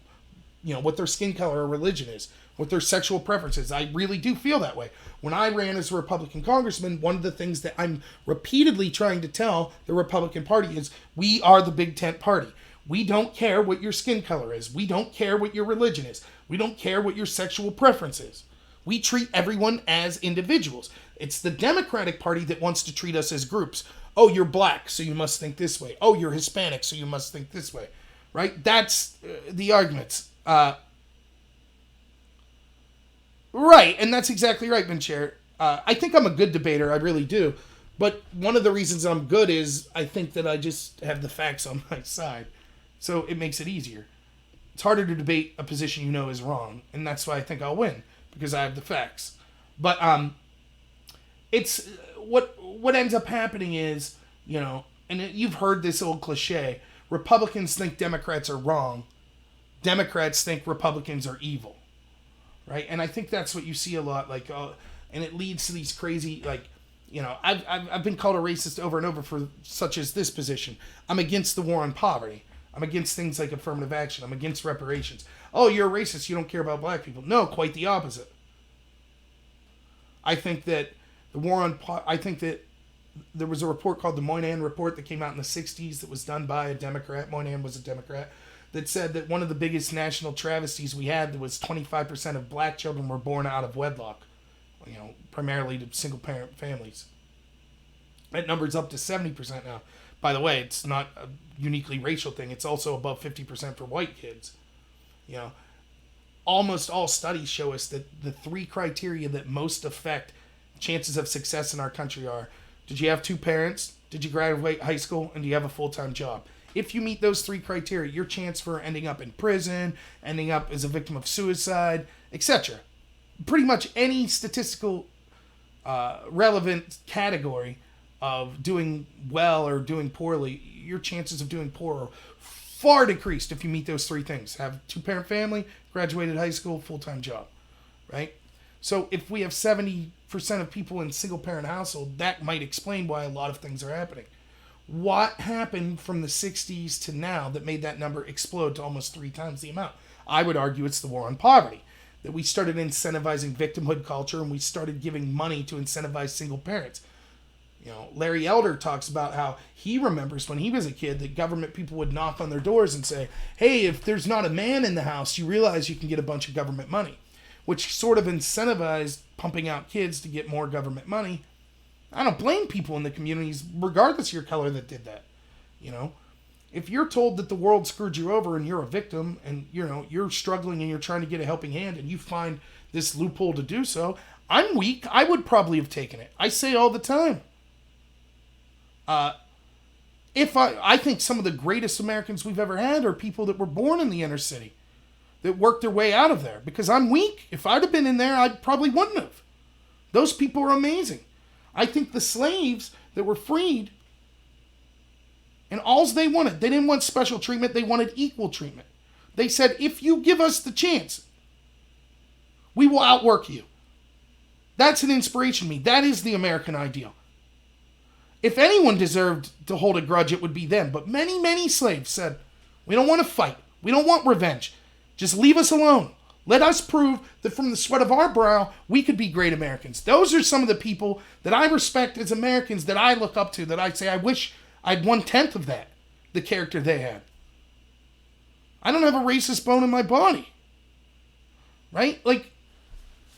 what their skin color or religion is, what their sexual preferences. I really do feel that way. When I ran as a Republican congressman, one of the things that I'm repeatedly trying to tell the Republican Party is, we are the big tent party. We don't care what your skin color is. We don't care what your religion is. We don't care what your sexual preference is. We treat everyone as individuals. It's the Democratic Party that wants to treat us as groups. Oh, you're black, so you must think this way. Oh, you're Hispanic, so you must think this way. Right? That's the arguments. Right, and that's exactly right, Vinchair. I think I'm a good debater, I really do. But one of the reasons I'm good is I think that I just have the facts on my side. So it makes it easier. It's harder to debate a position you know is wrong, and that's why I think I'll win. Because I have the facts. But it's what ends up happening is, and you've heard this old cliche, Republicans think Democrats are wrong. Democrats think Republicans are evil. Right? And I think that's what you see a lot, and it leads to these crazy, I've been called a racist over and over for such as this position. I'm against the war on poverty. I'm against things like affirmative action. I'm against reparations. Oh, you're a racist. You don't care about black people. No, quite the opposite. I think that I think that there was a report called the Moynihan Report that came out in the 60s that was done by a Democrat. Moynihan was a Democrat. That said that one of the biggest national travesties we had was 25% of black children were born out of wedlock. Primarily to single-parent families. That number's up to 70% now. By the way, it's not a uniquely racial thing. It's also above 50% for white kids. Almost all studies show us that the three criteria that most affect chances of success in our country are, did you have two parents, did you graduate high school, and do you have a full-time job? If you meet those three criteria, your chance for ending up in prison, ending up as a victim of suicide, etc. Pretty much any statistical relevant category of doing well or doing poorly, your chances of doing poor are far decreased if you meet those three things. Have two-parent family, graduated high school, full-time job, right? So if we have 70% of people in single-parent household, that might explain why a lot of things are happening. What happened from the 60s to now that made that number explode to almost 3 times the amount? I would argue it's the war on poverty. That we started incentivizing victimhood culture and we started giving money to incentivize single parents. Larry Elder talks about how he remembers when he was a kid that government people would knock on their doors and say, hey, if there's not a man in the house, you realize you can get a bunch of government money. which sort of incentivized pumping out kids to get more government money. I don't blame people in the communities, regardless of your color, that did that. If you're told that the world screwed you over and you're a victim and, you're struggling and you're trying to get a helping hand and you find this loophole to do so, I'm weak. I would probably have taken it. I say all the time. I think some of the greatest Americans we've ever had are people that were born in the inner city, that worked their way out of there. Because I'm weak. If I'd have been in there, I probably wouldn't have. Those people are amazing. I think the slaves that were freed, and all they wanted, they didn't want special treatment, they wanted equal treatment. They said, if you give us the chance, we will outwork you. That's an inspiration to me. That is the American ideal. If anyone deserved to hold a grudge, it would be them. But many, many slaves said, we don't want to fight. We don't want revenge. Just leave us alone. Let us prove that from the sweat of our brow, we could be great Americans. Those are some of the people that I respect as Americans, that I look up to, that I say, I wish I'd 1/10 of that, the character they had. I don't have a racist bone in my body. Right?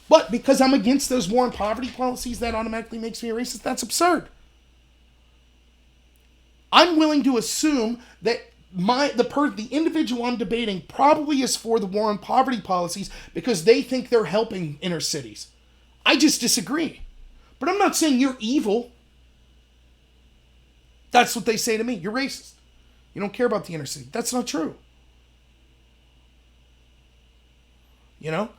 But because I'm against those war and poverty policies, that automatically makes me a racist? That's absurd. I'm willing to assume that the individual I'm debating probably is for the war on poverty policies because they think they're helping inner cities. I just disagree. But I'm not saying you're evil. That's what they say to me. You're racist. You don't care about the inner city. That's not true. Now,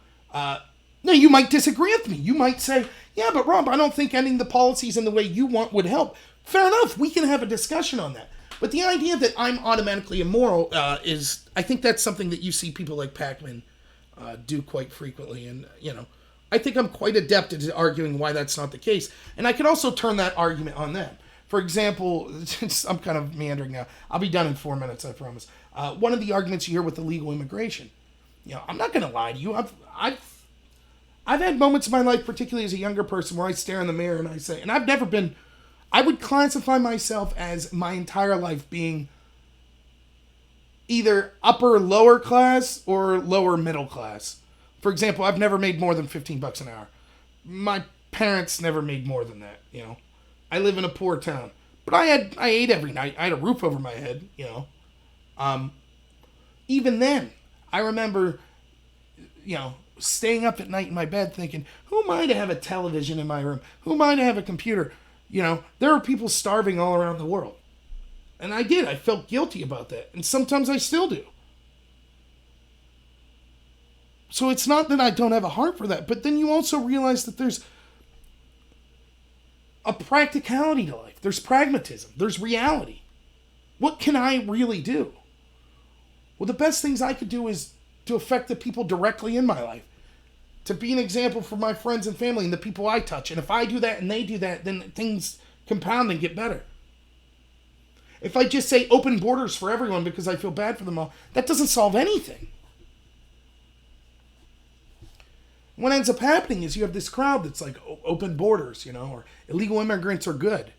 you might disagree with me. You might say, yeah, but Rob, I don't think ending the policies in the way you want would help. Fair enough. We can have a discussion on that. But the idea that I'm automatically immoral I think that's something that you see people like Pakman do quite frequently. And, I think I'm quite adept at arguing why that's not the case. And I could also turn that argument on them. For example, I'm kind of meandering now. I'll be done in 4 minutes, I promise. One of the arguments you hear with illegal immigration. I'm not going to lie to you. I've had moments in my life, particularly as a younger person, where I stare in the mirror and I say, and I would classify myself as my entire life being either upper lower class or lower middle class. For example, I've never made more than $15 an hour. My parents never made more than that, I live in a poor town. But I ate every night. I had a roof over my head, Even then, I remember, staying up at night in my bed thinking, who am I to have a television in my room? Who am I to have a computer? There are people starving all around the world. And I did. I felt guilty about that. And sometimes I still do. So it's not that I don't have a heart for that. But then you also realize that there's a practicality to life. There's pragmatism. There's reality. What can I really do? Well, the best things I could do is to affect the people directly in my life. To be an example for my friends and family and the people I touch. And if I do that and they do that, then things compound and get better. If I just say open borders for everyone because I feel bad for them all, that doesn't solve anything. What ends up happening is you have this crowd that's like, open borders, or illegal immigrants are good.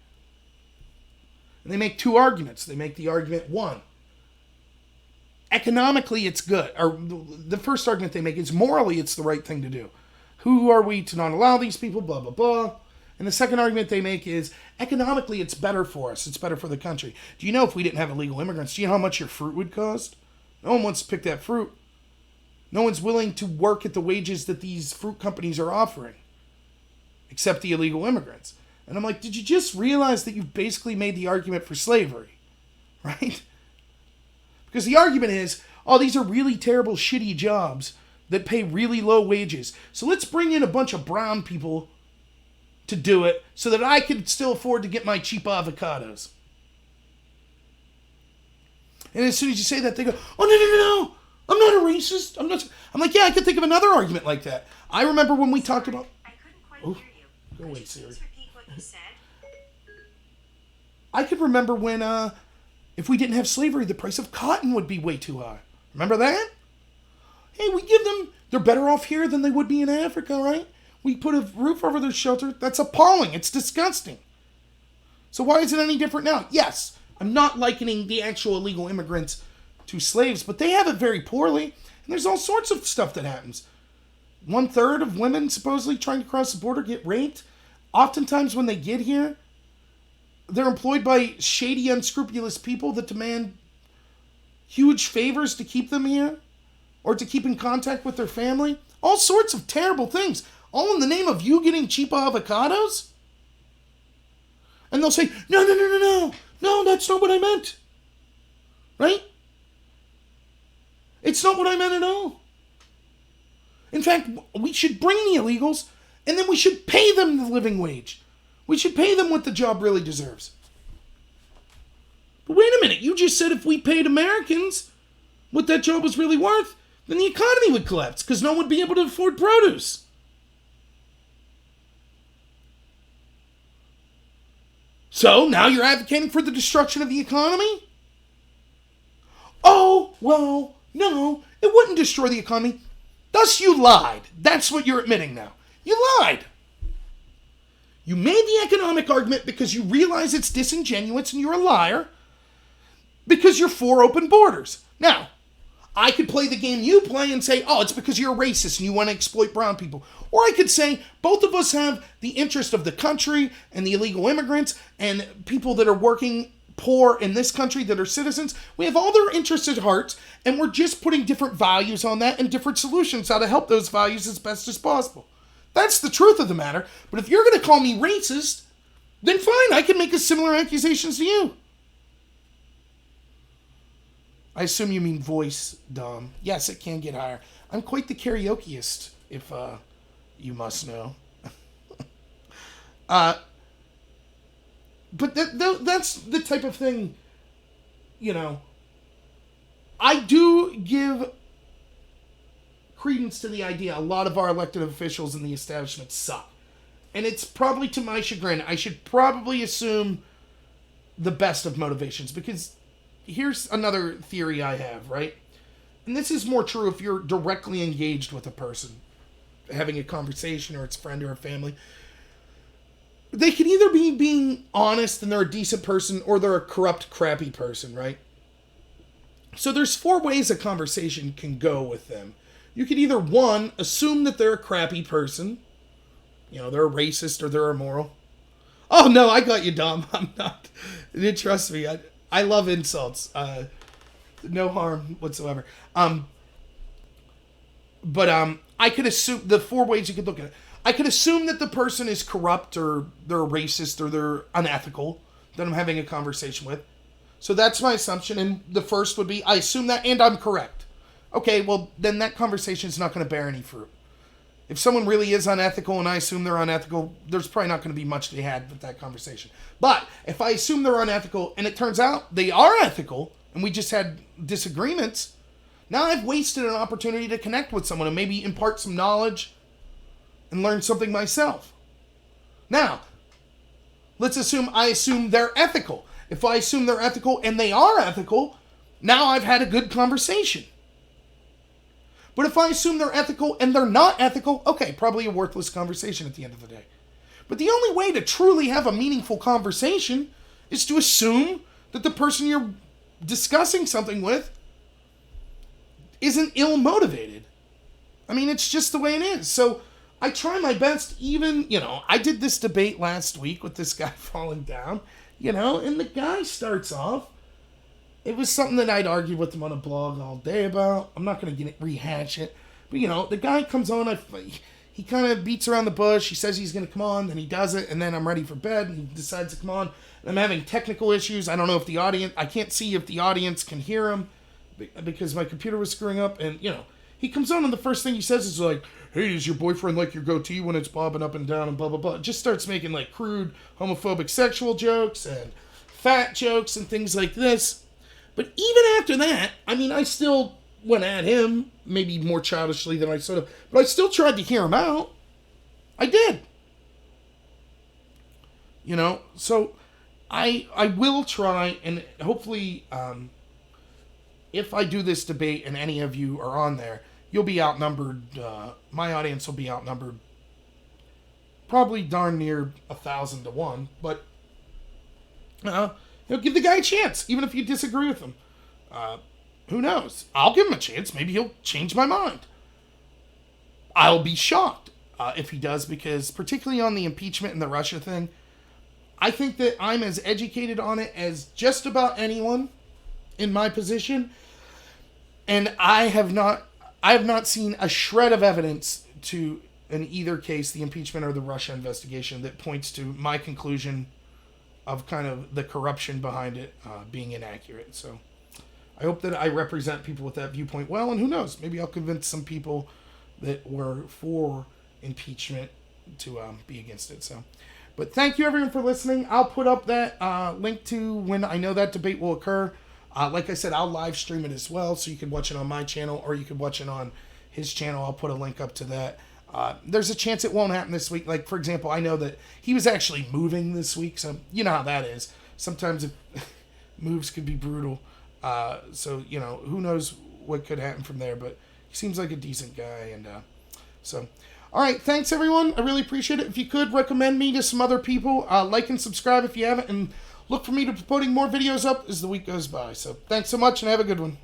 And they make two arguments. They make the argument, one, economically it's good. Or the first argument they make is morally it's the right thing to do. Who are we to not allow these people, blah, blah, blah. And the second argument they make is economically it's better for us. It's better for the country. Do you know if we didn't have illegal immigrants, do you know how much your fruit would cost? No one wants to pick that fruit. No one's willing to work at the wages that these fruit companies are offering, except the illegal immigrants. And I'm like, did you just realize that you've basically made the argument for slavery, right? Because the argument is, oh, these are really terrible, shitty jobs that pay really low wages. So let's bring in a bunch of brown people to do it so that I can still afford to get my cheap avocados. And as soon as you say that, they go, oh, no. I'm not a racist. I'm like, yeah, I could think of another argument like that. I remember when we talked about... I couldn't quite hear you. Go away, Siri. Please repeat what you said. I could remember when, if we didn't have slavery, the price of cotton would be way too high. Remember that? Hey, we give them... They're better off here than they would be in Africa, right? We put a roof over their shelter. That's appalling. It's disgusting. So why is it any different now? Yes, I'm not likening the actual illegal immigrants to slaves, but they have it very poorly. And there's all sorts of stuff that happens. 1/3 of women supposedly trying to cross the border get raped. Oftentimes when they get here, they're employed by shady, unscrupulous people that demand huge favors to keep them here or to keep in contact with their family. All sorts of terrible things. All in the name of you getting cheap avocados. And they'll say, no, that's not what I meant. Right? It's not what I meant at all. In fact, we should bring the illegals and then we should pay them the living wage. We should pay them what the job really deserves. But wait a minute, you just said if we paid Americans what that job was really worth, then the economy would collapse because no one would be able to afford produce. So now you're advocating for the destruction of the economy? Oh, well, no, it wouldn't destroy the economy. Thus you lied. That's what you're admitting now. You lied. You made the economic argument because you realize it's disingenuous and you're a liar because you're for open borders. Now, I could play the game you play and say, oh, it's because you're a racist and you want to exploit brown people. Or I could say, both of us have the interest of the country and the illegal immigrants and people that are working poor in this country that are citizens. We have all their interests at heart, and we're just putting different values on that and different solutions how to help those values as best as possible. That's the truth of the matter. But if you're going to call me racist, then fine, I can make a similar accusations to you. I assume you mean voice, Dom. Yes, it can get higher. I'm quite the karaokeist, if you must know. But that's the type of thing, you know. I do give credence to the idea a lot of our elected officials in the establishment suck. And it's probably to my chagrin. I should probably assume the best of motivations because here's another theory I have, right? And this is more true if you're directly engaged with a person, having a conversation or it's a friend or a family. They can either be being honest and they're a decent person or they're a corrupt, crappy person, right? So there's 4 ways a conversation can go with them. You could either, 1, assume that they're a crappy person. You know, they're a racist or they're immoral. Oh, no, I got you, Dom. I'm not. Trust me, I love insults. No harm whatsoever. But I could assume the 4 ways you could look at it. I could assume that the person is corrupt or they're racist or they're unethical that I'm having a conversation with. So that's my assumption. And the first would be, I assume that and I'm correct. Okay, well, then that conversation is not going to bear any fruit. If someone really is unethical and I assume they're unethical, there's probably not going to be much to be had with that conversation. But if I assume they're unethical and it turns out they are ethical and we just had disagreements, now I've wasted an opportunity to connect with someone and maybe impart some knowledge and learn something myself. Now, let's assume I assume they're ethical. If I assume they're ethical and they are ethical, now I've had a good conversation. But if I assume they're ethical and they're not ethical, okay, probably a worthless conversation at the end of the day. But the only way to truly have a meaningful conversation is to assume that the person you're discussing something with isn't ill-motivated. I mean, it's just the way it is. So I try my best, even, I did this debate last week with this guy falling down, and the guy starts off. It was something that I'd argued with him on a blog all day about. I'm not going to rehash it. But, the guy comes on, he kind of beats around the bush. He says he's going to come on, then he does it, and then I'm ready for bed, and he decides to come on. And I'm having technical issues. I don't know if I can't see if the audience can hear him because my computer was screwing up. And, he comes on, and the first thing he says is like, hey, does your boyfriend like your goatee when it's bobbing up and down and blah, blah, blah. Just starts making, crude, homophobic sexual jokes and fat jokes and things like this. But even after that, I still went at him, maybe more childishly than I should have, but I still tried to hear him out. I did. So I will try, and hopefully, if I do this debate and any of you are on there, you'll be outnumbered. My audience will be outnumbered probably darn near 1,000 to 1, but give the guy a chance, even if you disagree with him. Who knows? I'll give him a chance. Maybe he'll change my mind. I'll be shocked if he does, because particularly on the impeachment and the Russia thing, I think that I'm as educated on it as just about anyone in my position, and I have not seen a shred of evidence to, in either case, the impeachment or the Russia investigation, that points to my conclusion of kind of the corruption behind it being inaccurate. So I hope that I represent people with that viewpoint well, and who knows, maybe I'll convince some people that were for impeachment to be against it. So, but thank you everyone for listening. I'll put up that link to when I know that debate will occur. Like I said, I'll live stream it as well, so you can watch it on my channel or you can watch it on his channel. I'll put a link up to that. There's a chance it won't happen this week. Like, for example, I know that he was actually moving this week, so you know how that is. Sometimes moves could be brutal. So, you know, who knows what could happen from there, but he seems like a decent guy. And so, all right, thanks everyone. I really appreciate it. If you could recommend me to some other people, like and subscribe if you haven't, and look for me to be putting more videos up as the week goes by. So thanks so much and have a good one.